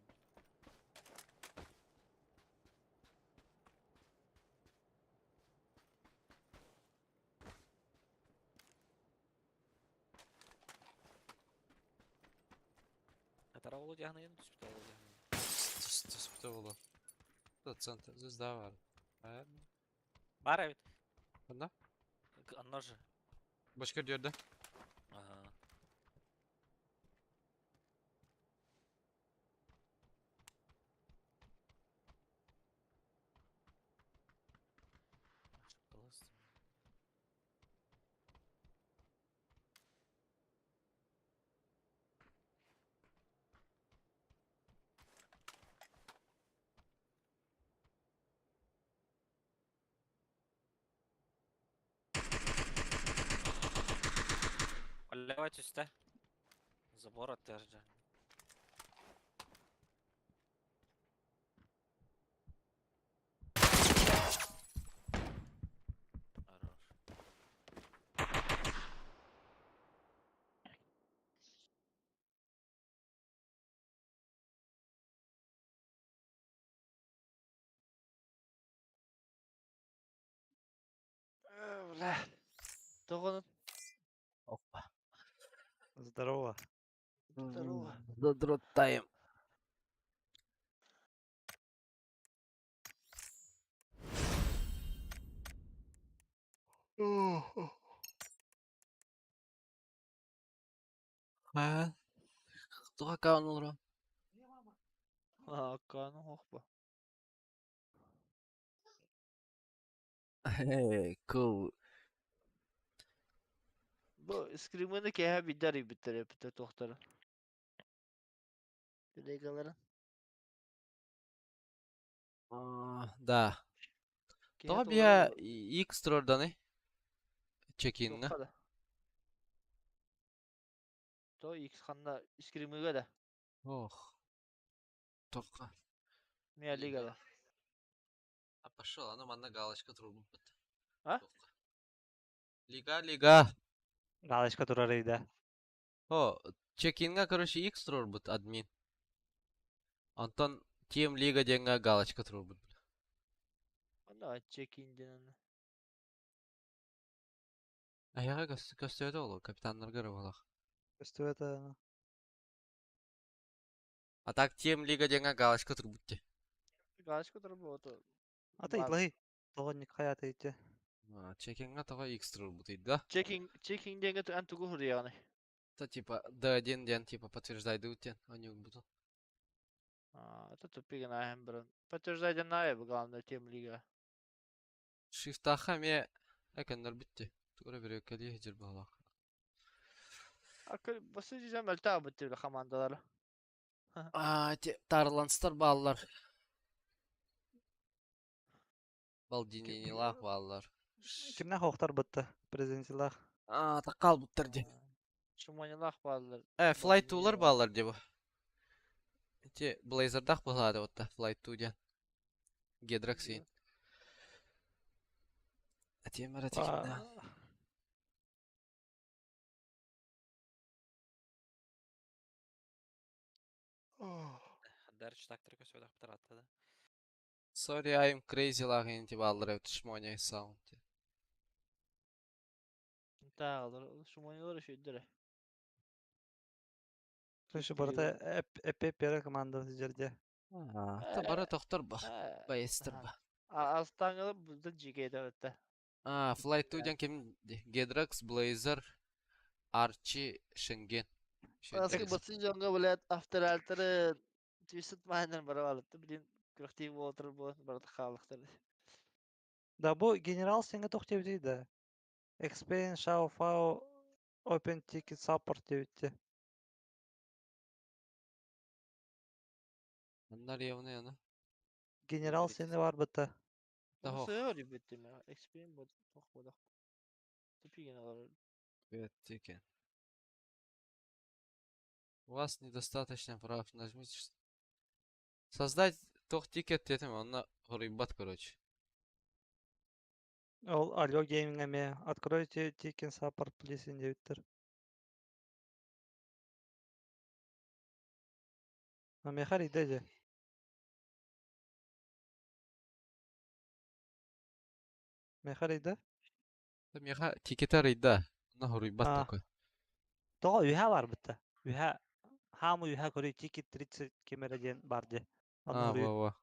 Катара болу жағына енді түспіті болу жағына. Түспіті болу. Процент звезда var. Наверное. Бар evet. Bunda? Onlar же. Başka diyor da. Aha. Açıp kalırsın. Оливать üstte. Забор отдержи. Хорош. Бля. Тоғын. Опа. Здорово. Здорово. Задротаем. Ha. Tuha kawan olur. Hakan'ın hokba. Hey, cool. Bu scream'ını ki ha bir dari bitir yapıtı tohtarı. Dilegaların. Да. Tuha bir ya X trordanı. Çekinle. Tohtada. To X kanla scream'ı da. Oh. Tuha. Miya ligada. А пошел, она манна галочка трубу. А? Лига. Галочка турарıydı. О, чекинга, короче, X трорбут админ. Антон Team Liga деньга галочка трубут. Valla çekinden onu. Аяга көстөдө болу, капитандарга болу. Üstüve А так Team Liga деньга галочка трубут. Галочка турабı o da. Ата Бар. итлай. Тоғынник хаят етті. Чекинга того X трубут, да? Checking denge en tugu hur yani. То типа D1 ден типа подтверждай дутен, а не буду. Это тупик на hem bir. Подтверждайте на я bakalım Team Liga. Shift ме экендер битти. Тура бере кали хижир бала. Akıl basit diyeceğim elta bitti komandaları. Тарланстар баллар. Балдинилах баллар. Кімнен хоқтар бұтты? Президентілах. Такал буттар де. Шуманилах bağlılar. Flight 2'lar баллар де bu. Blazer'дах булады вот Flight 2 ден. Гедраксин. Темір атекімді. Дәрч тактор көсөйдәк тораты да. Sorry, I'm crazy лагын тип алыр тишмоня sound. Тағылыр, шуманилар үшейдірі. Слушай, барыта эпеп бере командасы жерде. Та бара тоқтар ба. Байыстыр ба. Астаңылы бұлды жекейді өтті. Flight 2'dan kim? Gedrex, Blazer, Archie, Schengen. Аскы басы жоңға білет, автор альтары Twisted Miner бары алыпты. Білін күріқтей болтыр бұл, барды қалықтыр. Да bu general сенге тоқтеп дейді. Expand, Shao Fao, Open Ticket Support дейді. Bunlar явно yana. General сенде бар бітті. Daha Осы өр беттім я. XP болды, тоқ болды. Тупиген алар. Ticket. У вас недостаточно прав. Нажмите. Создать тиcket дедім, онна ғұрибат, короче. Ол Allo Gaming әме. Откройте Ticket Support, please, deyiptir. Мехар идеже. Мехар иде? Меха тикетер ида. Онна ғұрибат А. такой. Тоға үйә бар бітті. Үйә, хамы үйә көрі Ticket 30 кемереден бар де. Во.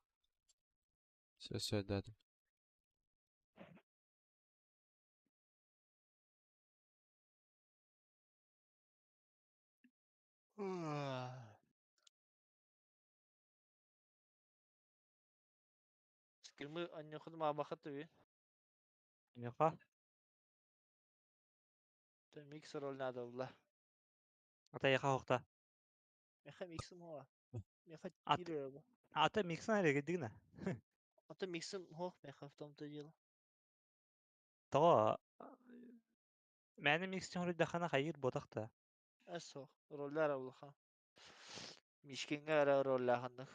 Все, дадым. Скилмы аннюхыды мабақыты бі. Меха. Миксер роль надо было. Ата яқа хоқта. Меха миксим хоға. Меха Ат- тирер бұл. Ата миксін әрегі дегіне. Ата миксим хоқ меха в том-то дело. Тоға. Мәні микстен хүрі дақана қайыр бодақта. Әсо, роллар абылха. Мишкенге әрі роллар қандық.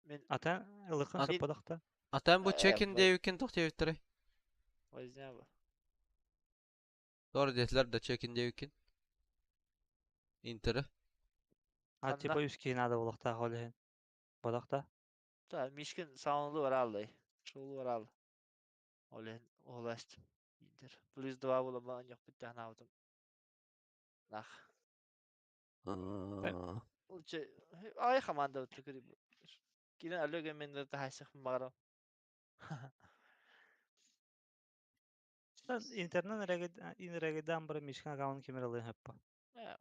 Мен Ата ылықын Ат- қып бодақта. Атам bu check-in deyuken to'xtayibdir. возня бұл. Doğru dediler de check-in deyuken. Inter'i. А Анда. типа үскей надо болақта қолайын. Бодақта. Та, Мишкен сауынлы бар алдай. Шоулы бар алды. Олен, оластым. Индер. Плюс 2 бола ма, жоқ бітті ана аудым. Нах. Лучше, ай команда өтлі көрі. Келен әліге мендерді хайсықпын бағарам. Интернен инрегеден бір мишкен аккаунт кемер алайын хеппа.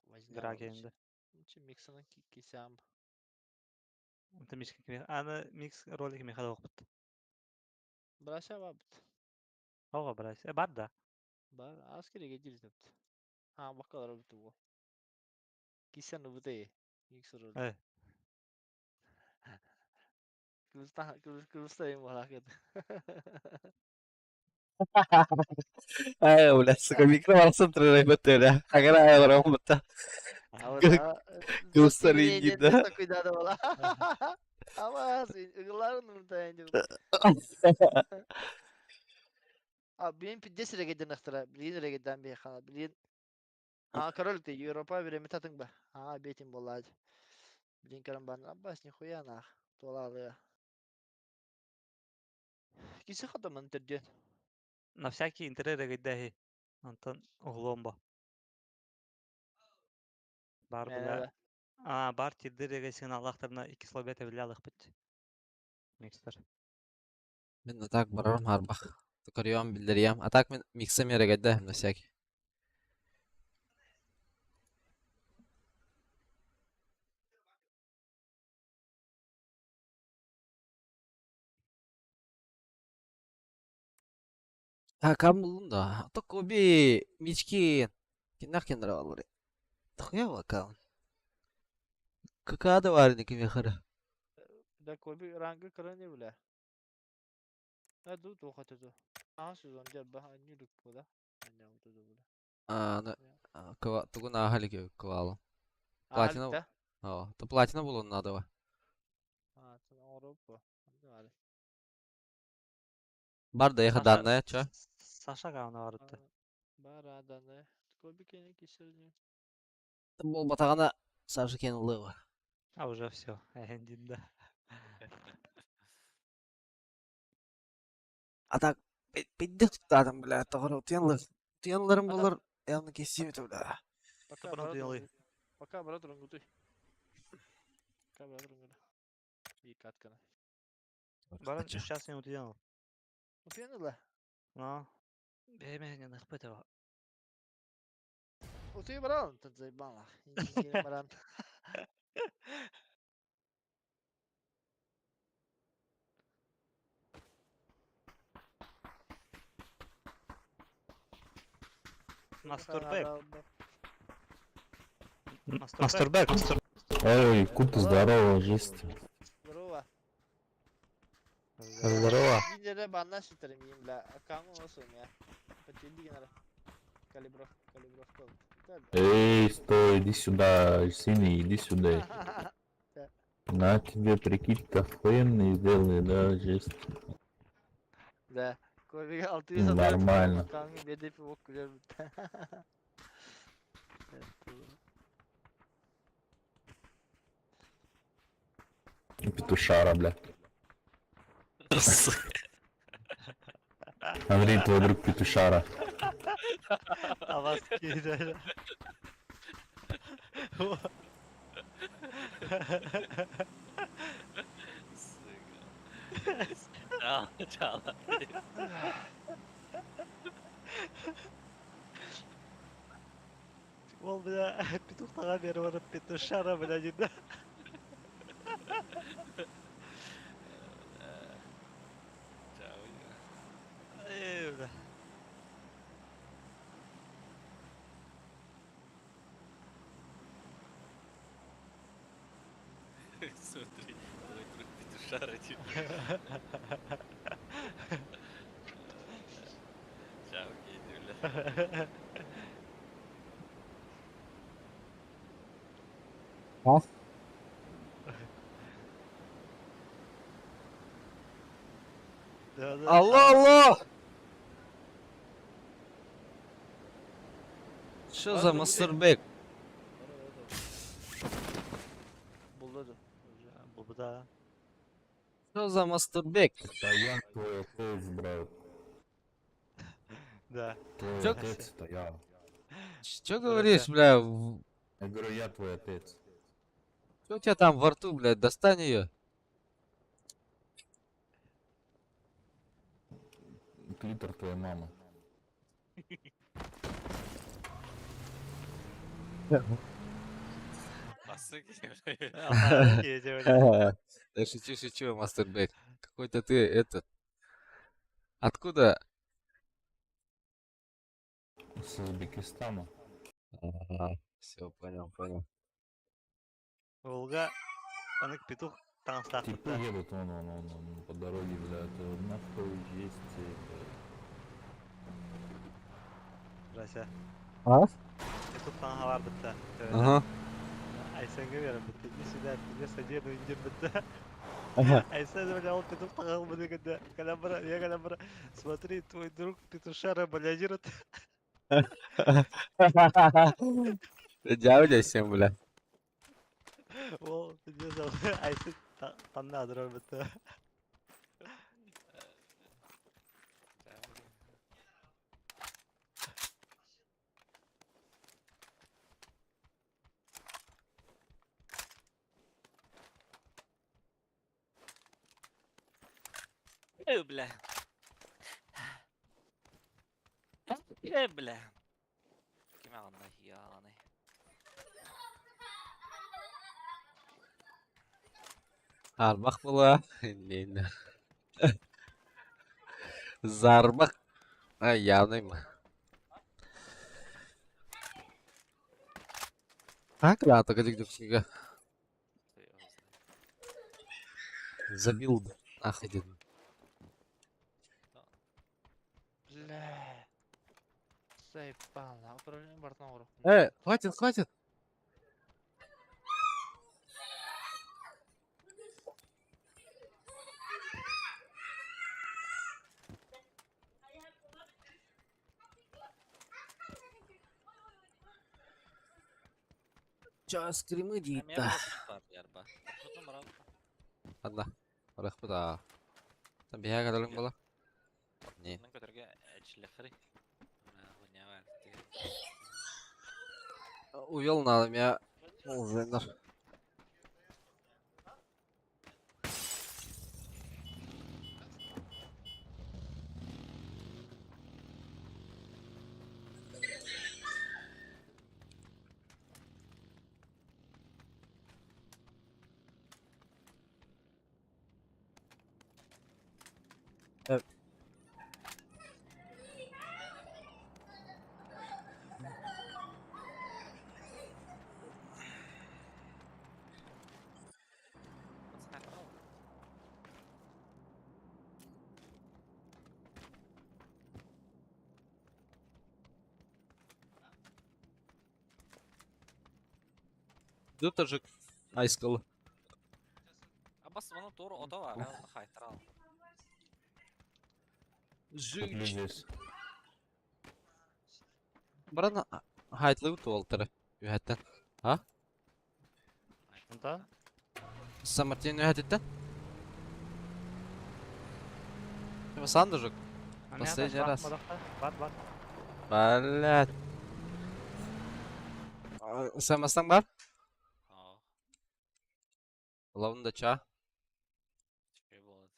Возня Грак бұл. енді. Лучше миксінің кесем. Ата мишкен кемер. Аны микс ролик мехада оқыпты. Браша ба біт. Оға бірайс. Бар да. Бар, аз кереге дилдіпті. Баққалар біті бұл. Кесен бұты. Миксер роль. Кылыстайым бала кеді. Ay, ulah suka mikro langsung betul dah. Agar ay orang betul. Göstereyim gitu. Cuidado bala. Ama ıgıların unutayın. Benim pidde sıra giden aktıra. Bilin öyle giden bir yakala. Bilin. Karolukta Europa bir mi tatın ba. Betim bolladı. Bilin karın bana. Abbas nihуя нах. Долалы. Кисы хатаман терден. На всякий интернет регедехи. Антон оғломба. Бар Мәне біля. Бар тирді регесін Аллахтарына 2 слобет әвілі алық біт. Микстер. Ben de tak bararım harbak. Tukarıyorum bildiriyem. Atak men mixem yere geldi hem de sek. Kam buldum da. Tak obi Мичкин. Кинах kendara alır. Tak ya bakalım. Kakada var ne kim yakara. da kobi rangı kıran ne bile. Ha dur dur hatı dur. Sezon gel bah nyuduk bu da. Anne oldu da bu da. Ne kava tugun ahali gibi kavalım. Platina. Altta. To platina bulun надо var. Sen Avrupa. Hadi hadi. Бар да яха данная, чё? Саша қауына бар бітті. Бар аданы. Kobi kene kişirini. Бұл батағана Саша кен ұлығы. А уже все. Да. А так, пидде туттадым, бля, тоғыры тыянларым Ана, болар, явно кесимет, бля. пока Собран брат тыялый. Пока брат рунгутой. Пока брат рунгутой. И каткана. Баран 3 час минут идем. Упьяный ла? Но. Беймеген испытывал. Утый баран, тот заебал нах. Инженер баран. Мастурбек. Мастурбек. Ой, кут, здорово, жесть. Здорово. Здорово. Инженер банна шитерим им, бля. Каму носу меня. Потели генера. Калибровка. Эй, стой, иди сюда, синий, иди сюда. На тебе прикидка охуенный сделали, да, жесть. Да. Ковига 600 отдает. Нормально. Каму беды пивок кулер. Петушара, бля. Андрей, твой друг Петушара. А вас кидали. Чало, чало. Ол, бля, петухтаға бері барып, петушара, бля, дейді. Эй, бля. Смотри, твой друг петушара типа. Чао, гейдюля. Да, да. Алло! Что за мастурбек? Булдоду. Бұл бұда. Что за мастурбек? Стоян твой отец, брат. Да. Твой Чё? отец стоял. Что говоришь, бля? Я говорю, я твой отец. Что у тебя там во рту, блядь? Достань ее. Клитор твоей мамы. Масык, Аллах, киде, бля. Да шучу, мастурбек. Какой-то ты, этот... Откуда? С Узбекистана. Все, понял. Олга, анық петух таңыстақ Типы бұтта. едут он по дороге, блядь, нахуй есть. Рася. А? Петух таңға бар бұтта. Ага. Айсенге берем бұтта. Не сюда, тебе садену индир бұтта. Ага. Айсен, бля, ол петух таңға бұды күнде. Калябра. Смотри, твой друг петушара балядирует. Дядя всем, бля. Ол, не знал. Айсен таңна адырар бұтта. бля. Бля. Кime anla yalanı. Арбах была. Не. Зарбах. А, явный мы. А, клята, где книга? Забил. Охуенно. Бля. Заебал, а управление бортом урок. Хватит. Чё, скримы Hem дейт-то? yapmasın var yer bak. Hadi. Bırak bu da. Sen bir her kadarlık bola. Ne? Bundan kötürge çilekleri. Bu ne var? Uyalın alalım ya. Olacaklar. Evet. Dur tacık. Ice Cola. Bas bunun doğru oda var. Ya, onu haytıra al. Куплю здесь. Bana haytlı bu oltara. Ühetten. Ha? Bundan. Samartin ühetten. Ama sandırık. Последний раз. Бар. Блядь. Sen mastan var? Aa, Ulan da ça. şey болады.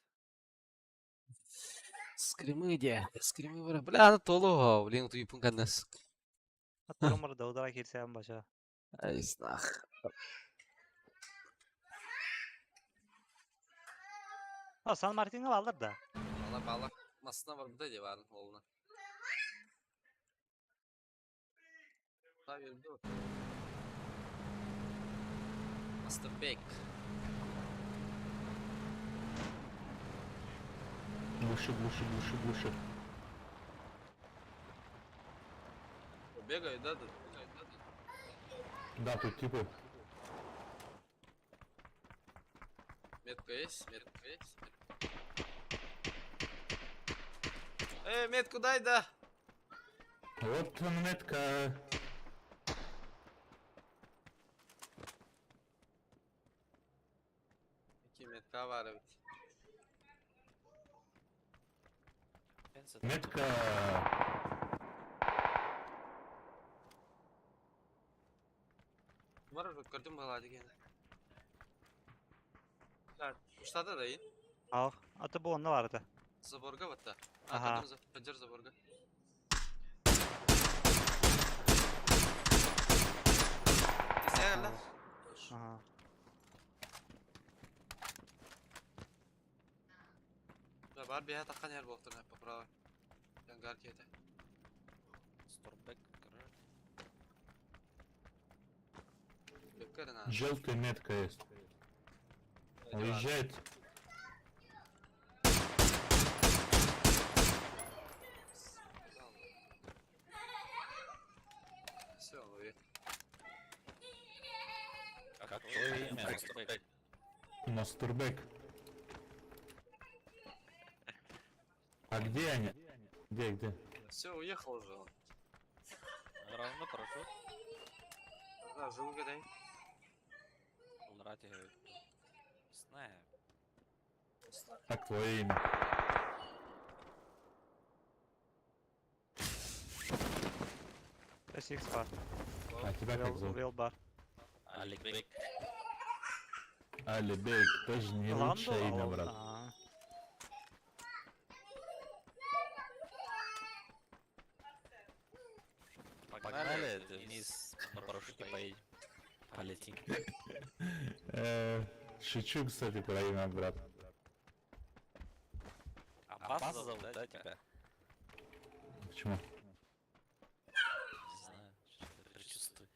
Скримы де. Скримы var. Бля, она толу. Блин, tu ipun kandas. Hatırlamır da odara girsen başa. Ay snах. Ha San Martin'e alır da. Valla bağla. Masına var burada diye var oğluna. Tabii dur. Master Bek. Глуши. Бегай, да? Да, тут типы. Метка есть? Метка есть? Метку дай, да. Вот он метка. İki metka var evet. Метка. Var mı? Gördün mü hadi gene? Ya, uçtada da in. Al. Atı bu onda vardı. Zaborga batta. Aha. Fajar Zaborga. Keseye gel lan. Aha. Ya var bir hayat akan yer boktun hep bravo. Yani garkiyete. Stormbek короче. Beklerin ha. Желтая метка есть. Уезжает. Все, вы. Как твое имя? Stormbek. Мастурбек. А где они? Где? Все, уехал уже он. Равно парашют. Да, жил гадай. Лрати. Знаю. Как твое имя? SX var. А тебя как зовут? Real бар. Аликбек. Алибек. Тоже не лучшее имя, брат. Aa. Погнали вниз на парашюте поедем. Полетим. Шучу, кстати, про имя, брат. Аббас зовут, да, тебя? Почему? Не знаю, что-то предчувствую.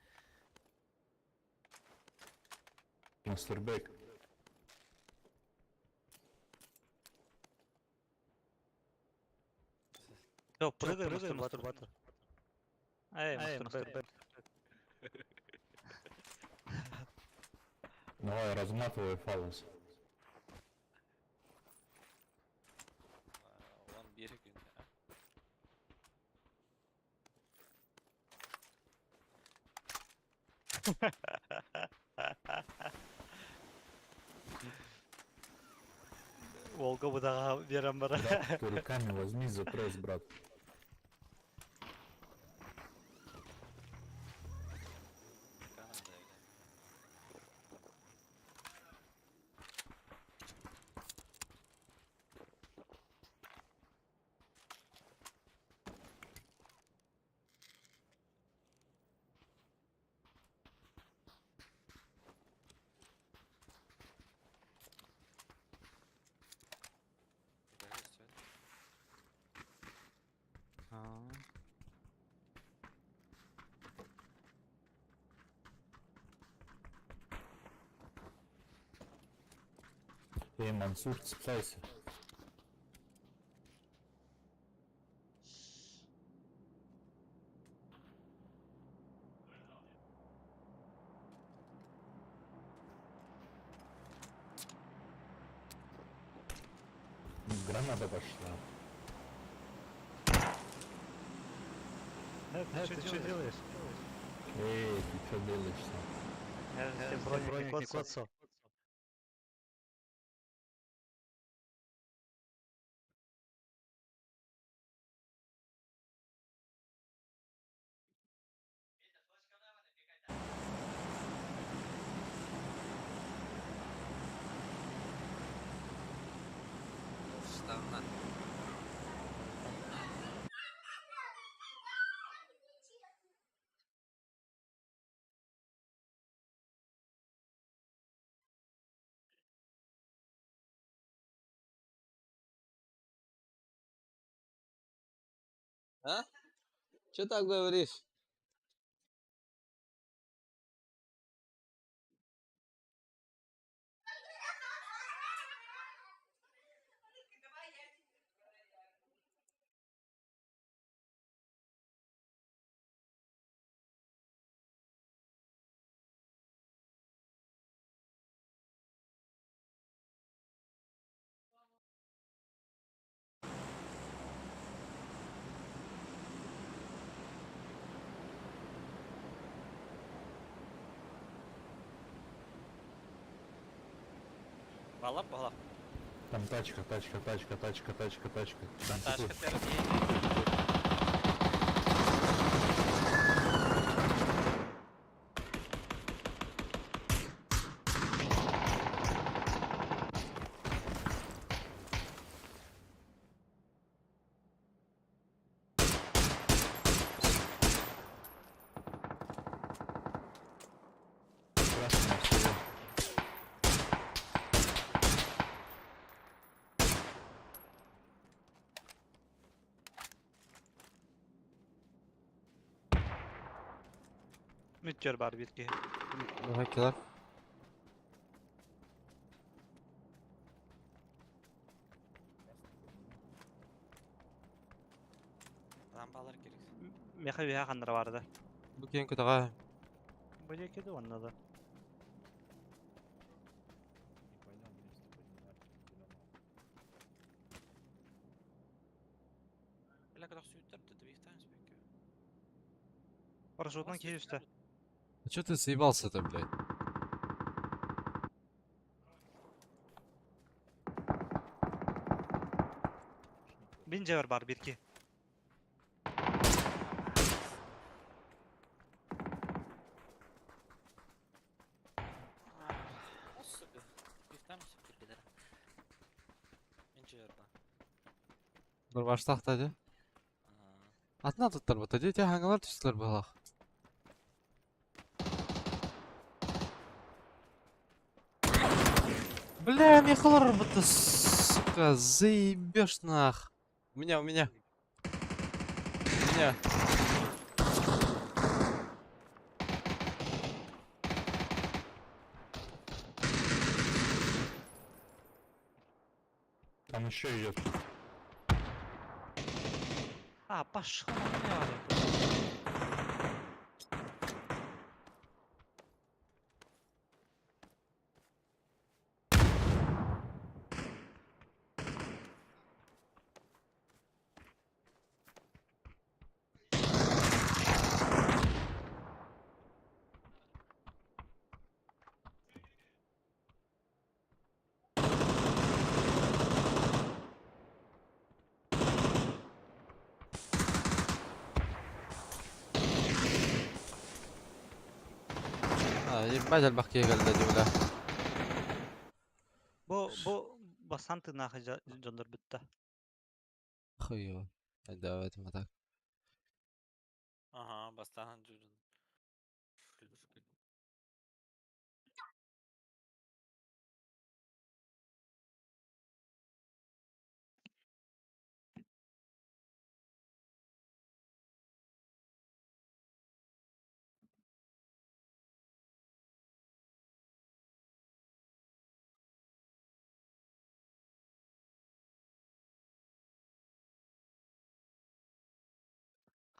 Мастурбек. Yok prıgır mastürbatör. Мастурбатор. Давай, разматывай фалос. Вон берег. Волга будаға берем бара. Брат, ты руками возьми за пресс, брат. Канада öyle. Böyle söyle. Эй, Мансур, цепляйся. Граната пошла. Ты что делаешь? Эй, ты что делаешь-то? Я тебе броник не клацал. Штанна. А? Что так говоришь? Bağlap bağlap. Там тачка. Там Taşka такой. terbiye. Красная всего. Mütçör var bir ki. Hakiler. Lambalar gerek. Meha bir hakanlar vardı. Bu keyin kudağa. Bu ceketi onunla da. Bile kadar suyu törttü de bir tanesi peki. Парашютtan key üstte. А чё ты съебался-то, блядь? Bince var bir ki. Nasıl? Bir tanesi bir gider. İnce yorba. Bir başlaq dedi. Атна туттар бу dedi. Те хаңалар түстүлөр балак. Бля, Михалар, ты, сука, заебешь нах. У меня. У меня. Там еще идет. А, пошел не var. يبقى البقية قال دولة. Bu basan tırnağı candır bitti. خيو. الدعوات متاك. Aha, bastante judun.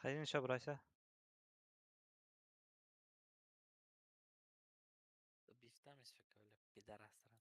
Hayır işe burası. Biften mi öyle gider aslan.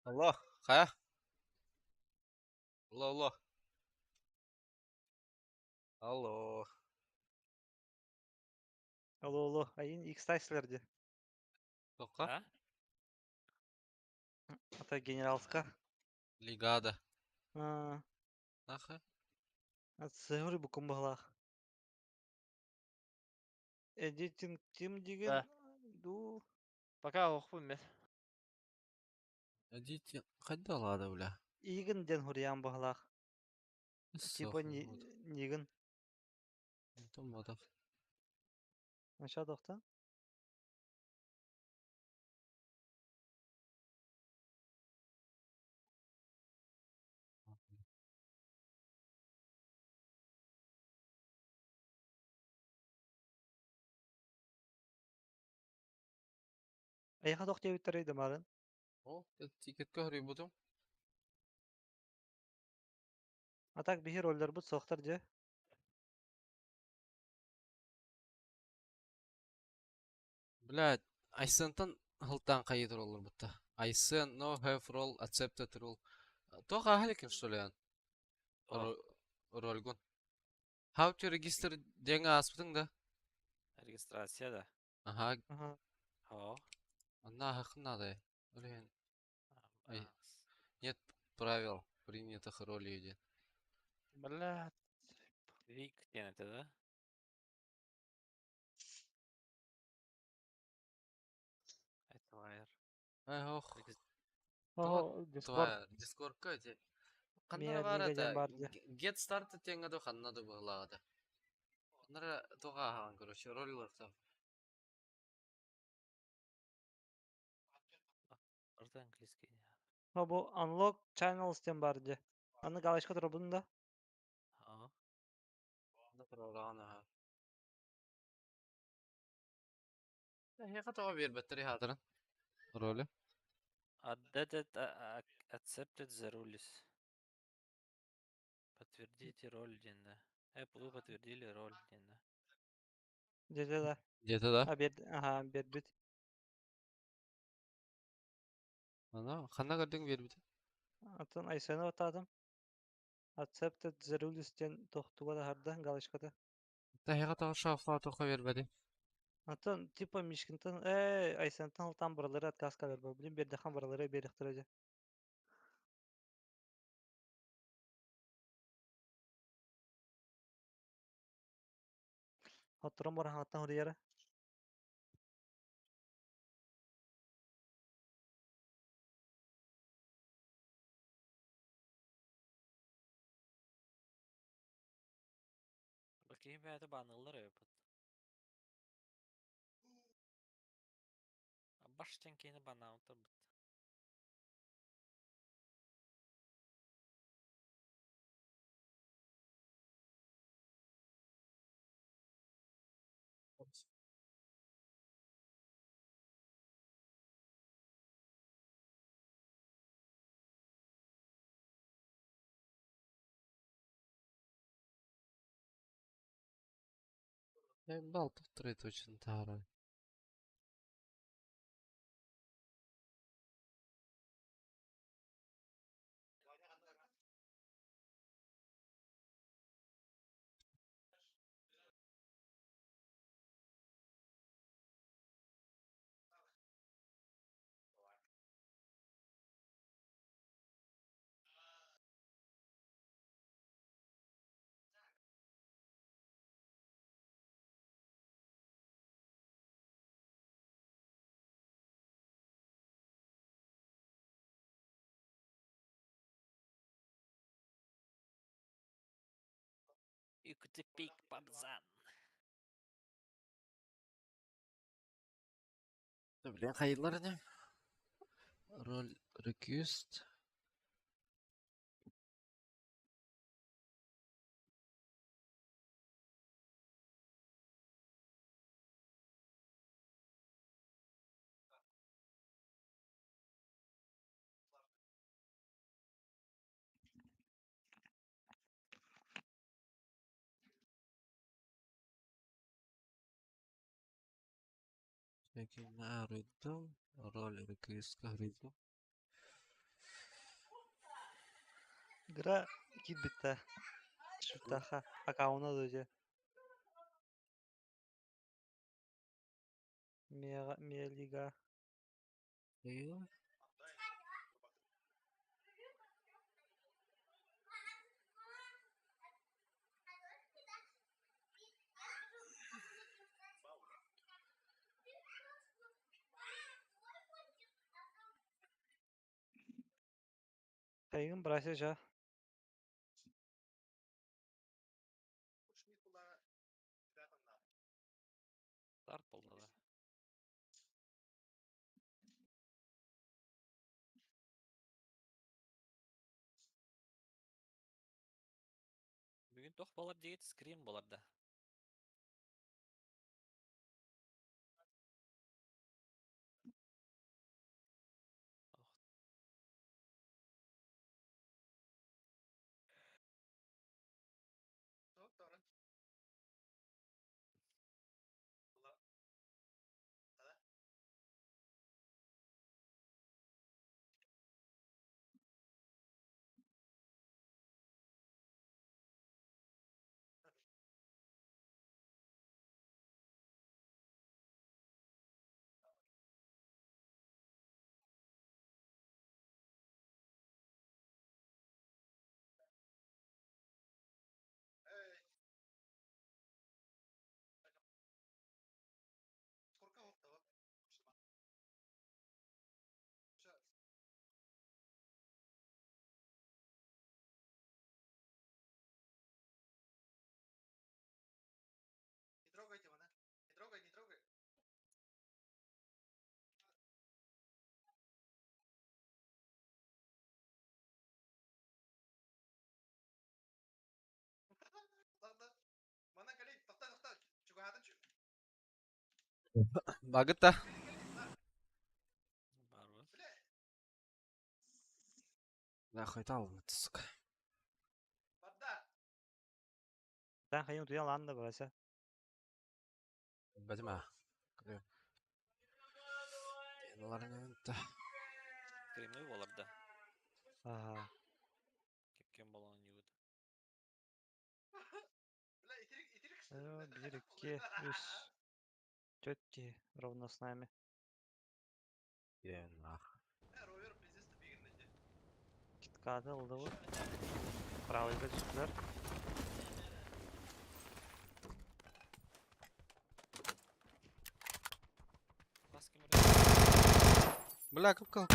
Алло, кая? Алло, алло. Алло. Алло, айын икстайсылерде. Тоққа? А? Ата генералска. Лигада. А, Нахай. сыгыры букум бағлақ. Эдитинг тим деген Да. ду Пока оқпын мен. Әдейте, қайда алады, бля? игін ден хуриян бағлақ. Типа Соқын болды. нигін. Том бодақ. Аша доқта. Айха доқ дебіттер ейді марын. О, тикетке хөрей бұдым. Атак бихи роллер бұд соқтар же. Блядь, Айсентан хылтан қайыдыр олар бұтта. Айсен, no have role, accepted role. Тоға ахалекен, что ли, О. рольгон. How to register денге аспытың да? Регистрация да. Ага, Аха. О. ана хақын надай. Блин, Ай. А, нет правил принятых ролей ден. Бля. Вик тенеті да? Это вайр. Ай, ох. Ого, Discord. Твая, Discord'ка де. Қаннары бар Мияднига ата, ден бар же. get started теңі до қаннады бұғылағады. Қаннары тоға аған, короче, роллар Орда английский. Бу unlock channels ден бар же. Аны галашка тұр бұның да. О. да программа ага. Хеқа тоға бербеттері хатырын. Ролі. Added accepted the rules. Подтвердите роль денда. Вы подтвердили роль денда. Деде да. Где-то да. Ага, бербит. Ана, қанна көрдің бербеді. Атын айсаны отадым. Accepted the rules ден тоқтуға да харды галашка да. Хеқа тоға шауфла тоқа бербеді. Атын типа мишкинтан, айсантан алтан бұралары отказка бербі. Білім бердіхан бұралары беріктірі же. Оттырым баран аттан хұрияра. Bakayım bəyədə banılır öpüt. Baştan keyini banavda bit. Бал повторит очень тара. Ükütü pik babzan. Блин, hayırlar ne? Роль request. Peki ne arıyordum? Rol request arıyordum. Гра кит битте. Шутаха. Акауна дойде. Мия лига. Кайгын брасе жа. Старт болды да. Бүгін тоқ болар дегет скрим болар да. Багыта. Бар бол. Нахуй талмыт, сука. Тан хайын туян ланда брасе. Бәдіма. Оларың өнті. Скримный болар да. Ага. Кепкен болған егіт. 1, 2, 3. 4 ровно с нами. Нах. Киткады алды бұл. Правыйға түстілер. Бас кем ұрады? Бля, көп қалып.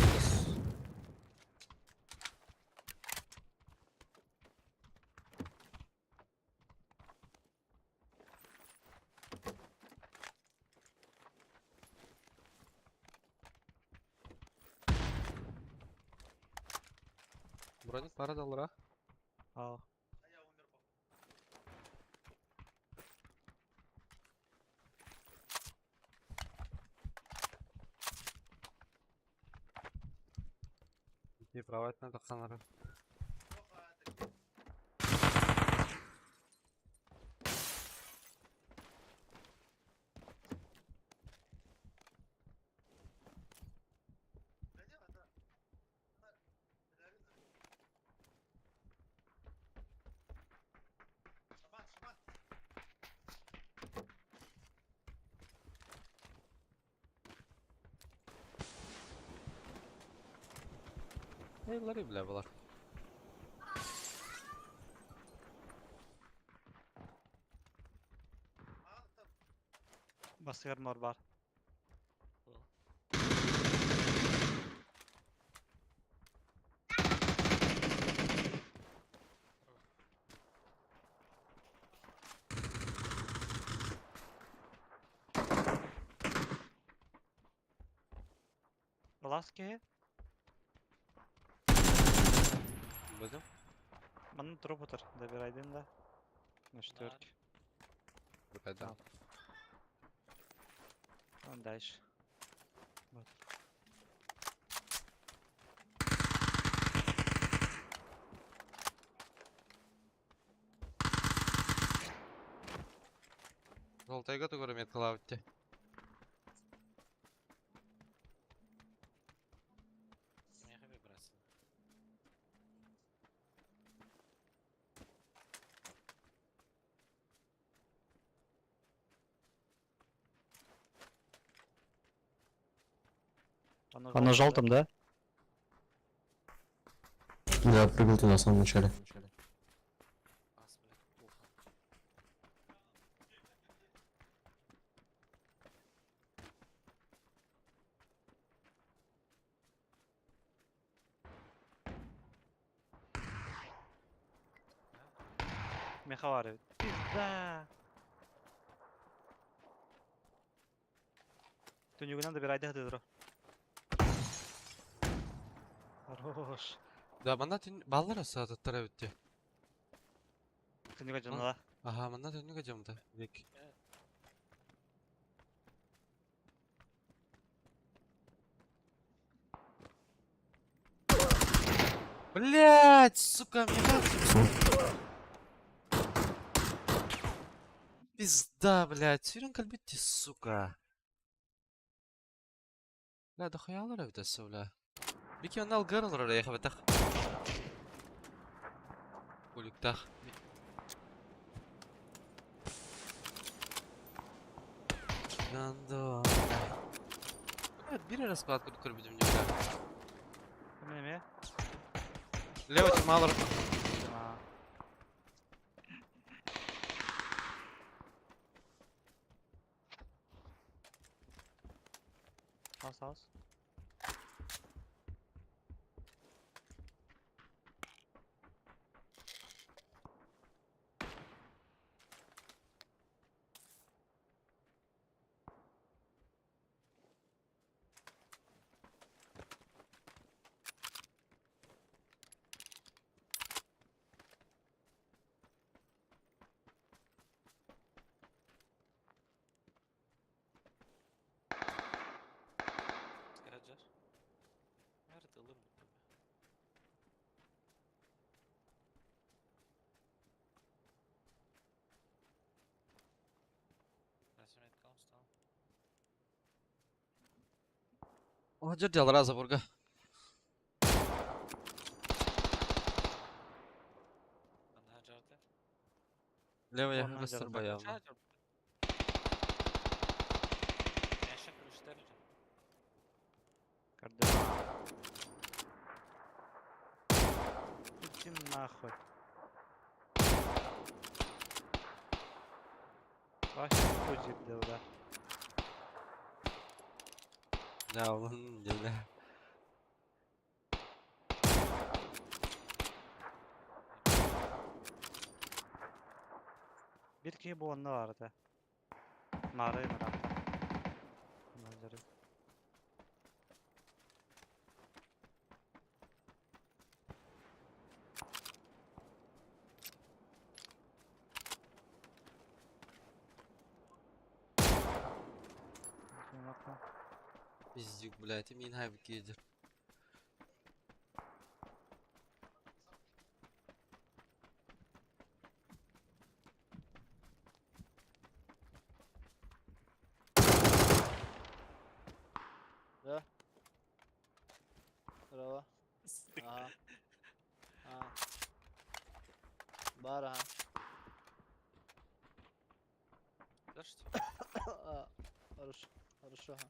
Броник пара доллара. Ал. И правать надо қанары. Eyleri bile bular. Басығар мор бар. Ласки. Бәдім. Маны тұрып отыр. Добирайдың да. На четверке. Бәдім. Он дальше. Вот. Золотайға түгірі меткала өтті. Кеме қабе бірасы. Оно желтым, да? Да, прыгнул ты на самом начале. Ас, блядь, плохо. Меховары. Пизда. Тунюгүнөн да бир айда дедро. Хорош. Да, мана тün баллар асааттара бүтти. Тунюга жанала. Ага, мана төнүгө жамда. Бек. Блять, сука, мне как... Пизда, блять, сүйрен калбитти, сука. Бля, да хуялар битесе, бля. Бики он алгарылар орaya хабатах. Куликтах. Гандо. Блядь, бери раскладку, который будем не бля. Неме? Лево тималар. Aa. Az. Скараджар. Nerede alır bu tabi. Resim et kalmış tamam. Hajar jalar azab orga. Ben Hacer'de. Levo Ondan yakın jarım. bayağı. Hacer. Yaşa kırışlar hocam. Кардем. Иди нахуй. Вообще хуй бля, да. Ya oğlum gel. Bir ki bu onda vardı. Mağarayı mı lan? Manzarayı. Bakayım, bakma. Пиздюк, блядь, и мин хайб гейдер. Да. Bravo. Aha. Aha. Бар, ага. Подожди. Хорошо. Хорошо, ага.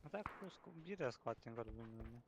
А так, bir раз хватит, говорю, блин.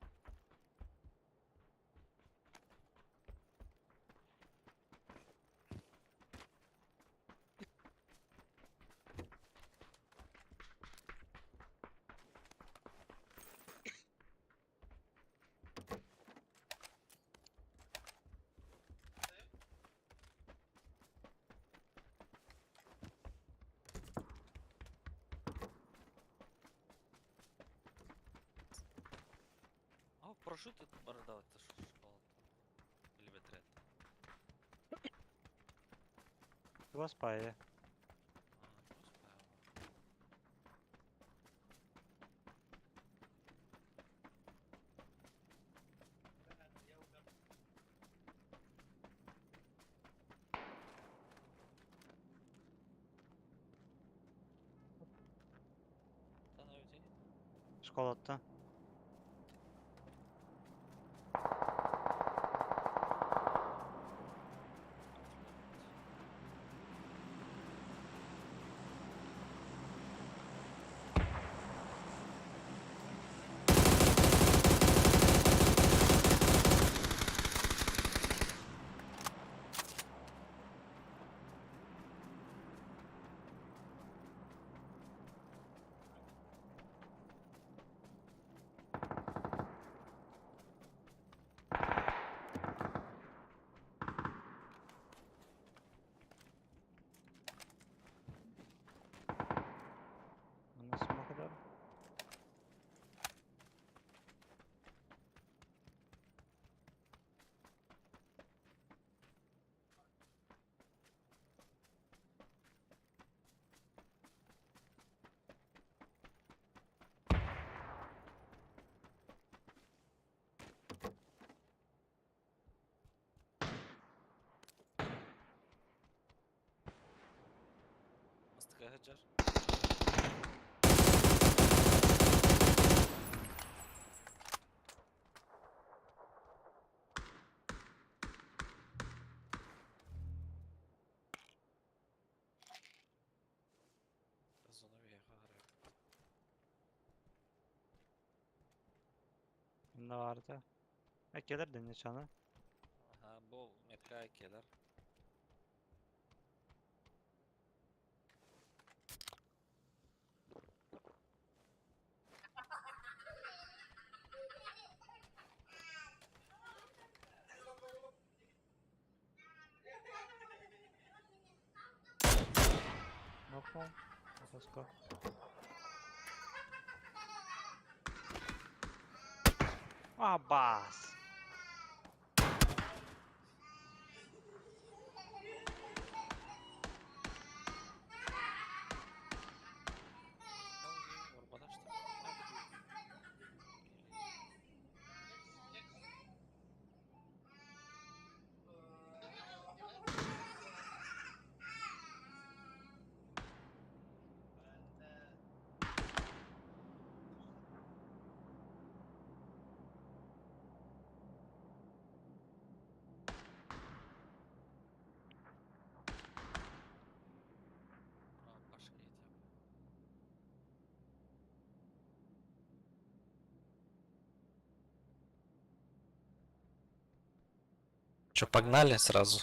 А прошити бородавати це що школа? Или ветрет? Господи. Та навіть і колотта. Nasıl bakıyor? Mastıka hacar. Zona wyjechała. Bunda vardı. Gelir de nişanı. Aha, bol metka ekeler. Yok mu? Let's go. Ah bas. Ormana işte. Başka yeter. Че, погнали сразу?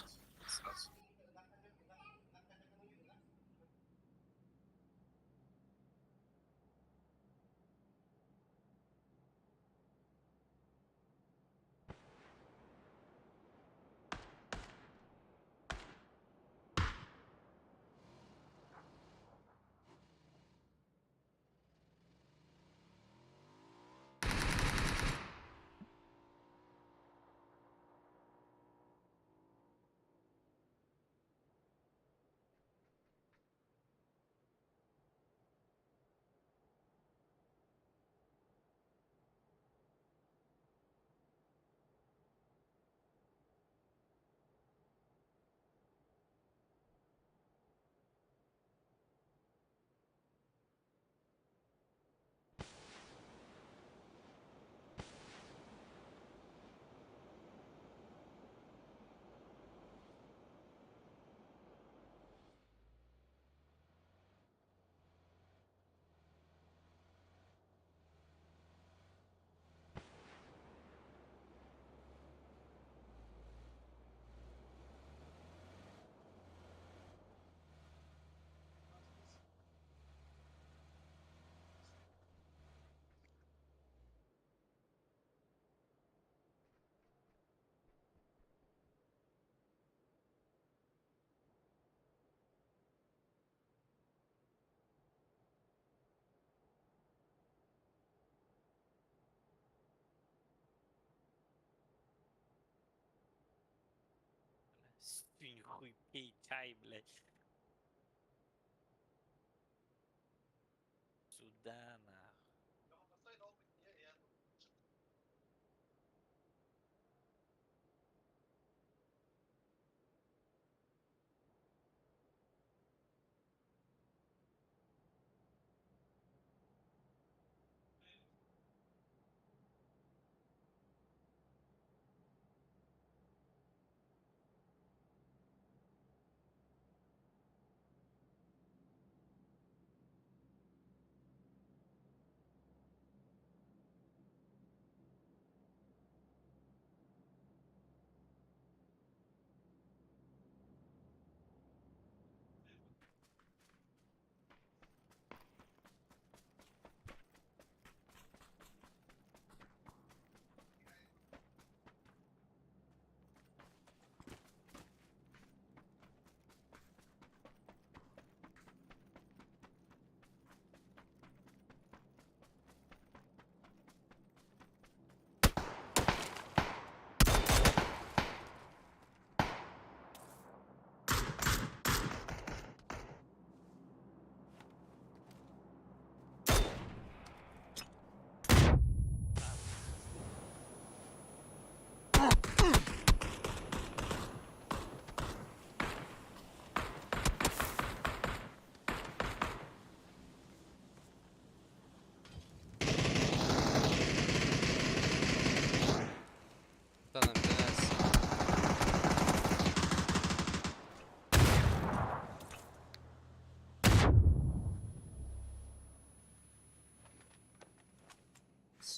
Свинь хуй пей чай, блядь. Сюда, нахуй.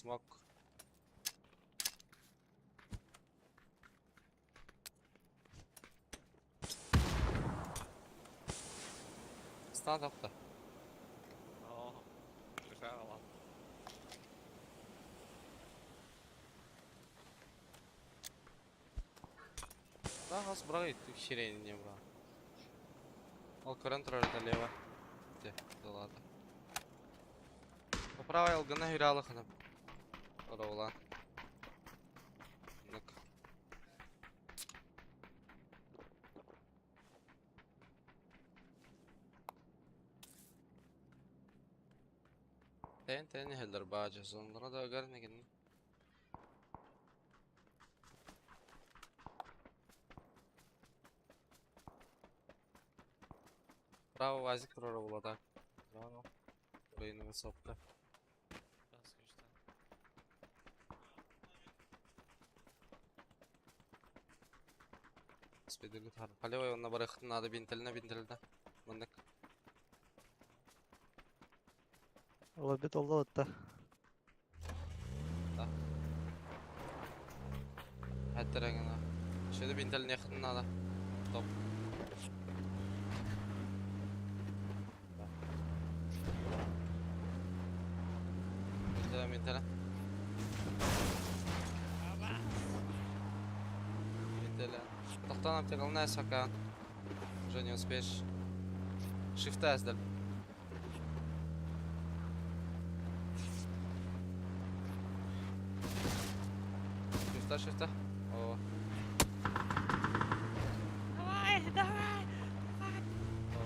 Smoke. Stand up da. Oh. Güzel alan. Да, хас бра ит ширин не бра. Ол көрөн турар да лева. Де, долада. По правой алгына хиралы хынып. Оролан. Нык. Тен хелдер баажа зондора да гарнеген. Право вазик прорвало. Право. Рейна высотка. Biraz güçten. Спидерли тар. По левой он на барахтын надо бинтеліне. Мындык. Лобби толды отта. Хәттерәгенә. Шöyle бинтеліне якын надо. Топ. Бинтеле. Бинтеле. Тоқтан аптекалына сака. Уже не успеешь. Шифта сдаль. Шифта. О. Давай, давай! О.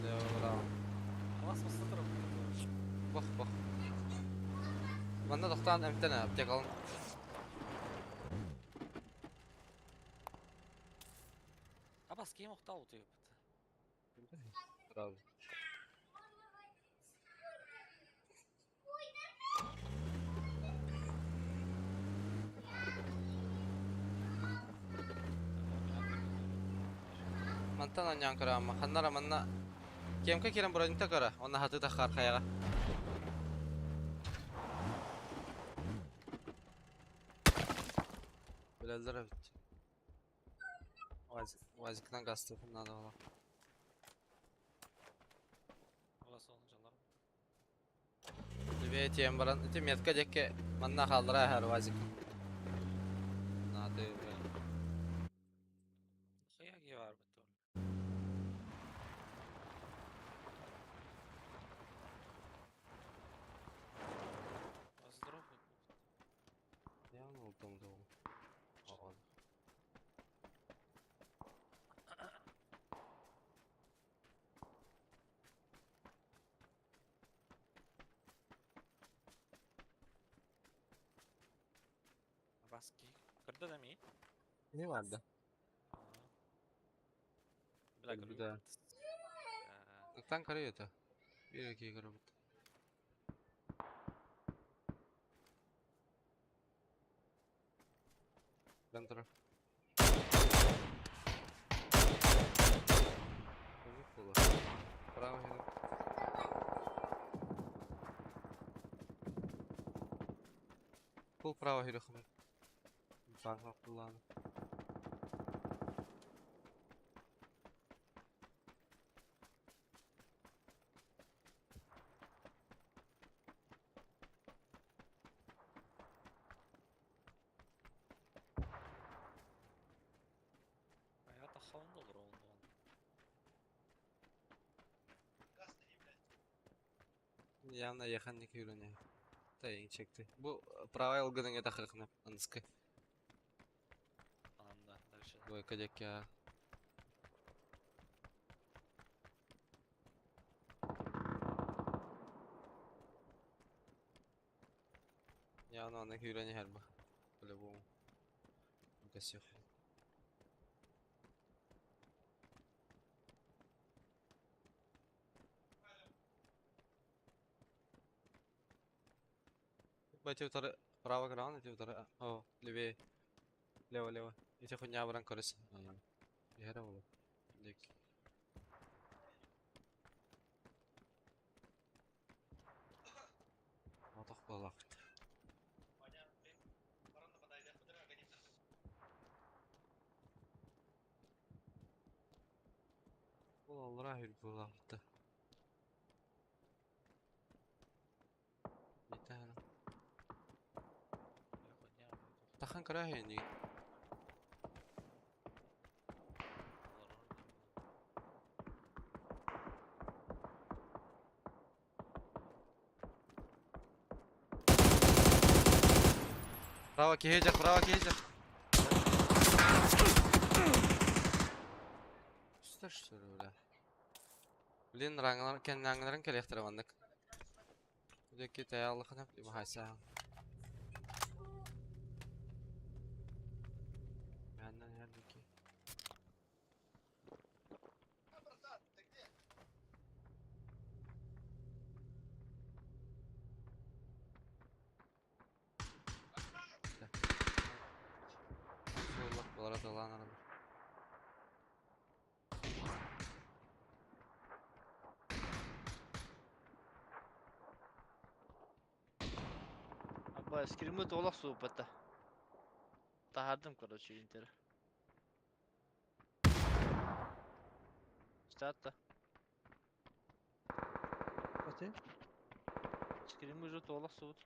Лево, браво. Класс посмотрел. Бах. Манда тоқтан аптекалына аптекалын. Абас кем оқтал утуп. Правда. Мантан аньян кара amma. Ханнара манна кемка керен броньта кара. Онна хаты тахар хаяга. Bilezler evet. Vazikten gastı bunlar da ola. Абас oluncalar. Libe etiyem baran. Eti metka dekke manna kaldıra her vazik. Nade böyle. Хаяги var bu tol. Azdırov. Ya ne oldu da oğlum? Aa. Абас ki. Kırdı da mı? Ne vardı? Bir dakika. Bir daha. Tan karıyor da. Bir iki kara bit. Ben taraf. Komik bu. Bravo hero. Full право hero хмар. Фарма kullandı. Hayata havun da olur oğlum. Явно еханник юріне. Тайын çekti. Bu правая ылгының это хакны. Анскы. Anında. Dövüşe. Бой кадек я. Явно она юріне herba. По-любому. Гасих. Эти вторые право кран, эти вторые. О, левее. Лево. Эти хуйня бран корыс. Яра болу. Дик. Атак балак. Олара hürpülahtı. Bir tane. Tahan kara hindi. Bravo ki hecek, bravo ki hecek. Üstler şu öyle. Bilin ranglar, kendi rangların kelektiremandık. Deki tayarlıkın hep bir bahasa. Benden yerdeki. Solluk bulara dolan araba. Абба, скримы толық суып бата. Тахардым, короче, интер. Статта. Ати? Скримы уже толық суып.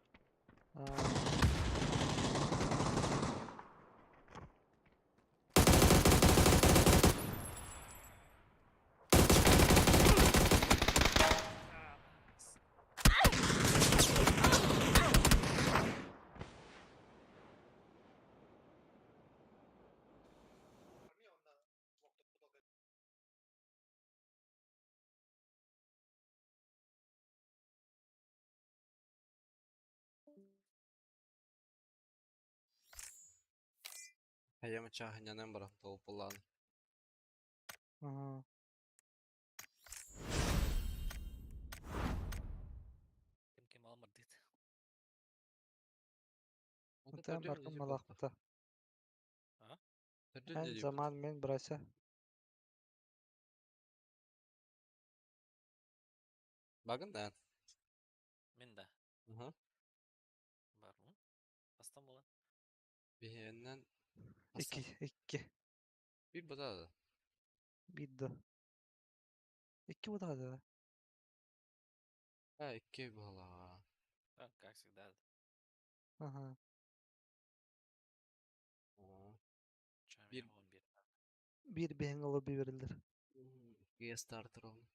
Hayama çahınyanan bırak doğup ulan. Ага. Кем алмыр дейді. Sen barkın malakta. En zaman men burası. Bakın da. Мен да. Hı. Бар ма? Астан болған. Birinden İki. bir bu da. Biddi. İki bu da hadi. Ha iki bu hala. Как всегда. Ага. Чами Bir- 11. Bir behin olu bir verilir. İkiye starter oldu.